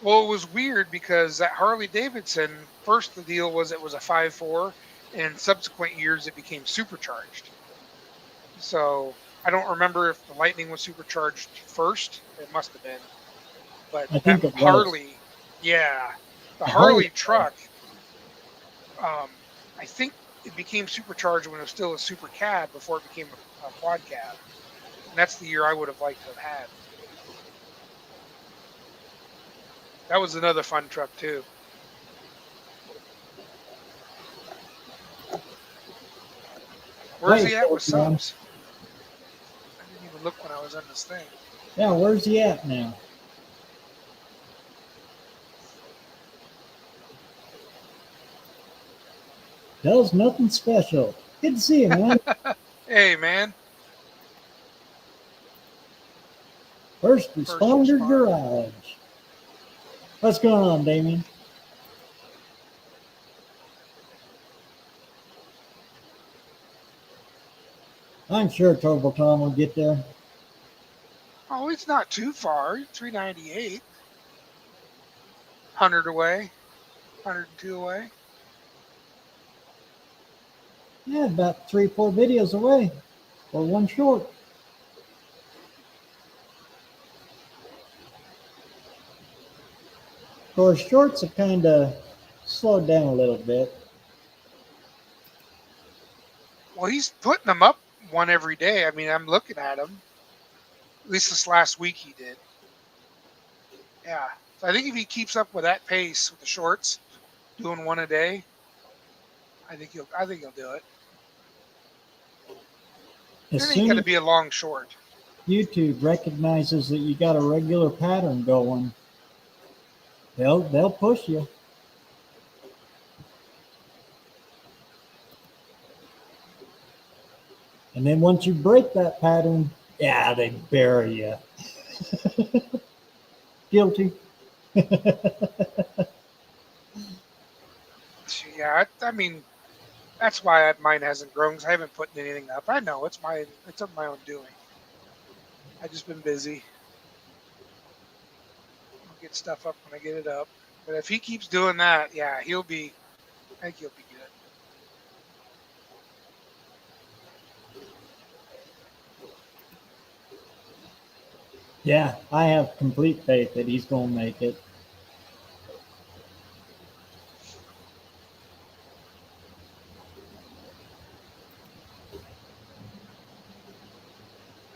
Well, it was weird because that Harley Davidson, first the deal was it was a 5.4, and in subsequent years it became supercharged. So I don't remember if the Lightning was supercharged first. It must have been. But I think it was. Harley, yeah, the Harley truck, I think it became supercharged when it was still a super cab before it became a quad cab. And that's the year I would have liked to have had. That was another fun truck too. Where's he at with subs? I didn't even look when I was on this thing. Yeah, where's he at now? Does nothing special. Good to see you, man. Hey, man. First Responder Garage. What's going on, Damien? I'm sure Turbo Tom will get there. Oh, it's not too far. 398. 100 away. 102 away. Yeah, about 3-4 videos away. Or one short. Of course, shorts have kind of slowed down a little bit. Well, he's putting them up one every day. I mean, I'm looking at him. At least this last week he did. Yeah. So I think if he keeps up with that pace with the shorts, doing one a day, I think he'll do it. It ain't going to be a long short. YouTube recognizes that you got a regular pattern going, they'll push you. And then once you break that pattern, yeah, they bury you. Guilty. Yeah, I mean, that's why mine hasn't grown, because I haven't put anything up. I know it's of my own doing. I've just been busy. I'll get stuff up when I get it up. But if he keeps doing that, yeah, I think he'll be good. Yeah, I have complete faith that he's going to make it.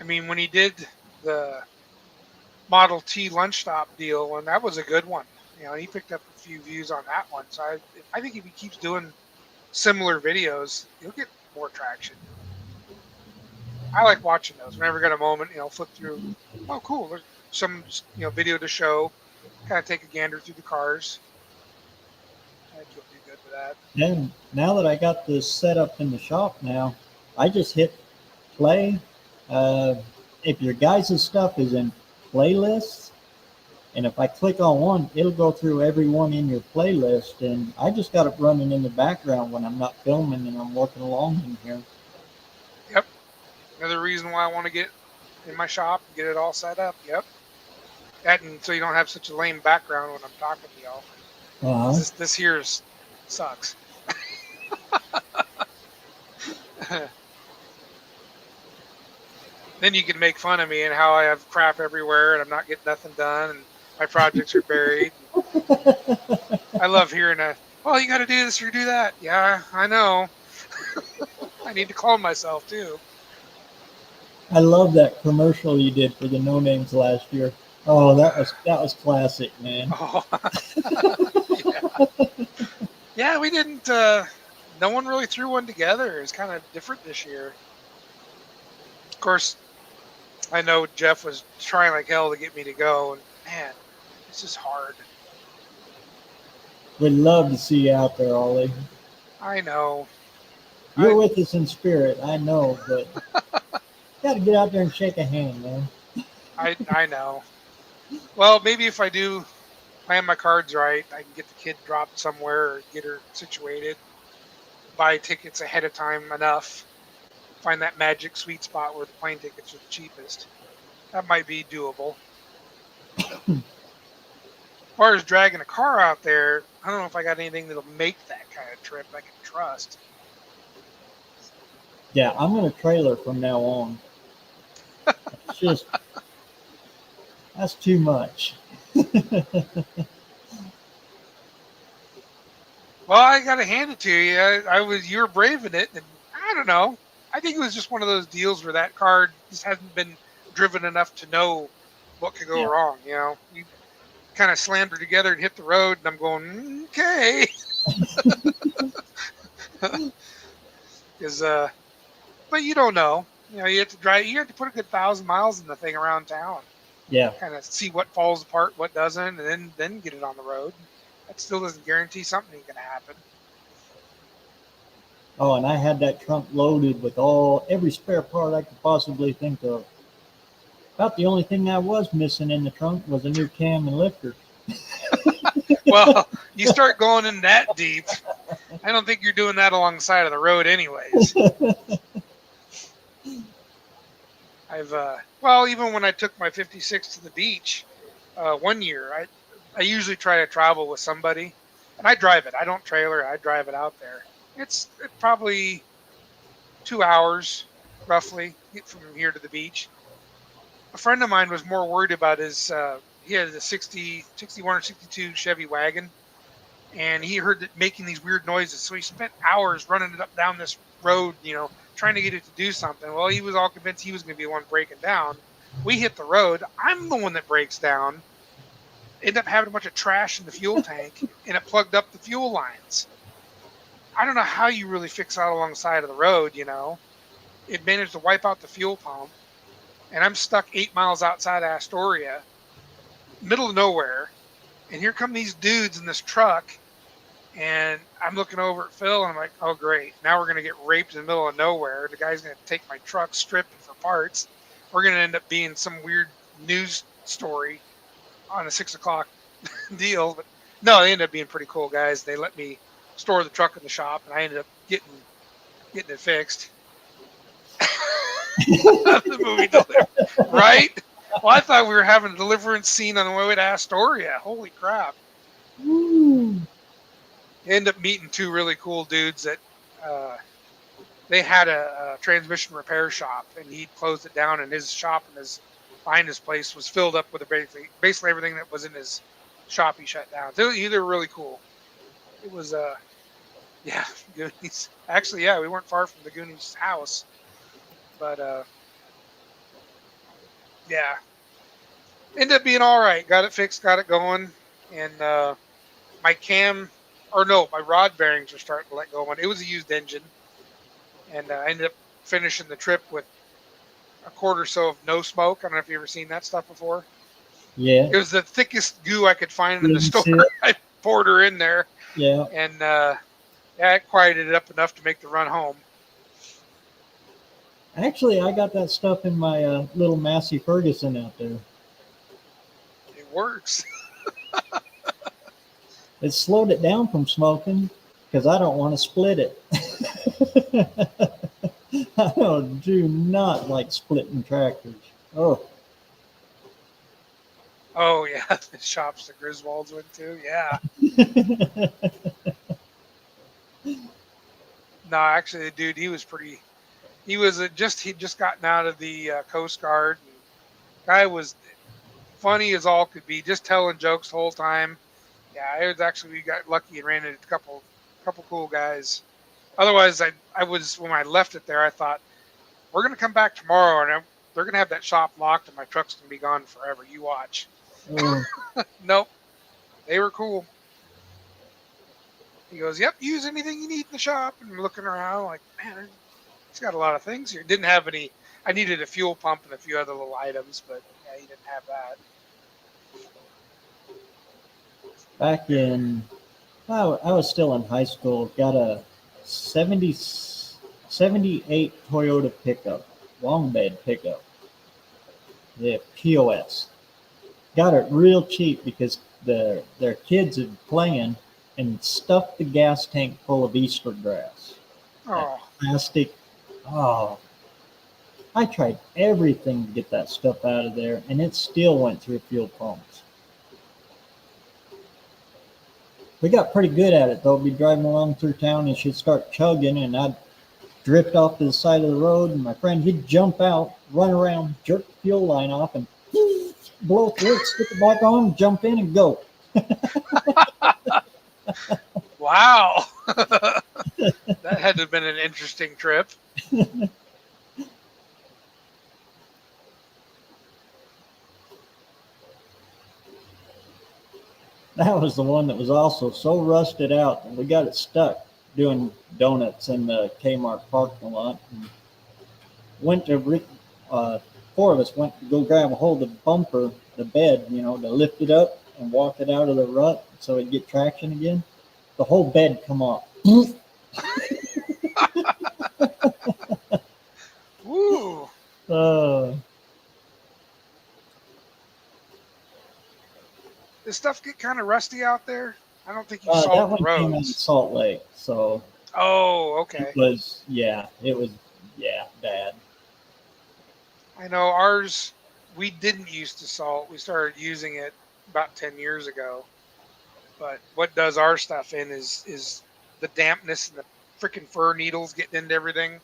I mean, when he did the Model T lunch stop deal, and that was a good one. You know, he picked up a few views on that one. So I think if he keeps doing similar videos, he'll get more traction. I like watching those. Whenever I get a moment, flip through. Oh, cool. There's some, video to show. Kind of take a gander through the cars. I think you'll do good with that. And now that I got this set up in the shop now, I just hit play. Uh, if your guys' stuff is in playlists, and if I click on one, it'll go through every one in your playlist. And I just got it running in the background when I'm not filming and I'm working along in here. Yep. Another reason why I want to get in my shop and get it all set up. Yep. That, and so you don't have such a lame background when I'm talking to y'all. Uh-huh. This here sucks. Then you can make fun of me and how I have crap everywhere and I'm not getting nothing done and my projects are buried. I love hearing well, you got to do this or do that. Yeah, I know. I need to clone myself too. I love that commercial you did for the No Names last year. Oh, that was classic, man. Oh, yeah. Yeah, we didn't. No one really threw one together. It's kind of different this year. Of course, I know Jeff was trying like hell to get me to go, and man, this is hard. We'd love to see you out there, Ollie. I know. You're with us in spirit, I know, but got to get out there and shake a hand, man. I know. Well, maybe if I plan my cards right, I can get the kid dropped somewhere or get her situated. Buy tickets ahead of time enough. Find that magic sweet spot where the plane tickets are the cheapest. That might be doable. As far as dragging a car out there, I don't know if I got anything that'll make that kind of trip I can trust. Yeah, I'm going to trailer from now on. It's just, that's too much. Well, I got to hand it to you. You were brave in it, and I don't know. I think it was just one of those deals where that car just hasn't been driven enough to know what could go wrong. We kind of slammed her together and hit the road, and I'm going, okay. But you don't know. You have to drive. You have to put a good 1,000 miles in the thing around town. Yeah. Kind of see what falls apart, what doesn't, and then get it on the road. That still doesn't guarantee something ain't gonna happen. Oh, and I had that trunk loaded with every spare part I could possibly think of. About the only thing I was missing in the trunk was a new cam and lifter. Well, you start going in that deep. I don't think you're doing that along the side of the road anyways. Even when I took my 56 to the beach one year, I usually try to travel with somebody, and I drive it. I don't trailer it. I drive it out there. It's probably 2 hours, roughly, from here to the beach. A friend of mine was more worried about he had a 61 or 62 Chevy wagon, and he heard it making these weird noises. So he spent hours running it up down this road, trying to get it to do something. Well, he was all convinced he was going to be the one breaking down. We hit the road. I'm the one that breaks down. End up having a bunch of trash in the fuel tank, and it plugged up the fuel lines. I don't know how you really fix out along the side of the road, It managed to wipe out the fuel pump, and I'm stuck 8 miles outside of Astoria, middle of nowhere, and here come these dudes in this truck, and I'm looking over at Phil, and I'm like, oh, great. Now we're going to get raped in the middle of nowhere. The guy's going to take my truck, strip it for parts. We're going to end up being some weird news story on a 6 o'clock deal. But no, they ended up being pretty cool guys. They let me store the truck in the shop, and I ended up getting it fixed. The movie delivered, right? Well, I thought we were having a deliverance scene on the way to Astoria. Holy crap. Woo. End up meeting two really cool dudes that they had a transmission repair shop, and he closed it down, and his shop and behind his place was filled up with basically everything that was in his shop he shut down. They were really cool. It was Goonies. Actually, we weren't far from the Goonies house, but ended up being all right. Got it fixed, got it going, and my rod bearings are starting to let go on. It was a used engine, and I ended up finishing the trip with a quart or so of no smoke. I don't know if you've ever seen that stuff before. Yeah. It was the thickest goo I could find in the Didn't store. see it. I poured her in there, Yeah. and yeah, it quieted it up enough to make the run home. Actually, I got that stuff in my little Massey Ferguson out there. It works. It slowed it down from smoking because I don't want to split it. Do not like splitting tractors. Oh, Oh yeah, the shops the Griswolds went to. Yeah. No, actually, the dude, he was pretty. He was he'd just gotten out of the Coast Guard. And guy was funny as all could be, just telling jokes the whole time. Yeah, it was actually, we got lucky and ran into a couple cool guys. Otherwise, I was, when I left it there, I thought we're gonna come back tomorrow and they're gonna have that shop locked and my truck's gonna be gone forever. You watch. oh. Nope, they were cool. He goes, "Yep, use anything you need in the shop." And I'm looking around like, man, it's got a lot of things here. Didn't have any. I needed a fuel pump and a few other little items, but yeah, he didn't have that. Back in, I was still in high school, got a 78 Toyota pickup, long bed pickup, the POS. Got it real cheap because their kids had playing and stuffed the gas tank full of Easter grass. That Oh, plastic. Oh, I tried everything to get that stuff out of there, and it still went through fuel pumps. We got pretty good at it, though. We'd be driving along through town, and she'd start chugging, and I'd drift off to the side of the road, and my friend, he'd jump out, run around, jerk the fuel line off, and blow through it, stick it back on, jump in, and go. wow. That had to have been an interesting trip. That was the one that was also so rusted out, and we got it stuck doing donuts in the Kmart parking lot. And went to four of us went to go grab a hold of the bumper, the bed, to lift it up and walk it out of the rut so it'd get traction again. The whole bed come off. Woo. uh, Does stuff get kind of rusty out there? I don't think you that salt one the came out of roads. Salt Lake, so Oh, okay. it was bad. I know ours, we didn't used to salt. We started using it about 10 years ago. But what does our stuff in is the dampness and the freaking fir needles getting into everything.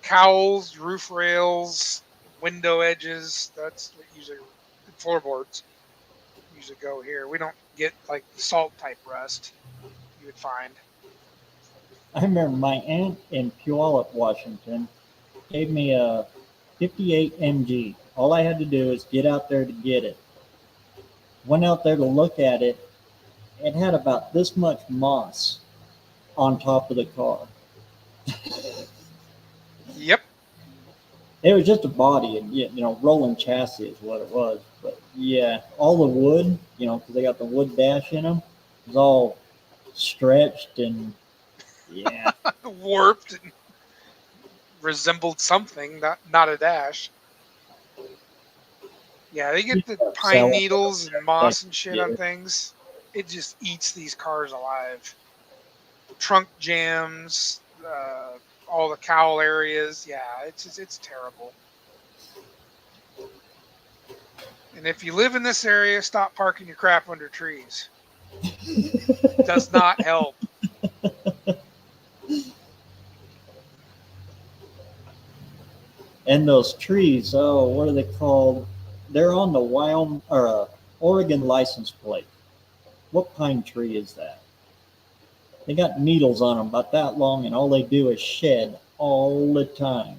Cowls, roof rails, window edges. That's what usually, floorboards usually go here. We don't get like the salt type rust you would find. I remember my aunt in Puyallup, Washington, gave me a 58 MG. All I had to do is get out there to get it. Went out there to look at it. It had about this much moss on top of the car. Yep. It was just a body, and rolling chassis is what it was. But yeah, all the wood, because they got the wood dash in them, was all stretched and yeah. Warped and resembled something, not a dash. Yeah, they get the pine needles and moss and shit on things. It just eats these cars alive. Trunk jams, all the cowl areas. Yeah, it's terrible. And if you live in this area, stop parking your crap under trees. Does not help. And those trees, oh, what are they called? They're on the Wyoming or Oregon license plate. What pine tree is that? They got needles on them about that long, and all they do is shed all the time.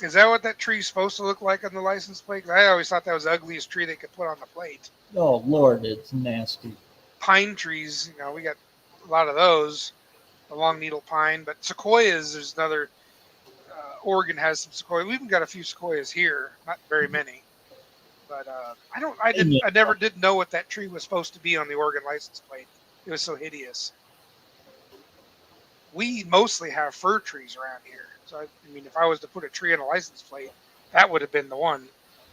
Is that what that tree's supposed to look like on the license plate? I always thought that was the ugliest tree they could put on the plate. Oh, Lord, it's nasty. Pine trees, we got a lot of those, the long needle pine. But sequoias, there's another Oregon has some sequoia. We even got a few sequoias here, not very many. But I never did know what that tree was supposed to be on the Oregon license plate. It was so hideous. We mostly have fir trees around here. So, I mean, if I was to put a tree on a license plate, that would have been the one.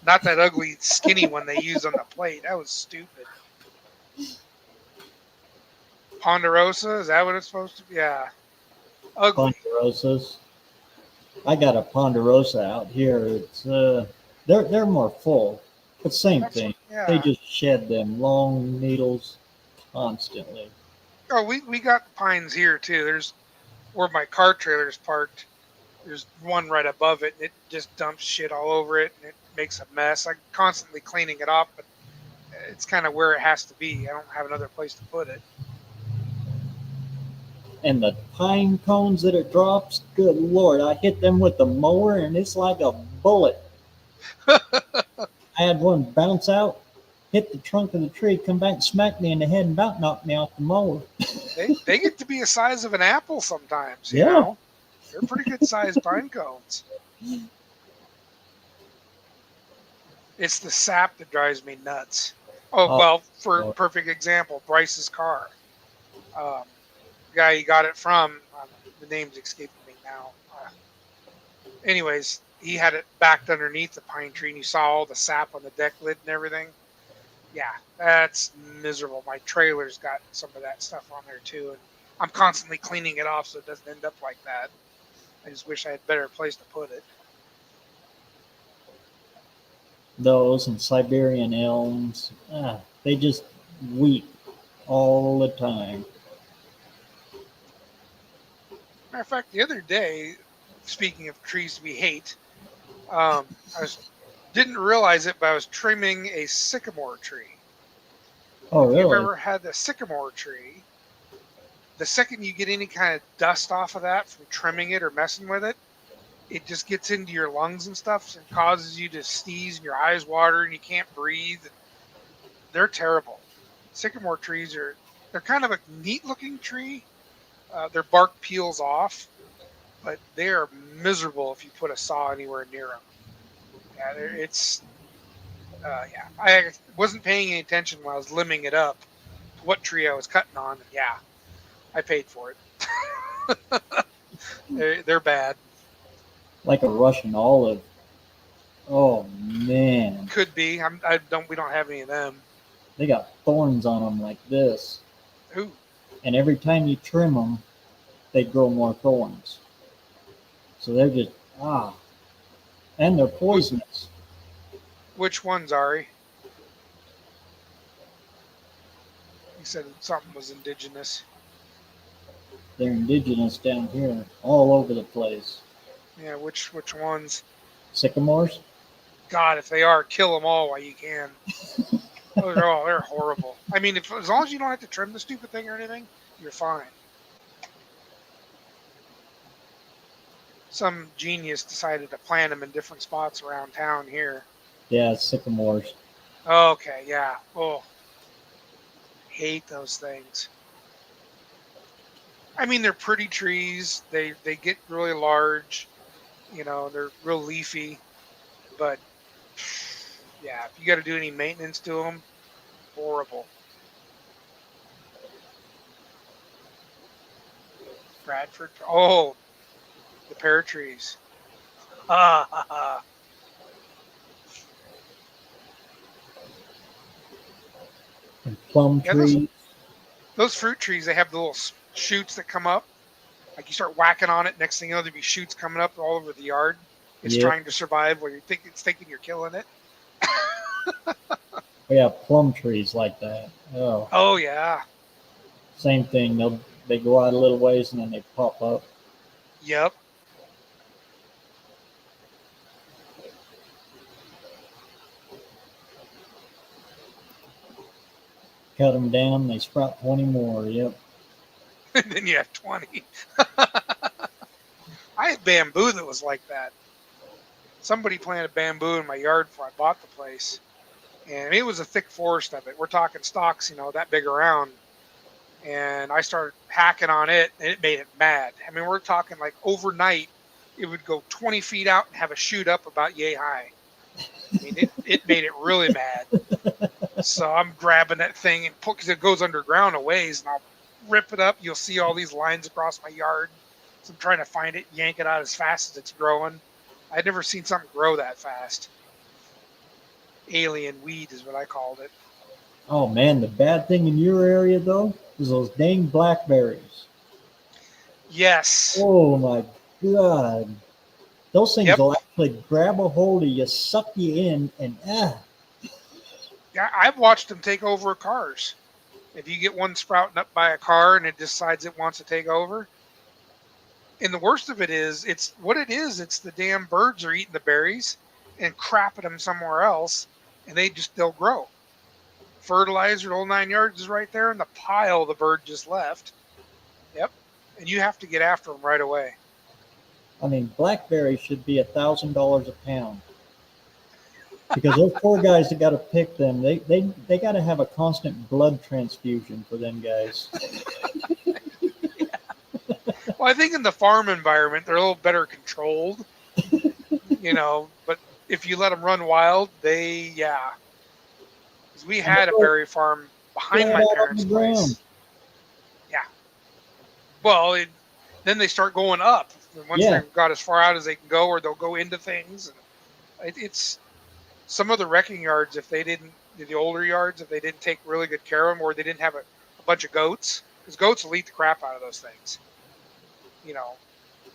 Not that ugly, skinny one they use on the plate. That was stupid. Ponderosa, is that what it's supposed to be? Yeah. Ugly. Ponderosas. I got a ponderosa out here. It's they're more full, but same thing. They Yeah. just shed them long needles constantly. Oh, we got pines here too. There's where my car trailer is parked. There's one right above it, and it just dumps shit all over it, and it makes a mess. I'm constantly cleaning it up, but it's kind of where it has to be. I don't have another place to put it. And the pine cones that it drops, good lord, I hit them with the mower and it's like a bullet. I had one bounce out, hit the trunk of the tree, come back and smack me in the head and about knocked me off the mower. They get to be the size of an apple sometimes, you Yeah. know? They're pretty good sized pine cones. It's the sap that drives me nuts. Oh, well, for a perfect example, Bryce's car. The guy he got it from, the name's escaping me now. Anyways, he had it backed underneath the pine tree, and you saw all the sap on the deck lid and everything. Yeah, that's miserable. My trailer's got some of that stuff on there too, and I'm constantly cleaning it off so it doesn't end up like that. I just wish I had a better place to put it. Those and Siberian elms, they just weep all the time. Matter of fact, the other day, speaking of trees we hate, didn't realize it, but I was trimming a sycamore tree. Oh, If really? you've ever had a sycamore tree, the second you get any kind of dust off of that from trimming it or messing with it, it just gets into your lungs and stuff and causes you to sneeze and your eyes water and you can't breathe. They're terrible. Sycamore trees they're kind of a neat looking tree. Their bark peels off, but they are miserable if you put a saw anywhere near them. Yeah, I wasn't paying any attention when I was limbing it up to what tree I was cutting on. And yeah, I paid for it. They're bad. Like a Russian olive. Oh man. Could be. We don't have any of them. They got thorns on them like this. Ooh. And every time you trim them, they grow more thorns. So they're just, and they're poisonous. Which ones, Ari? You said something was indigenous. They're indigenous down here, all over the place. Yeah, which ones? Sycamores? God, if they are, kill them all while you can. They're horrible. I mean, as long as you don't have to trim the stupid thing or anything, you're fine. Some genius decided to plant them in different spots around town here. Yeah, sycamores. Okay, yeah. Oh, hate those things. I mean, they're pretty trees. They get really large. You know, they're real leafy. But, yeah, if you got to do any maintenance to them, horrible. Bradford. Oh, the pear trees. Ha ha ha. And plum trees. Those fruit trees, they have the little shoots that come up. Like you start whacking on it, next thing you know, there'll be shoots coming up all over the yard. It's trying to survive while it's thinking you're killing it. We have plum trees like that. Oh yeah. Same thing. They go out a little ways and then they pop up. Yep. Cut them down, they sprout 20 more. Yep. And then you have 20. I had bamboo that was like that. Somebody planted bamboo in my yard before I bought the place. And it was a thick forest of it. We're talking stalks, that big around. And I started hacking on it, and it made it mad. I mean, we're talking like overnight, it would go 20 feet out and have a chute up about yay high. I mean, it made it really mad. So I'm grabbing that thing and pull, because it goes underground a ways, and I'll rip it up. You'll see all these lines across my yard. So I'm trying to find it, yank it out as fast as it's growing. I'd never seen something grow that fast. Alien weed is what I called it. Oh man, the bad thing in your area though is those dang blackberries. Yes. Oh my God. Those things Yep. will actually grab a hold of you, suck you in, and Yeah, I've watched them take over cars. If you get one sprouting up by a car and it decides it wants to take over, and the worst of it is, it's what it is. It's the damn birds are eating the berries and crapping them somewhere else, and they'll grow. Fertilizer, the whole 9 yards is right there in the pile the bird just left. Yep, and you have to get after them right away. I mean, blackberries should be $1,000 a pound because those poor guys that got to pick them, they got to have a constant blood transfusion for them guys. Well, I think in the farm environment they're a little better controlled, But if you let them run wild, yeah. Because we had a berry farm behind my Flat out on parents' the ground. place. Yeah. Well, then they start going up. Once Yeah. they've got as far out as they can go, or they'll go into things. And it's some of the wrecking yards, if they didn't, the older yards, if they didn't take really good care of them, or they didn't have a bunch of goats, because goats will eat the crap out of those things.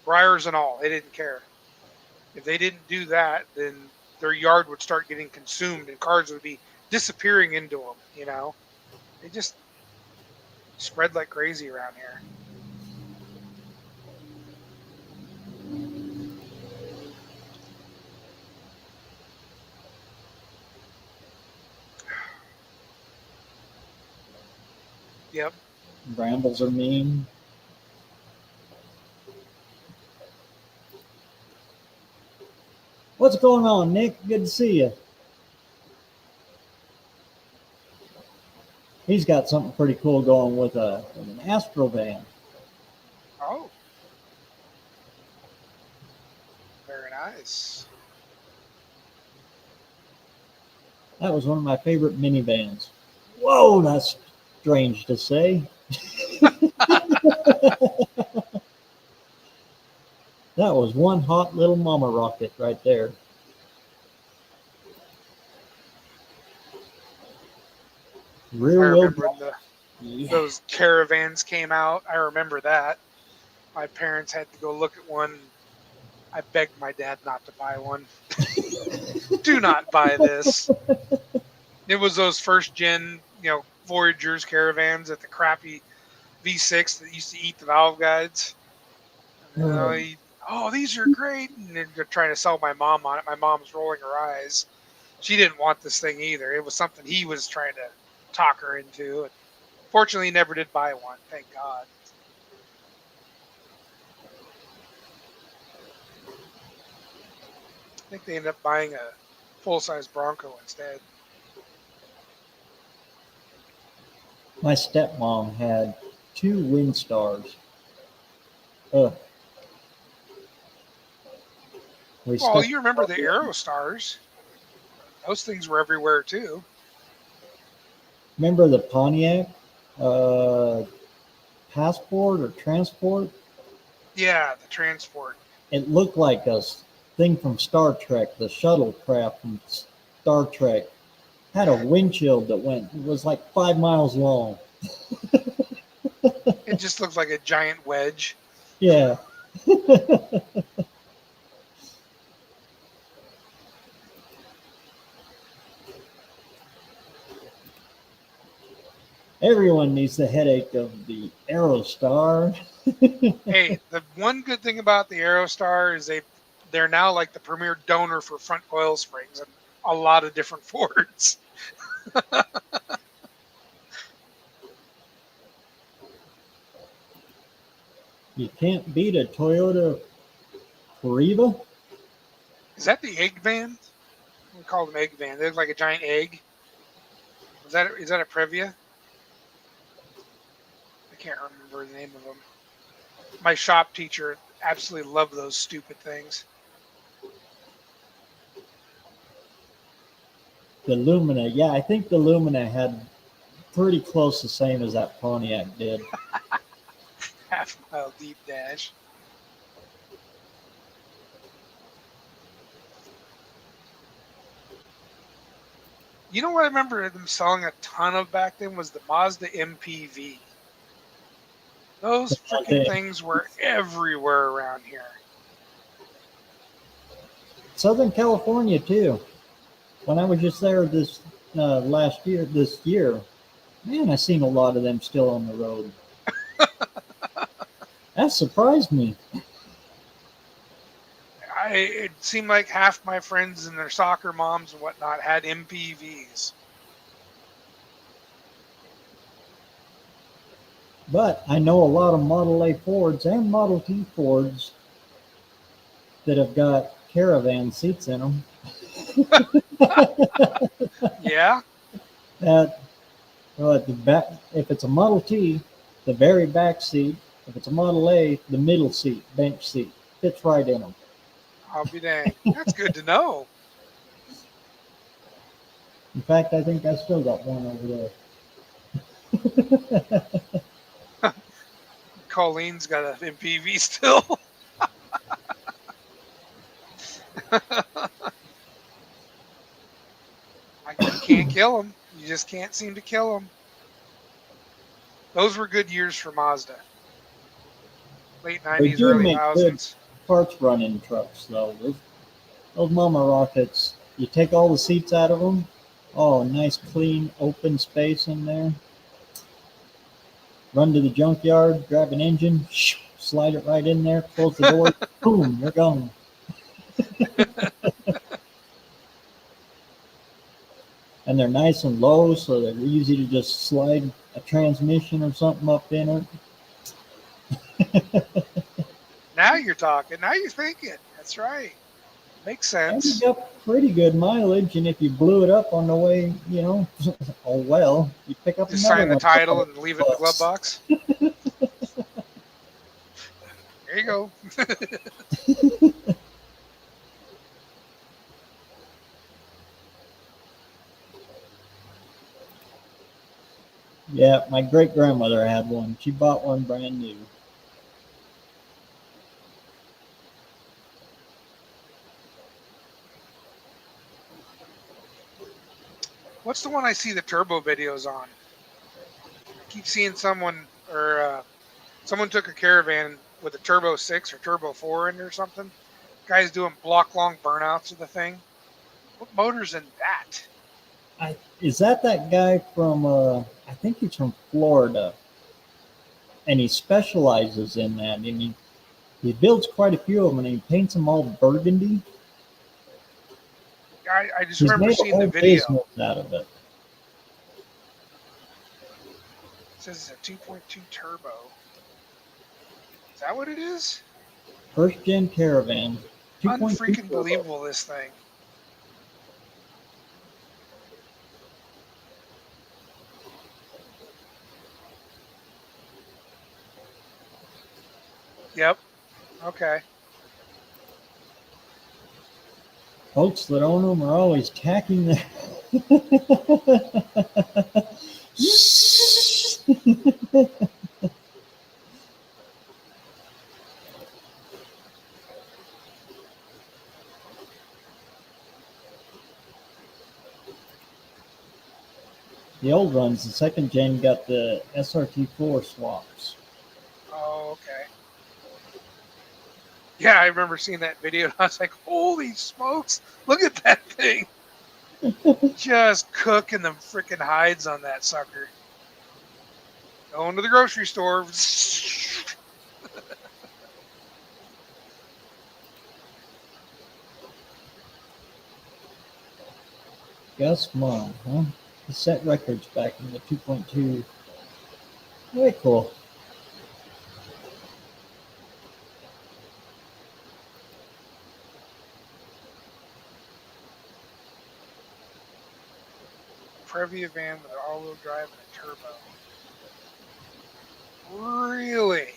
Briars and all, they didn't care. If they didn't do that, then their yard would start getting consumed and cars would be disappearing into them, They just spread like crazy around here. Yep. Brambles are mean. What's going on, Nick? Good to see you. He's got something pretty cool going with an Astro van. Oh. Very nice. That was one of my favorite minivans. Whoa, that's strange to say. That was one hot little mama rocket right there. Rear wheel drive. Those caravans came out. I remember that. My parents had to go look at one. I begged my dad not to buy one. Do not buy this. It was those first gen, Voyagers caravans at the crappy V6 that used to eat the valve guides. These are great. And they're trying to sell my mom on it. My mom's rolling her eyes. She didn't want this thing either. It was something he was trying to talk her into. And fortunately, he never did buy one. Thank God. I think they ended up buying a full-size Bronco instead. My stepmom had 2 Windstars. Ugh. Well, you remember the Aerostars. Those things were everywhere, too. Remember the Pontiac Passport or Transport? Yeah, the Transport. It looked like a thing from Star Trek, the shuttlecraft from Star Trek. Had a windshield that was like 5 miles long. It just looked like a giant wedge. Yeah. Everyone needs the headache of the Aerostar. Hey, the one good thing about the Aerostar is they're now like the premier donor for front coil springs and a lot of different Fords. You can't beat a Toyota Cariva. Is that the egg van? We call them egg van. They look like a giant egg. Is that a Previa? I can't remember the name of them. My shop teacher Absolutely love those stupid things. The Lumina, yeah, I think the Lumina had pretty close the same as that Pontiac did. Half mile deep dash. You know what I remember them selling a ton of back then was the Mazda MPV. Those freaking things were everywhere around here. Southern California too. When I was just there this year, man, I seen a lot of them still on the road. That surprised me. It seemed like half my friends and their soccer moms and whatnot had MPVs. But I know a lot of Model A Fords and Model T Fords that have got caravan seats in them. Yeah? That well, at the back, if it's a Model T, the very back seat. If it's a Model A, the middle seat, bench seat, fits right in them. I'll be dang. That's good to know. In fact, I think I still got one over there. Colleen's got an MPV still. You can't kill them. You just can't seem to kill them. Those were good years for Mazda. Late They 90s, do early make good 1000s. parts running trucks, though. Those Mama Rockets, you take all the seats out of them. Oh, nice, clean, open space in there. Run to the junkyard, grab an engine, slide it right in there, close the door, boom, you're gone. And they're nice and low, so they're easy to just slide a transmission or something up in it. Now you're talking. Now you're thinking. That's right. Makes And you sense. got pretty good mileage, and if you blew it up on the way, oh well, you pick up Just another sign the one for title and leave it in the glove $100. box. There you go. Yeah, my great grandmother had one. She bought one brand new. What's the one I see the turbo videos on? I keep seeing someone took a caravan with a turbo 6 or turbo 4 in it or something. Guy's doing block long burnouts of the thing. What motor's in that? Is that guy from? I think he's from Florida, and he specializes in that. And he builds quite a few of them, and he paints them all burgundy. I just He's remember made a seeing the whole video. business out of it. It says it's a 2.2 turbo. Is that what it is? First gen caravan, 2.2 Unfreaking turbo. believable, this thing. Yep. Okay. Folks that own them are always tacking their. The old ones, the second gen, got the SRT4 swaps. Oh, okay. Yeah, I remember seeing that video. And I was like, holy smokes, look at that thing. Just cooking the freaking hides on that sucker. Going to the grocery store. Gus Mom, huh? He set records back in the 2.2. Very cool. Previa van with an all-wheel drive and a turbo. Really?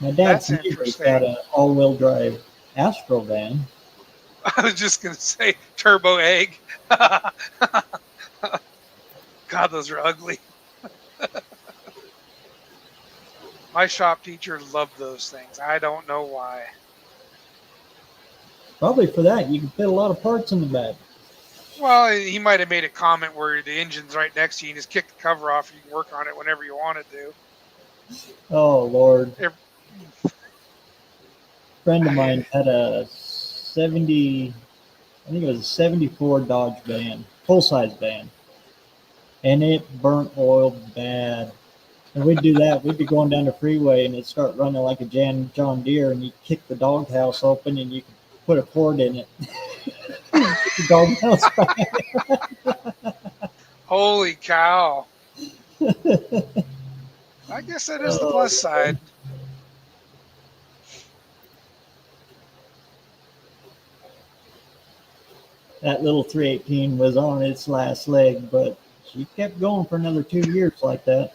My dad's That's neighbor's got interesting. an all-wheel drive Astro van. I was just gonna say turbo egg. God, those are ugly. My shop teacher loved those things. I don't know why. Probably for that, you can fit a lot of parts in the back. Well, he might have made a comment where the engine's right next to you. You just kick the cover off. You can work on it whenever you want to. Oh Lord, Ev- a friend of I, mine had a 70, I think it was a 74 Dodge van, full-size van, and it burnt oil bad. And we'd do that. We'd be going down the freeway and it'd start running like a John Deere, and you'd kick the doghouse open and you could put a cord in it. Get the doghouse Holy cow! back. I guess that is the Oh, plus side. that little 318 was on its last leg, but she kept going for another 2 years like that.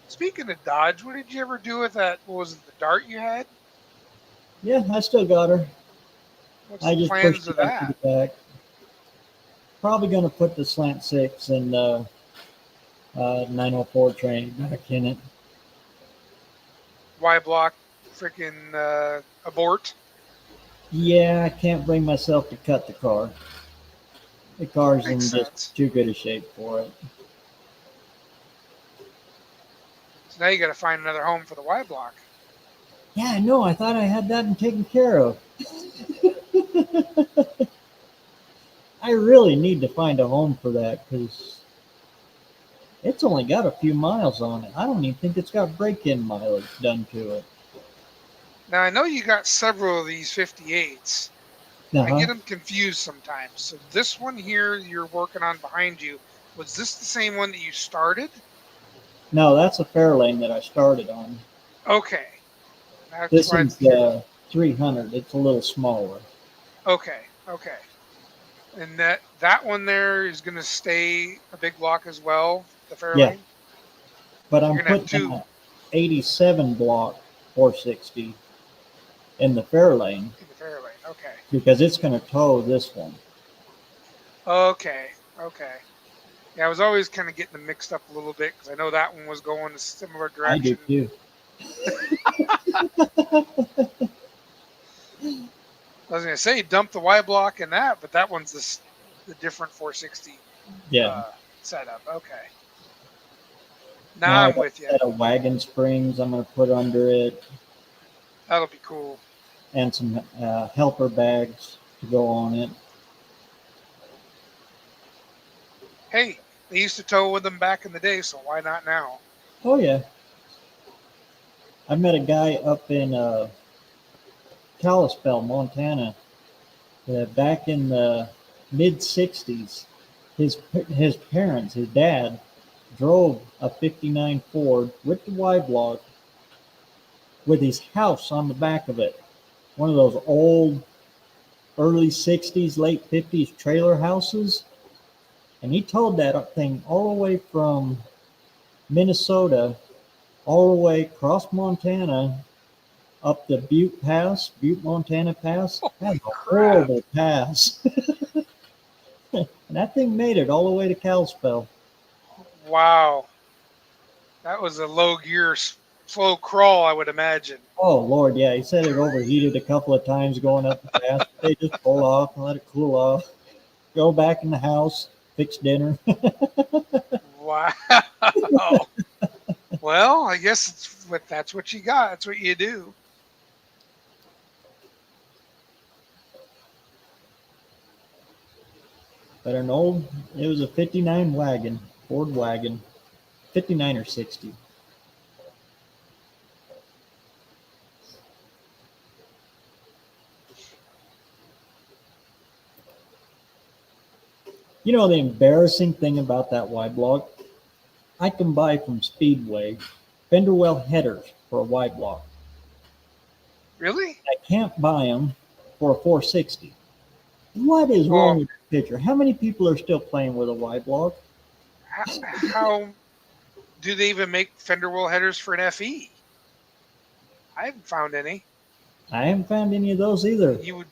Speaking of Dodge, what did you ever do with that? What was it, the Dart you had? Yeah, I still got her. What's I the just pushed plans it of out to the that? back. Probably going to put the slant six and 904 train back in it. Y block, freaking abort. Yeah, I can't bring myself to cut the car. The car's Makes in just sense. too good a shape for it. So now you got to find another home for the Y block. Yeah, I know. I thought I had that taken care of. I really need to find a home for that because it's only got a few miles on it. I don't even think it's got break-in mileage done to it. Now I know you got several of these 58s. I Uh-huh. get them confused sometimes. So this one here you're working on behind you, was this the same one that you started? No, that's a Fairlane that I started on. Okay, that's This why one's it's here. 300. It's a little smaller. Okay, okay. And that one there is going to stay a big block as well, the Yeah, Fairlane. but So I'm you're going to have putting two an 87 block 460 in the Fairlane in the Fairlane. Okay, because it's going to tow this one. okay, okay. Yeah, I was always kind of getting them mixed up a little bit because I know that one was going a similar I do direction. too. I was going to say dump the Y block in that, but that one's the different 460 Yeah. uh, setup. Okay, Now now I I'm got with a you. set of wagon springs I'm going to put under it That'll be cool. and some helper bags to go on it. Hey, they used to tow with them back in the day, so why not now? Oh yeah, I met a guy up in Kalispell, Montana, back in the mid '60s. His parents, his dad, drove a '59 Ford with the Y block with his house on the back of it. One of those old early '60s, late '50s trailer houses, and he towed that thing all the way from Minnesota, all the way across Montana, up the Butte, Montana Pass. That's Holy a crap! horrible pass. And that thing made it all the way to Kalispell. Wow, that was a low gear, slow crawl, I would imagine. Oh Lord, yeah. He said it overheated a couple of times going up the pass. They just pull off and let it cool off. Go back in the house, fix dinner. Wow. Well, I guess that's what you got. That's what you do. But it was a '59 wagon, Ford wagon, '59 or '60. You know the embarrassing thing about that Y block? I can buy from Speedway fender well headers for a Y block. Really? I can't buy them for a 460. What is Well, wrong with the picture? How many people are still playing with a Y block? how do they even make fender well headers for an FE? I haven't found any. I haven't found any of those either. You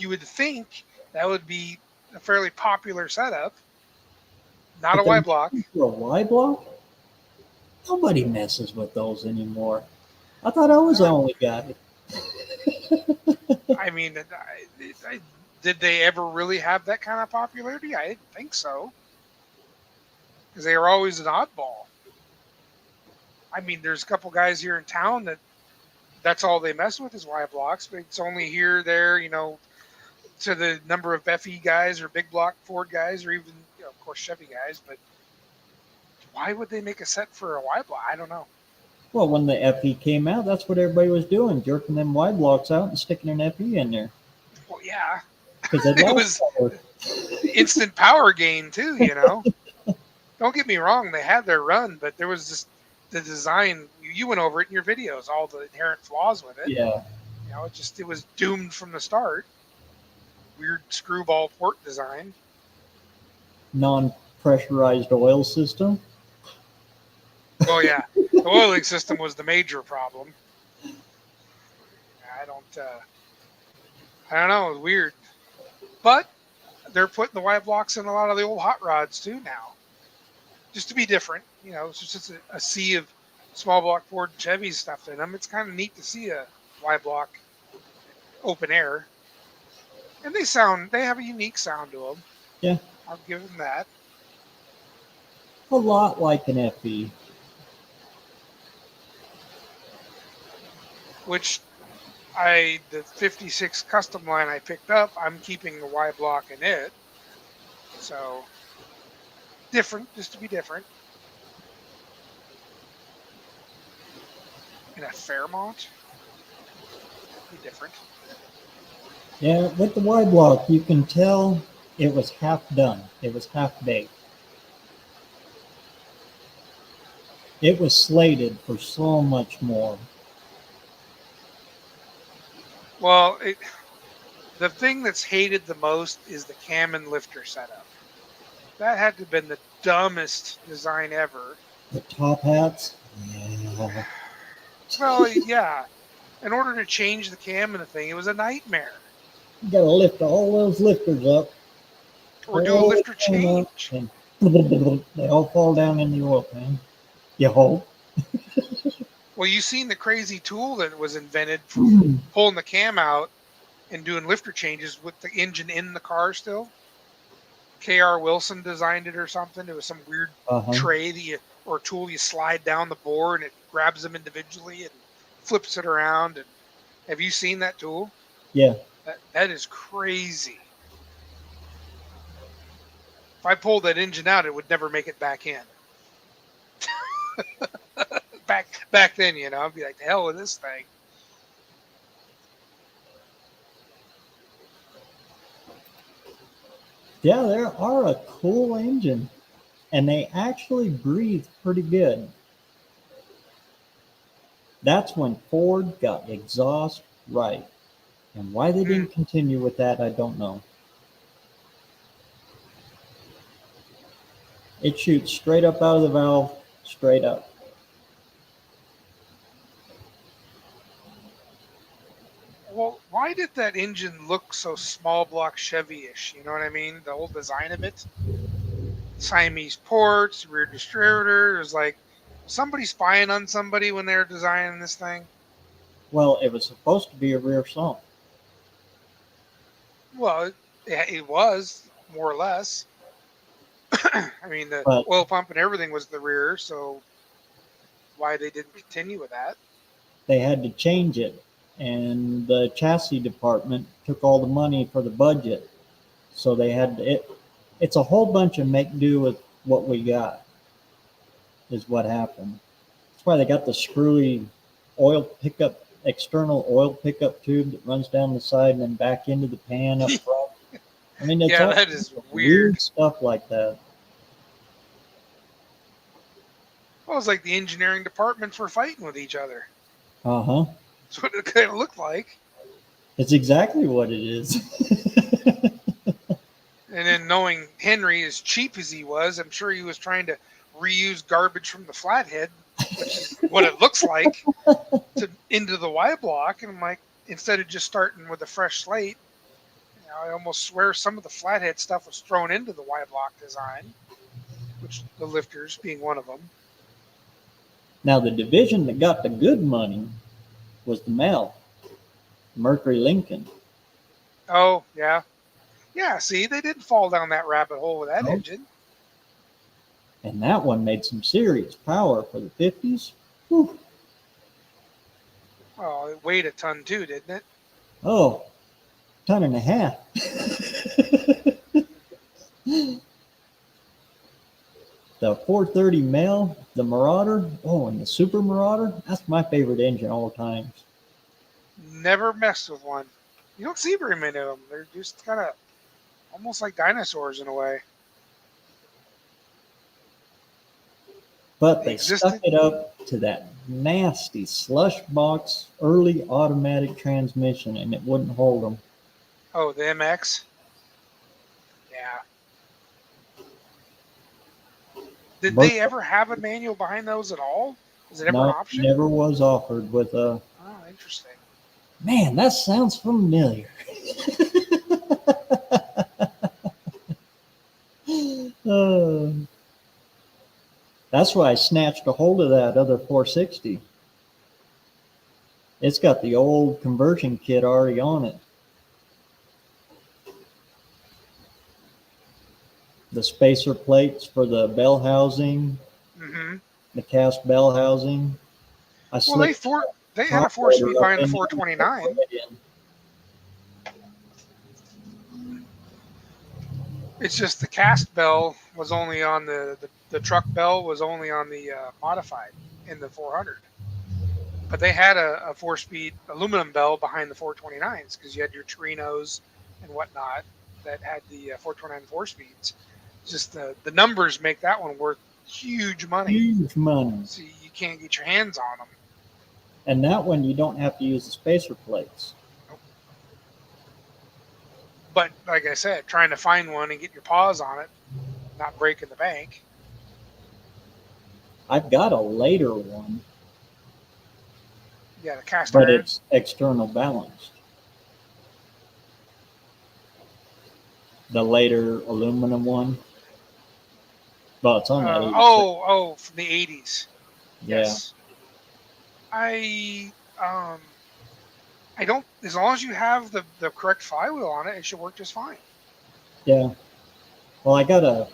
would think that would be a fairly popular setup, not But a they're Y block. for a Y block? Nobody messes with those anymore. I thought I was the Not, only guy. I mean, did they ever really have that kind of popularity? I didn't think so, because they were always an oddball. I mean, there's a couple guys here in town that's all they mess with is Y blocks, but it's only here, there, to the number of FE guys or big block Ford guys or even, of course, Chevy guys. But why would they make a set for a Y block? I don't know. Well, when the FE came out, that's what everybody was doing, jerking them Y blocks out and sticking an FE in there. Well, yeah, Because they it lost was power. instant power gain too. Don't get me wrong; they had their run, but there was just the design. You went over it in your videos, all the inherent flaws with it. Yeah. It was doomed from the start. Weird screwball port design. Non-pressurized oil system. Oh yeah, the oiling system was the major problem. I don't know. It was weird, but they're putting the Y blocks in a lot of the old hot rods too now, just to be different. It's just a sea of small block Ford and Chevy stuff in them. It's kind of neat to see a Y block open air, and they have a unique sound to them. Yeah. I'll give them that. A lot like an FE. Which the 56 custom line I picked up, I'm keeping the Y block in it. So different, just to be different. In a Fairmont, be different. Yeah, with the Y block, you can tell it was half done. It was half baked. It was slated for so much more. Well, the thing that's hated the most is the cam and lifter setup. That had to have been the dumbest design ever. The top hats. Yeah. Well, yeah. In order to change the cam and the thing, it was a nightmare. You gotta lift all those lifters up. Or do a all lifter the way up, change. and they all fall down in the oil pan. You hope. Well, you seen the crazy tool that was invented for pulling the cam out and doing lifter changes with the engine in the car still. K.R. Wilson designed it or something. It was some weird tray or tool you slide down the bore and it grabs them individually and flips it around. And have you seen that tool? Yeah. That is crazy. If I pulled that engine out, it would never make it back in. back then, I'd be like, the hell with this thing. Yeah, they are a cool engine. And they actually breathe pretty good. That's when Ford got exhaust right. And why they didn't continue with that, I don't know. It shoots straight up out of the valve, straight up. Well, why did that engine look so small block Chevy-ish? You know what I mean? The whole design of it. Siamese ports, rear distributor. It was like somebody spying on somebody when they were designing this thing. Well, it was supposed to be a rear sump. Well, it was more or less. I mean, the But oil pump and everything was the rear, so why they didn't continue with that? they had to change it. And the chassis department took all the money for the budget. So they had it's a whole bunch of make do with what we got is what happened. That's why they got the screwy external oil pickup tube that runs down the side and then back into the pan up front. I mean, it's all that is weird stuff like that. Well, it was like the engineering department for fighting with each other. Uh-huh. That's what it kind of looked like. It's exactly what it is. And then knowing Henry, as cheap as he was, I'm sure he was trying to reuse garbage from the flathead, which is what it looks like, to into the Y block. And I'm like, instead of just starting with a fresh slate, I almost swear some of the flathead stuff was thrown into the Y block design, which the lifters being one of them. Now, the division that got the good money was the Mel, Mercury Lincoln. Oh, yeah. Yeah, see, they didn't fall down that rabbit hole with that Nope. engine. And that one made some serious power for the 50s. Whew. Oh, it weighed a ton too, didn't it? Oh, ton and a half. The 430 Mel, the Marauder, oh, and the Super Marauder, that's my favorite engine all times. Never messed with one. You don't see very many of them. They're just kind of almost like dinosaurs in a way. But They they existed. stuck it up to that nasty slush box early automatic transmission, and it wouldn't hold them. Oh, the MX. Yeah. Did Bert, they ever have a manual behind those at all? Was it ever an no, option? never was offered with a. Oh, interesting. Man, that sounds familiar. Uh, that's why I snatched a hold of that other 460. It's got the old conversion kit already on it. The spacer plates for the bell housing, Mm-hmm. the cast bell housing. I Well, they slipped they the had a top 4-speed loader up behind the in there and put 429. it in. It's just the cast bell was only on the truck bell was only on the modified in the 400. But they had a 4-speed aluminum bell behind the 429s because you had your Torinos and whatnot that had the 429 4-speeds. Just the numbers make that one worth huge money. Huge money. So you can't get your hands on them. And that one, you don't have to use the spacer plates. But like I said, trying to find one and get your paws on it, not breaking the bank. I've got a later one, Yeah, the cast but iron. it's external balanced. The later aluminum one. Well, it's on that. From the 80s. Yeah. Yes. I don't. As long as you have the correct flywheel on it, it should work just fine. Yeah. Well, I got a.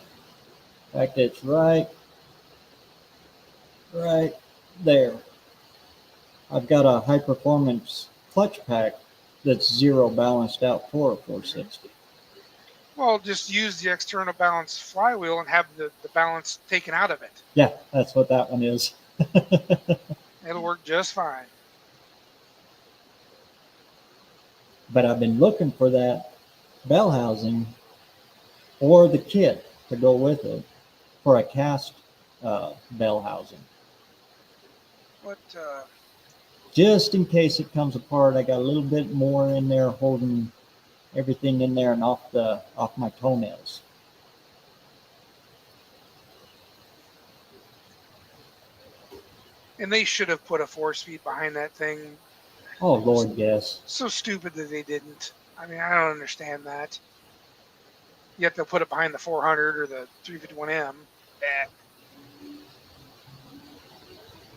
In fact, it's right there. I've got a high performance clutch pack that's zero balanced out for a 460. Well, just use the external balance flywheel and have the balance taken out of it. Yeah, that's what that one is. It'll work just fine. But I've been looking for that bell housing or the kit to go with it for a cast bell housing. But Just in case it comes apart, I got a little bit more in there holding everything in there and off my toenails. and they should have put a 4-speed behind that thing. Oh Lord, yes. So stupid that they didn't. I mean, I don't understand that. Yet they'll put it behind the 400 or the 351M.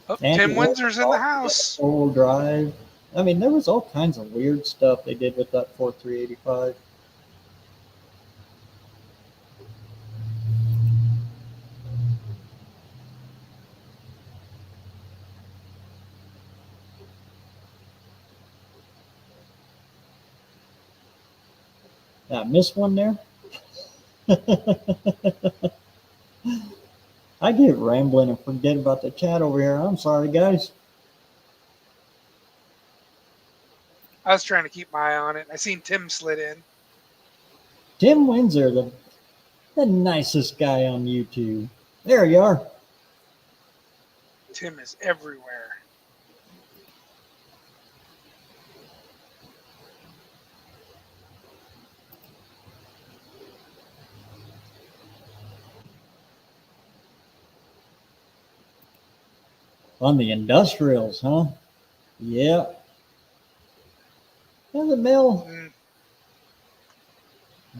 Oh, And Tim Windsor's in the house. Full drive. I mean, there was all kinds of weird stuff they did with that 4385. I missed one there. I get rambling and forget about the chat over here. I'm sorry, guys. I was trying to keep my eye on it. I seen Tim slid in. Tim Windsor, the nicest guy on YouTube. There you are. Tim is everywhere. On the industrials, huh? Yeah. Yeah, the mail,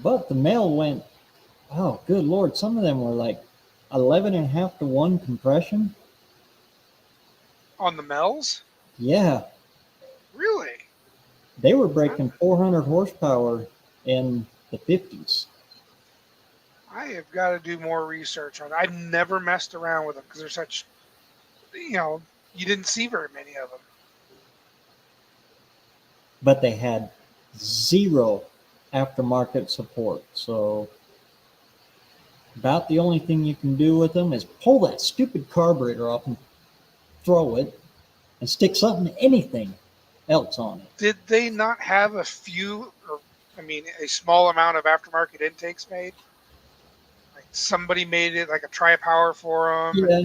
but the mail went, oh, good Lord. Some of them were like 11.5 to 1 compression. On the Mel's? Yeah. Really? They were breaking 400 horsepower in the 50s. I have got to do more research on it. I've never messed around with them because they're such, you didn't see very many of them. But they had zero aftermarket support. So about the only thing you can do with them is pull that stupid carburetor off and throw it and stick anything else on it. Did they not have a small amount of aftermarket intakes made? Like somebody made it like a tri-power for them. Yeah.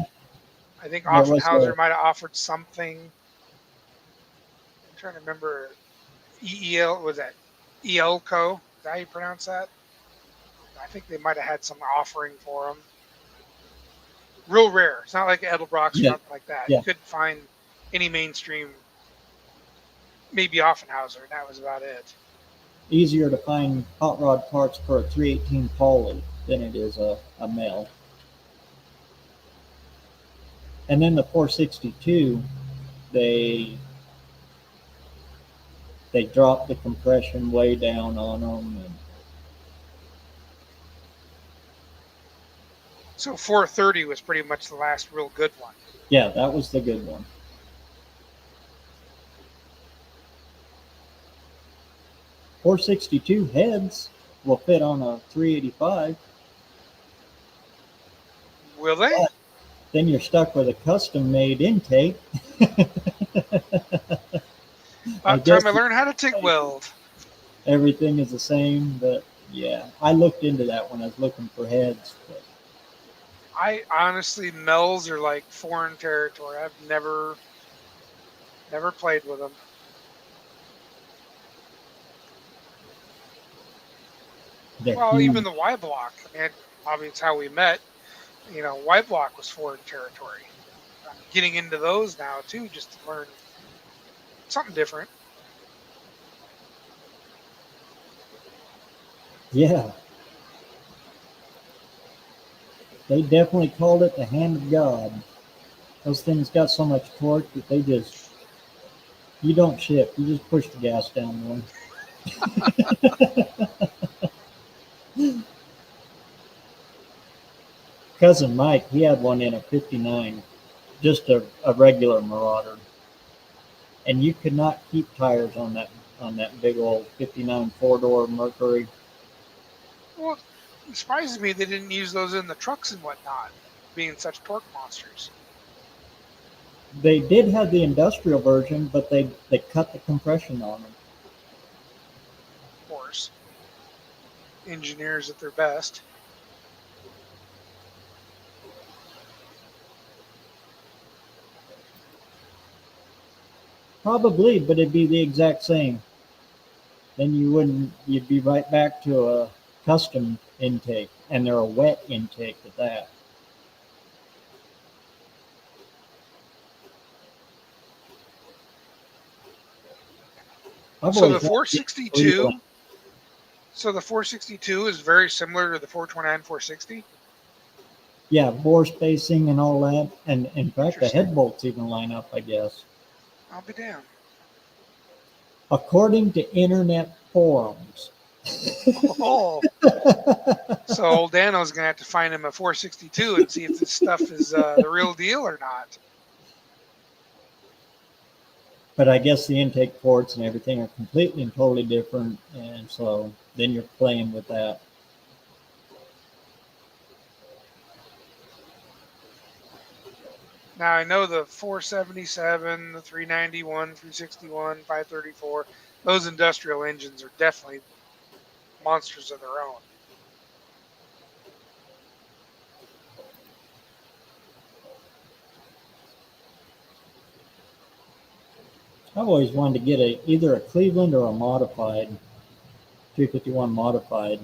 I think There was Offenhauser might have offered something. I'm trying to remember. EEL, was that ELCO? Is that how you pronounce that? I think they might have had some offering for them. Real rare. It's not like Edelbrock's or something like that. Yeah. You couldn't find any mainstream, maybe Offenhauser, and that was about it. Easier to find hot rod parts for a 318 Pauly than it is a Mel. And then the 462, they dropped the compression way down on them. And so 430 was pretty much the last real good one. yeah, that was the good one. .462 heads will fit on a 385. Will they? But then you're stuck with a custom-made intake. About time I learned how to TIG weld. Everything is the same, but yeah, I looked into that when I was looking for heads. But I honestly, Mel's are like foreign territory. I've never played with them. Well, even the Y block. I mean, obviously it's how we met. Y block was foreign territory. I'm getting into those now too, just to learn something different. Yeah. They definitely called it the hand of God. Those things got so much torque that you don't shift. You just push the gas down one. Cousin Mike, he had one in a 59, just a regular Marauder. And you could not keep tires on that big old 59 four-door Mercury. Well, it surprises me they didn't use those in the trucks and whatnot, being such torque monsters. They did have the industrial version, but they cut the compression on them. Of course. Engineers at their best. Probably, but it'd be the exact same. Then you'd be right back to a custom intake, and they're a wet intake at that. So the 462 is very similar to the 429 460? Yeah, bore spacing and all that. And in fact, the head bolts even line up, I guess. I'll be damned. According to internet forums. Oh. So old Dano's going to have to find him a 462 and see if this stuff is the real deal or not. But I guess the intake ports and everything are completely and totally different. And so then you're playing with that. Now, I know the 477, the 391, 361, 534, those industrial engines are definitely monsters of their own. I've always wanted to get either a Cleveland or a modified, 351 modified,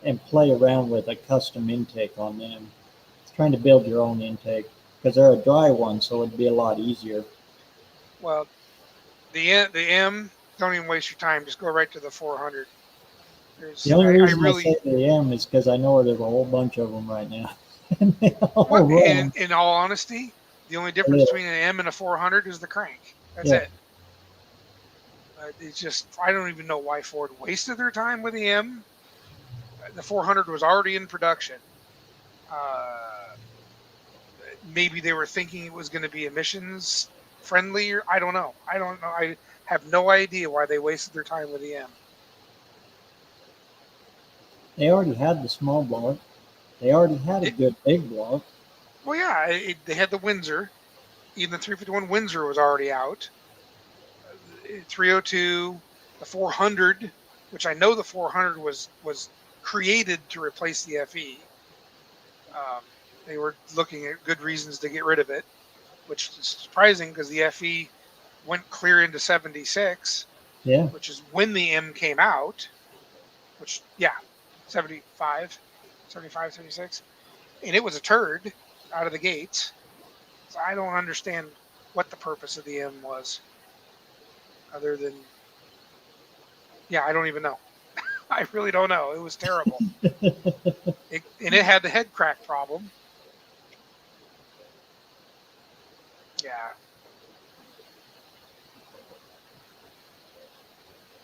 and play around with a custom intake on them. It's trying to build your own intake. because they're a dry one, so it'd be a lot easier. Well, the M, don't even waste your time. Just go right to the 400. The only I reason I really, say the M is because I know there's a whole bunch of them right now. And they all what run. in all honesty, the only difference between an M and a 400 is the crank. That's Yeah. it. It's just, I don't even know why Ford wasted their time with the M. The 400 was already in production. Maybe they were thinking it was going to be emissions friendly, or I don't know. I have no idea why they wasted their time with the M. They already had the small block. They already had a good big block. Well, yeah, they had the Windsor. Even the 351 Windsor was already out. 302, the 400, which I know the 400 was created to replace the FE. They were looking at good reasons to get rid of it, which is surprising because the FE went clear into 76, Yeah. which is when the M came out, which, yeah, 75, 75, 76. And it was a turd out of the gates. So I don't understand what the purpose of the M was other than, yeah, I don't even know. I really don't know. It was terrible. And it had the head crack problem. Yeah.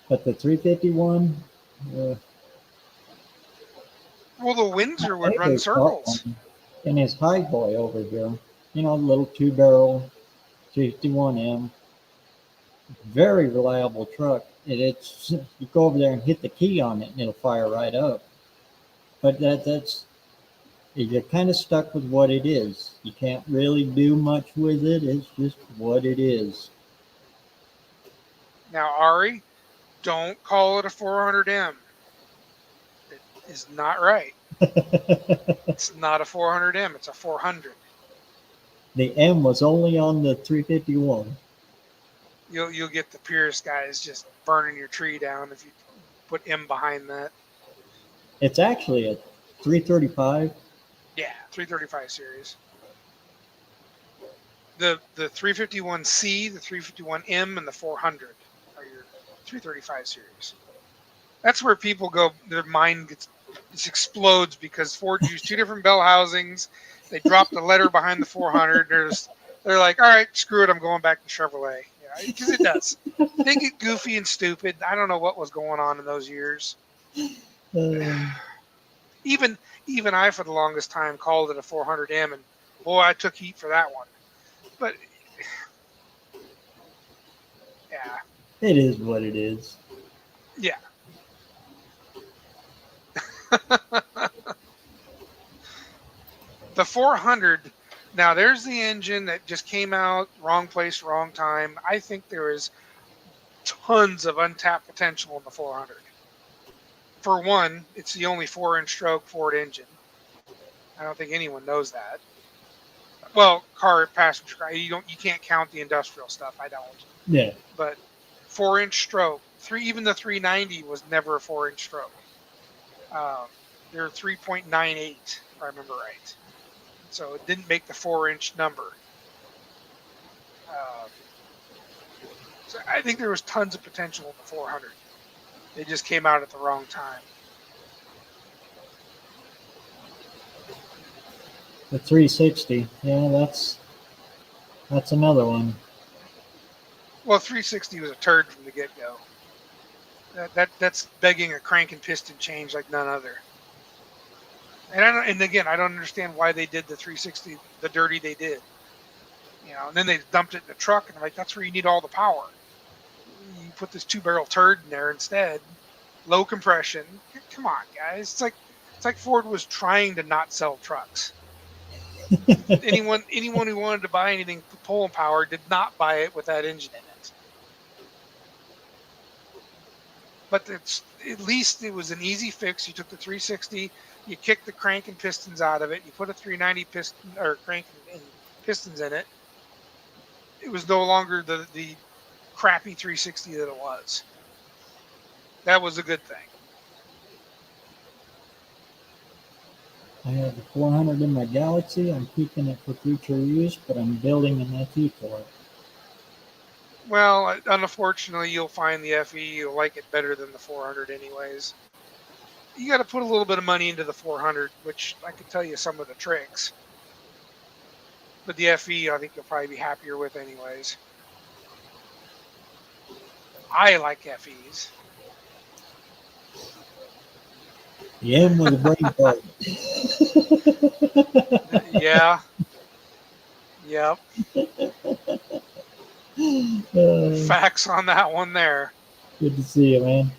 But the 351, Well, the Windsor my would run neighbor's got circles. one in his high boy over here. You know, the little 2-barrel 351M. Very reliable truck. It's you go over there and hit the key on it, and it'll fire right up. But that's you're kind of stuck with what it is. You can't really do much with it. It's just what it is. Now, Ari, don't call it a 400M. It is not right. It's not a 400M. It's a 400. The M was only on the 351. You'll get the purist guys just burning your tree down if you put M behind that. It's actually a 335. Yeah, 335 series. The 351C, the 351M, and the 400 are your 335 series. That's where people go. Their mind just explodes because Ford used two different bell housings. They dropped a letter behind the 400. They're like, all right, screw it. I'm going back to Chevrolet. Yeah, because it does. They get goofy and stupid. I don't know what was going on in those years. Um, Even I, for the longest time, called it a 400M, and boy, I took heat for that one. But yeah, it is what it is. yeah. The 400. Now, there's the engine that just came out, wrong place, wrong time. I think there is tons of untapped potential in the 400. For one, it's the only 4-inch stroke Ford engine. I don't think anyone knows that. Well, car passenger car, you can't count the industrial stuff. I don't. Yeah. But 4-inch stroke, even the 390 was never a 4-inch stroke. They're 3.98, if I remember right. So it didn't make the 4-inch number. So I think there was tons of potential in the 400. They just came out at the wrong time. The 360. Yeah, that's another one. Well, 360 was a turd from the get-go. That's begging a crank and piston change like none other. And again, I don't understand why they did the 360 the dirty they did. And then they dumped it in the truck, and I'm like, that's where you need all the power. You put this 2-barrel turd in there instead, low compression. Come on, guys. It's like Ford was trying to not sell trucks. anyone who wanted to buy anything pulling power did not buy it with that engine in it. But at least it was an easy fix. You took the 360, you kicked the crank and pistons out of it, you put a 390 piston or crank and pistons in it. It was no longer the crappy 360 that it was. That was a good thing. I have the 400 in my Galaxy. I'm keeping it for future use, but I'm building an FE for it. Well, unfortunately, you'll find the FE, you'll like it better than the 400 anyways. You got to put a little bit of money into the 400, which I could tell you some of the tricks. But the FE, I think you'll probably be happier with anyways. I like FEs. The M with a brain fart. Yeah. Yep. Facts on that one there. Good to see you, man.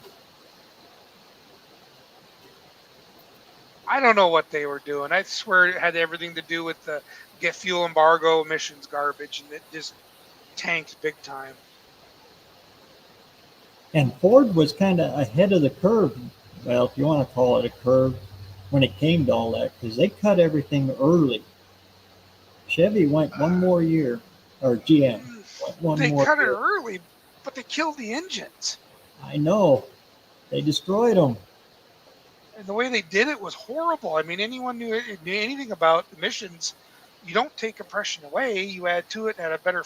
I don't know what they were doing. I swear it had everything to do with the get fuel embargo emissions garbage, and it just tanked big time. And Ford was kind of ahead of the curve. Well, if you want to call it a curve, when it came to all that, because they cut everything early. Chevy went one more year, or GM went one They more cut it year. early, but they killed the engines. I know. They destroyed them. And the way they did it was horrible. I mean, anyone knew anything about emissions, you don't take compression away. You add to it and add a better,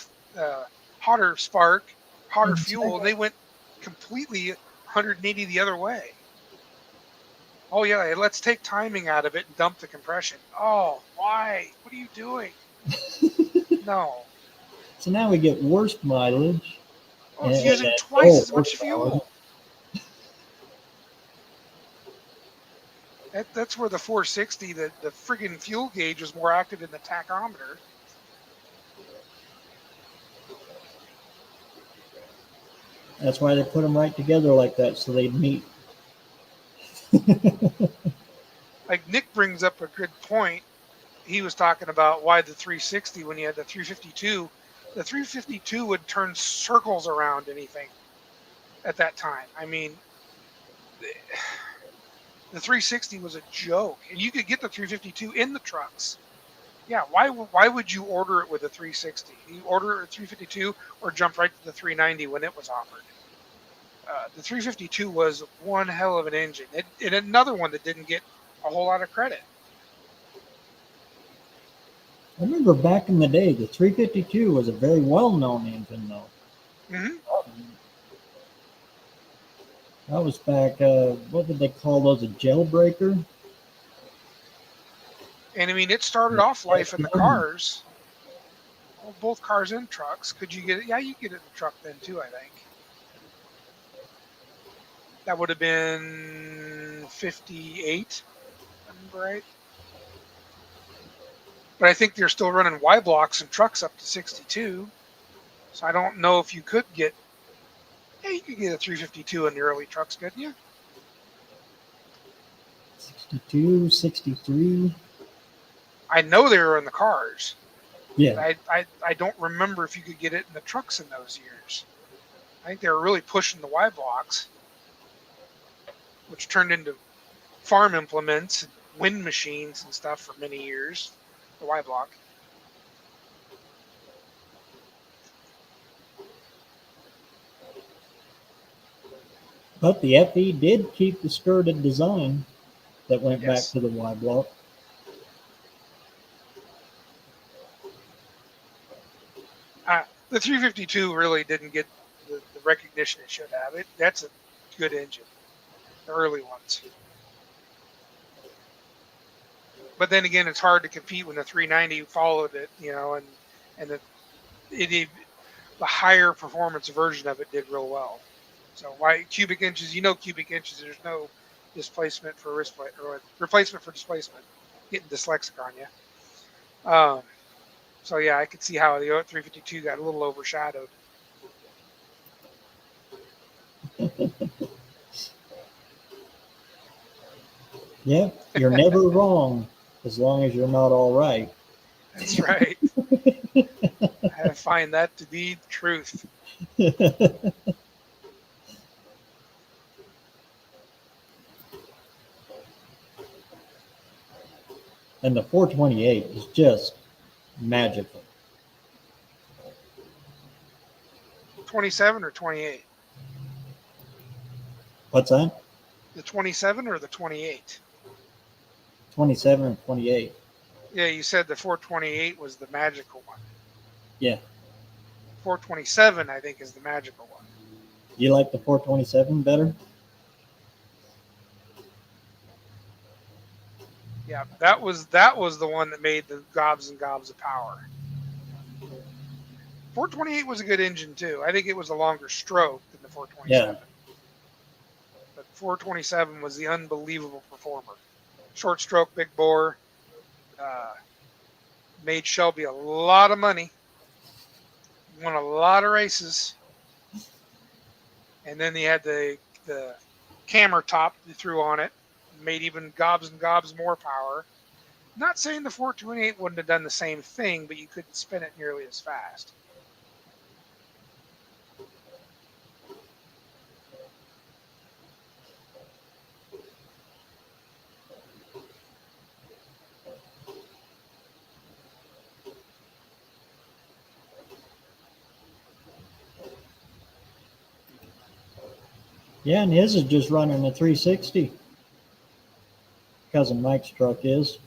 hotter spark, hotter fuel, and Exactly. they went completely 180 the other way. Oh yeah, let's take timing out of it and dump the compression. Oh, why? What are you doing? No. So now we get worse mileage Oh, it's and using twice low as much horsepower. fuel. That's where the 460, the friggin' fuel gauge was more active than the tachometer. That's why they put them right together like that, so they'd meet. Like Nick brings up a good point. He was talking about why the 360 when you had the 352, the 352 would turn circles around anything at that time. I mean, the 360 was a joke, and you could get the 352 in the trucks. Yeah, why would you order it with a 360? You order a 352 or jump right to the 390 when it was offered. The 352 was one hell of an engine. And another one that didn't get a whole lot of credit. I remember back in the day, the 352 was a very well-known engine, though. Mm-hmm. That was back, what did they call those, a jailbreaker? And I mean, it started off life in the cars. Well, both cars and trucks. Could you get it? Yeah, you get it in the truck then too, I think. That would have been 58, if I remember right. But I think they're still running Y blocks and trucks up to 62. So I don't know if you could get. Yeah, you could get a 352 in the early trucks, couldn't you? 62, 63. I know they were in the cars. Yeah. I don't remember if you could get it in the trucks in those years. I think they were really pushing the Y blocks, which turned into farm implements and wind machines and stuff for many years. The Y block. But the FE did keep the skirted design that went back Yes. to the Y block. The 352 really didn't get the recognition it should have. That's a good engine, the early ones. But then again, it's hard to compete when the 390 followed it, and the higher performance version of it did real well. So why cubic inches? Cubic inches. There's no displacement for or replacement for displacement. Getting dyslexic on you. So yeah, I could see how the 352 got a little overshadowed. Yeah, you're never wrong as long as you're not all right. That's right. I find that to be the truth. And the 428 is just magical. 27 or 28? What's that? The 27 or the 28? 27 and 28. Yeah, you said the 428 was the magical one. Yeah. 427, I think, is the magical one. You like the 427 better? Yeah, that was the one that made the gobs and gobs of power. 428 was a good engine too. I think it was a longer stroke than the 427. Yeah. But 427 was the unbelievable performer. Short stroke, big bore. Made Shelby a lot of money. Won a lot of races. And then he had the camera top they threw on it. Made even gobs and gobs more power. Not saying the 428 wouldn't have done the same thing, but you couldn't spin it nearly as fast. Yeah, and his is just running a 360. Cousin Mike's truck is.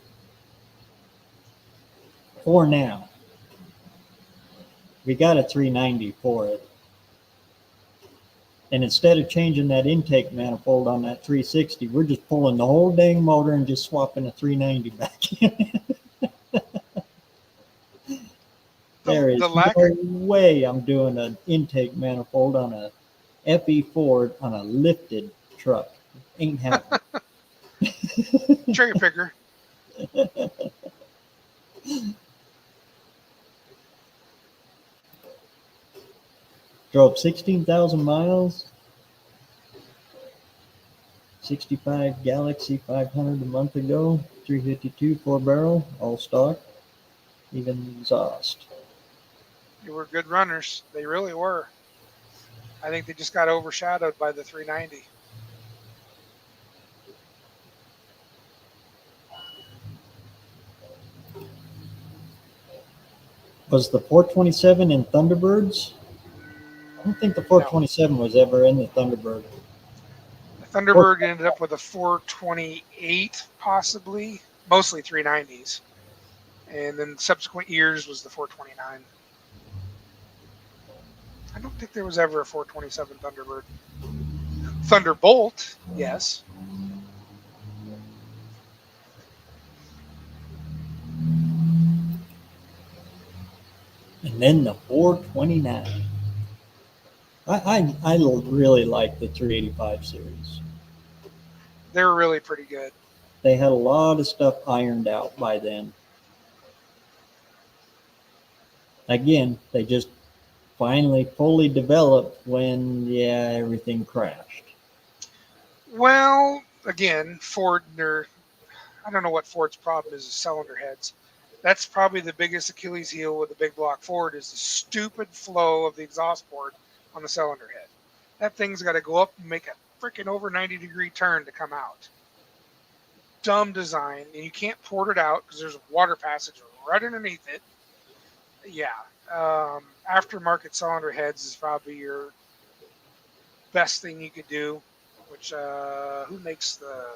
For now. We got a 390 for it. And instead of changing that intake manifold on that 360, we're just pulling the whole dang motor and just swapping a 390 back in. There is no way I'm doing an intake manifold on a FE Ford on a lifted truck. Ain't happening. Cherry picker. Drove 16,000 miles. 65 Galaxy 500 a month ago. 352 4-barrel, all stock, even exhaust. They were good runners. They really were. I think they just got overshadowed by the 390. Was the 427 in Thunderbirds? I don't think the 427 was ever in the Thunderbird. The Thunderbird ended up with a 428, possibly, mostly 390s. And then subsequent years was the 429. I don't think there was ever a 427 Thunderbird. Thunderbolt, yes. And then the 429. I really like the 385 series. They were really pretty good. They had a lot of stuff ironed out by then. Again, they just finally fully developed when, everything crashed. Well, again, Ford, I don't know what Ford's problem is, cylinder heads. That's probably the biggest Achilles heel with the big block Ford is the stupid flow of the exhaust port on the cylinder head. That thing's got to go up and make a freaking over 90-degree turn to come out. Dumb design, and you can't port it out because there's a water passage right underneath it. Yeah, aftermarket cylinder heads is probably your best thing you could do. Which who makes the?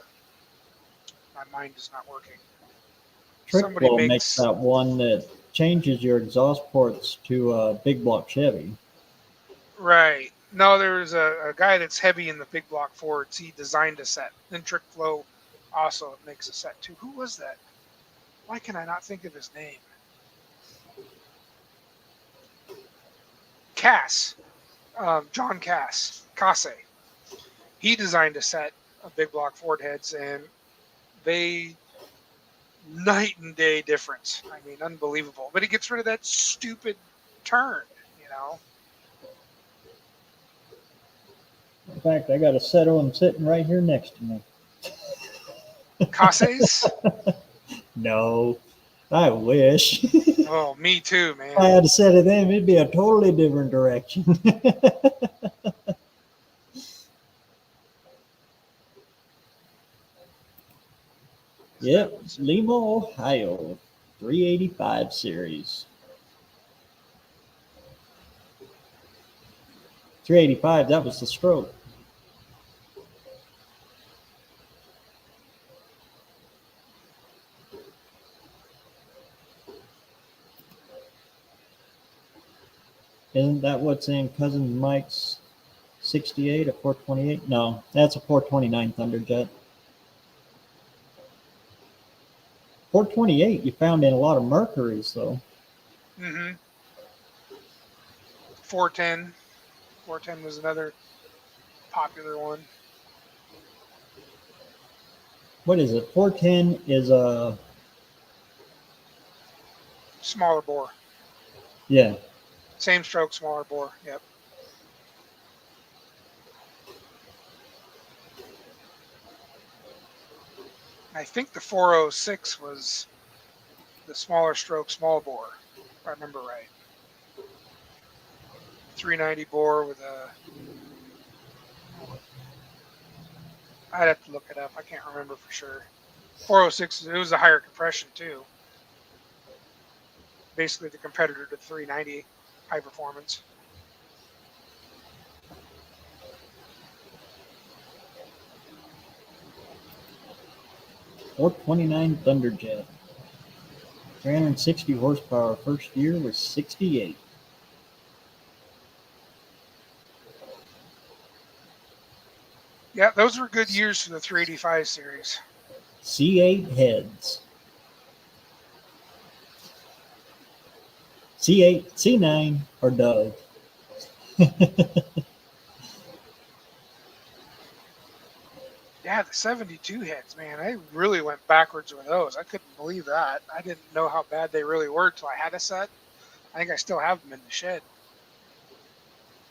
My mind is not working. Somebody makes that one that changes your exhaust ports to a big block Chevy. Right. No, there's a guy that's heavy in the big block Fords. He designed a set. Then Trick Flow also makes a set too. Who was that? Why can I not think of his name? Cass. John Cass. Casse. He designed a set of big block Ford heads, and they night and day difference. I mean, unbelievable. But it gets rid of that stupid turn, you know. In fact, I got a set of them sitting right here next to me. Casses? No, I wish. Oh, me too, man. If I had a set of them, it'd be a totally different direction. Yep, Lima, Ohio, 385 series. 385, that was the stroke. Isn't that what's in Cousin Mike's 68, a 428? No, that's a 429 Thunderjet. 428 you found in a lot of Mercuries, though. Mm-hmm. 410. 410 was another popular one. What is it? 410 is a... Smaller bore. Yeah. Same stroke, smaller bore. Yep. I think the 406 was the smaller stroke, small bore, if I remember right. 390 bore with a... I'd have to look it up. I can't remember for sure. 406, it was a higher compression too. Basically the competitor to 390 high performance. .429 Thunderjet. 360 horsepower. First year was 68. Yeah, those were good years for the 385 series. C8 heads. C8, C9, or Dove. Yeah, the 72 heads, man. I really went backwards with those. I couldn't believe that. I didn't know how bad they really were until I had a set. I think I still have them in the shed.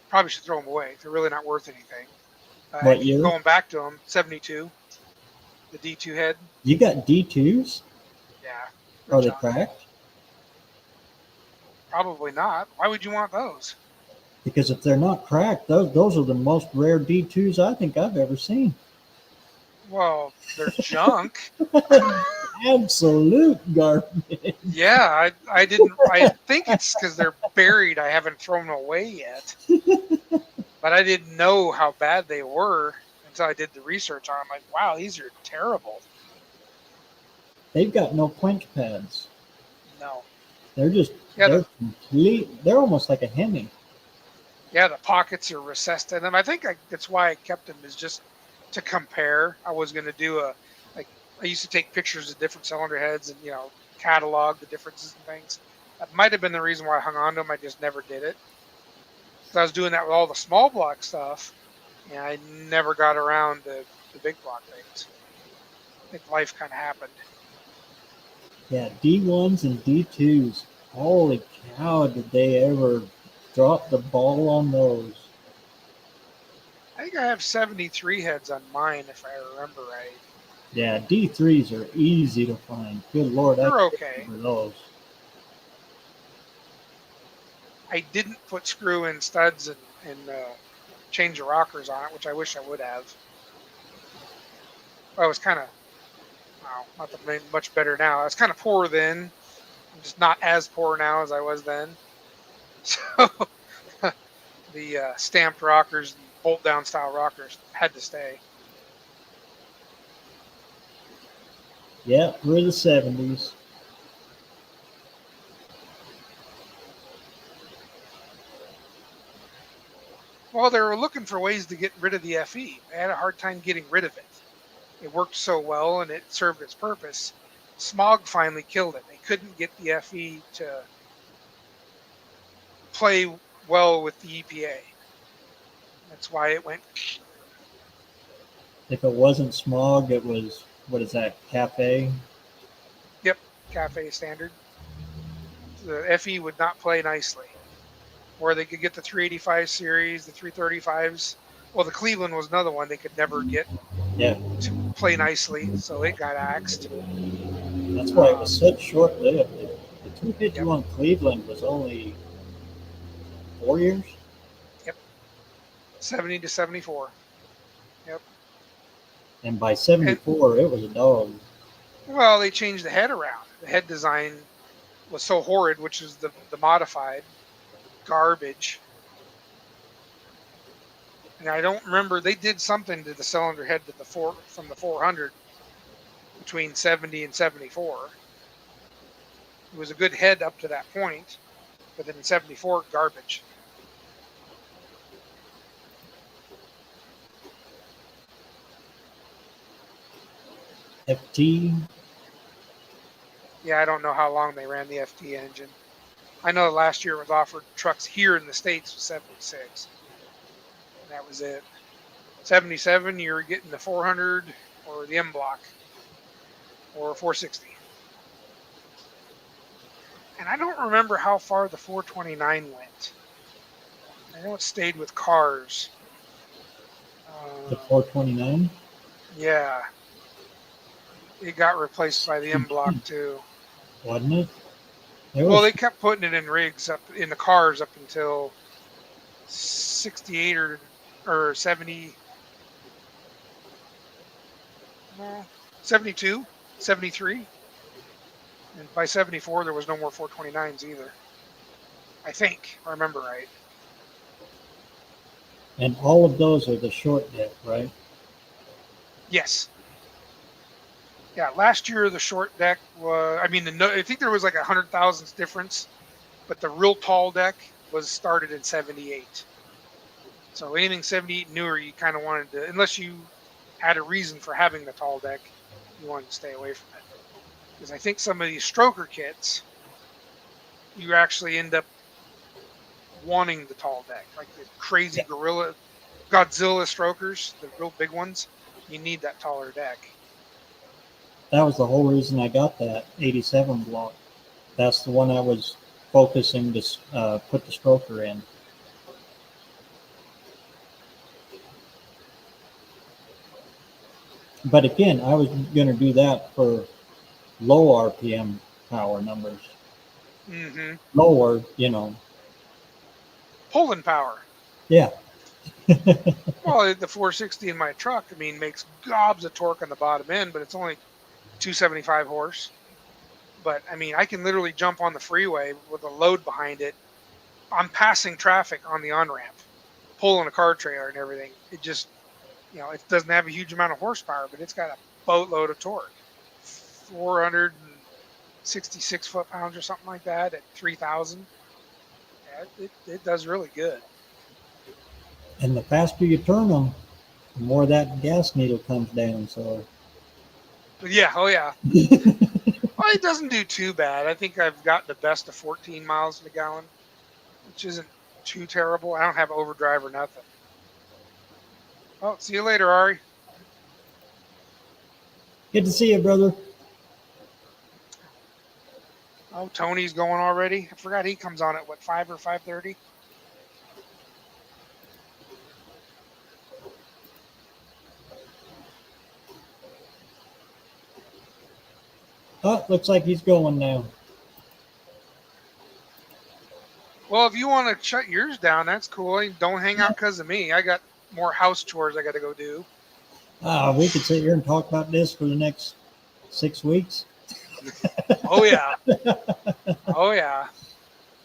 Probably should throw them away. They're really not worth anything. I What keep year? going back to them. 72, the D2 head. You got D2s? Yeah. Are they junk. cracked? Probably not. Why would you want those? Because if they're not cracked, those are the most rare D2s I think I've ever seen. Well, they're junk. Absolute garbage. Yeah, I didn't. I think it's because they're buried. I haven't thrown them away yet. But I didn't know how bad they were until I did the research on them. I'm like, wow, these are terrible. They've got no quench pads. No. They're just Yeah, they're complete. They're almost like a Hemi. Yeah, the pockets are recessed in them. I think that's why I kept them, is just to compare. I was going to do I used to take pictures of different cylinder heads and, catalog the differences and things. That might have been the reason why I hung on to them. I just never did it. So I was doing that with all the small block stuff, and I never got around to the big block things. I think life kind of happened. Yeah, D1s and D2s. Holy cow, did they ever drop the ball on those? I think I have 73 heads on mine, if I remember right. Yeah, D3s are easy to find. Good Lord, They're I okay. for those. I didn't put screw in studs and change the rockers on it, which I wish I would have. I was kind of, not that much better now. I was kind of poor then. I'm just not as poor now as I was then. So the stamped rockers, and bolt down style rockers had to stay. Yeah, we're the 70s. Well, they were looking for ways to get rid of the FE. They had a hard time getting rid of it. It worked so well and it served its purpose. Smog finally killed it. They couldn't get the FE to play well with the EPA. That's why it went. If it wasn't smog, it was, what is that, Cafe? Yep, Cafe standard. The FE would not play nicely. Or they could get the 385 series, the 335s. Well, the Cleveland was another one they could never get to play nicely, so it got axed. That's why it was such short-lived. The 251 Cleveland was only 4 years? Yep. 70 to 74. Yep. And by 74, it was a dog. Well, they changed the head around. The head design was so horrid, which is the modified garbage. And I don't remember, they did something to the cylinder head to from the 400 between 70 and 74. It was a good head up to that point, but then in 74, garbage. FT. Yeah, I don't know how long they ran the FT engine. I know last year it was offered trucks here in the States was 76. And that was it. 77, you're getting the 400 or the M block or 460. And I don't remember how far the 429 went. I know it stayed with cars. The 429. Yeah. It got replaced by the M block too. Wasn't it? Well, they kept putting it in rigs up in the cars up until 68 or 70, no, 72, 73. And by 74, there was no more 429s either. I think, if I remember right. And all of those are the short deck, right? Yes. Yeah, last year the short deck was, I think there was like 100,000 difference, but the real tall deck was started in 78. So anything 78 newer, you kind of wanted to, unless you had a reason for having the tall deck, you wanted to stay away from it. Because I think some of these stroker kits, you actually end up wanting the tall deck, like the crazy Godzilla strokers, the real big ones. You need that taller deck. That was the whole reason I got that 87 block. That's the one I was focusing to put the stroker in. But again, I was going to do that for low RPM power numbers. Mm-hmm. Lower, Pulling power. Yeah. Well, the 460 in my truck, makes gobs of torque on the bottom end, but it's only 275 horse. But I can literally jump on the freeway with a load behind it. I'm passing traffic on the on-ramp, pulling a car trailer and everything. It just, it doesn't have a huge amount of horsepower, but it's got a boatload of torque. 466 foot-pounds or something like that at 3,000. Yeah, it does really good. And the faster you turn them, the more that gas needle comes down. So. Yeah. Oh yeah. Well, it doesn't do too bad. I think I've got the best of 14 miles to the gallon, which isn't too terrible. I don't have overdrive or nothing. Oh, see you later, Ari. Good to see you, brother. Oh, Tony's going already. I forgot he comes on at 5 or 5:30. Oh, looks like he's going now. Well, if you want to shut yours down, that's cool. Don't hang out because of me. I got more house chores I got to go do. We could sit here and talk about this for the next 6 weeks. Oh, yeah. Oh, yeah.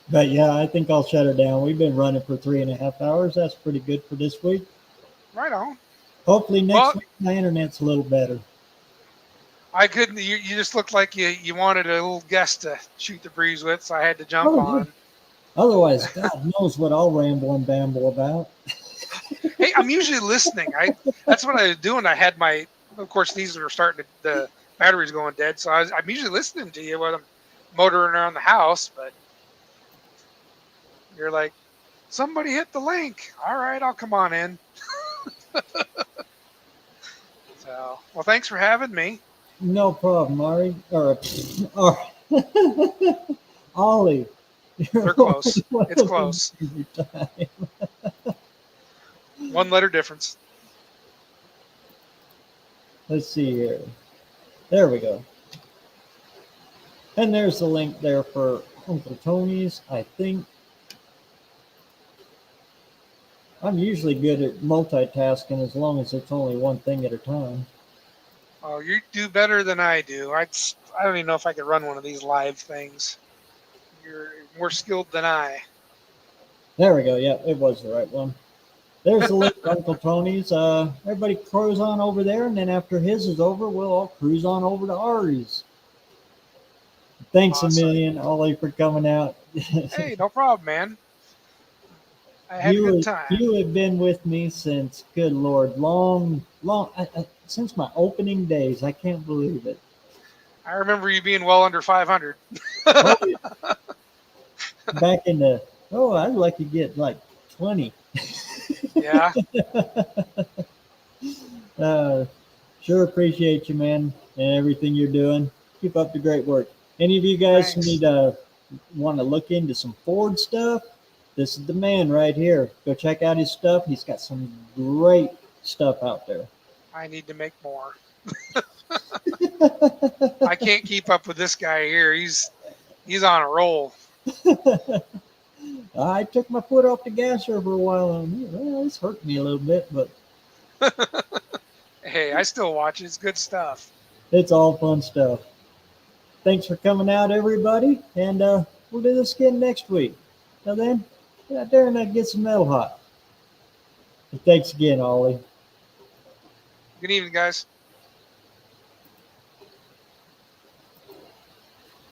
But yeah, I think I'll shut her down. We've been running for 3.5 hours. That's pretty good for this week. Right on. Hopefully next week my internet's a little better. I couldn't. You just looked like you wanted a little guest to shoot the breeze with, so I had to jump on. Yeah. Otherwise, God knows what I'll ramble and bamble about. Hey, I'm usually listening. That's what I was doing. I had of course, these are starting to, the battery's going dead, so I'm usually listening to you when I'm motoring around the house, but you're like, somebody hit the link. All right, I'll come on in. So, well, thanks for having me. No problem, Ari. Or Ollie. They're close. It's close. One letter difference. Let's see here. There we go. And there's the link there for Uncle Tony's, I think. I'm usually good at multitasking as long as it's only one thing at a time. Oh, you do better than I do. I don't even know if I could run one of these live things. You're more skilled than I. There we go. Yeah, it was the right one. There's the link to Uncle Tony's. Everybody cruise on over there, and then after his is over, we'll all cruise on over to Ari's. Thanks a million, Ollie, for coming out. Hey, no problem, man. I had a good time. You have been with me since, good Lord, long. since my opening days. I can't believe it. I remember you being well under 500. Oh, yeah. Back in the, I'd like to get like 20. Yeah. uh, sure appreciate you, man, and everything you're doing. Keep up the great work. Any of you guys who Thanks. want to look into some Ford stuff, this is the man right here. Go check out his stuff. He's got some great stuff out there. I need to make more. I can't keep up with this guy here. He's on a roll. I took my foot off the gas here for a while, and it's hurt me a little bit, but Hey, I still watch it. It's good stuff. it's all fun stuff. Thanks for coming out, everybody, and we'll do this again next week. Till then, get out there and get some metal hot. And thanks again, Ollie. Good evening, guys.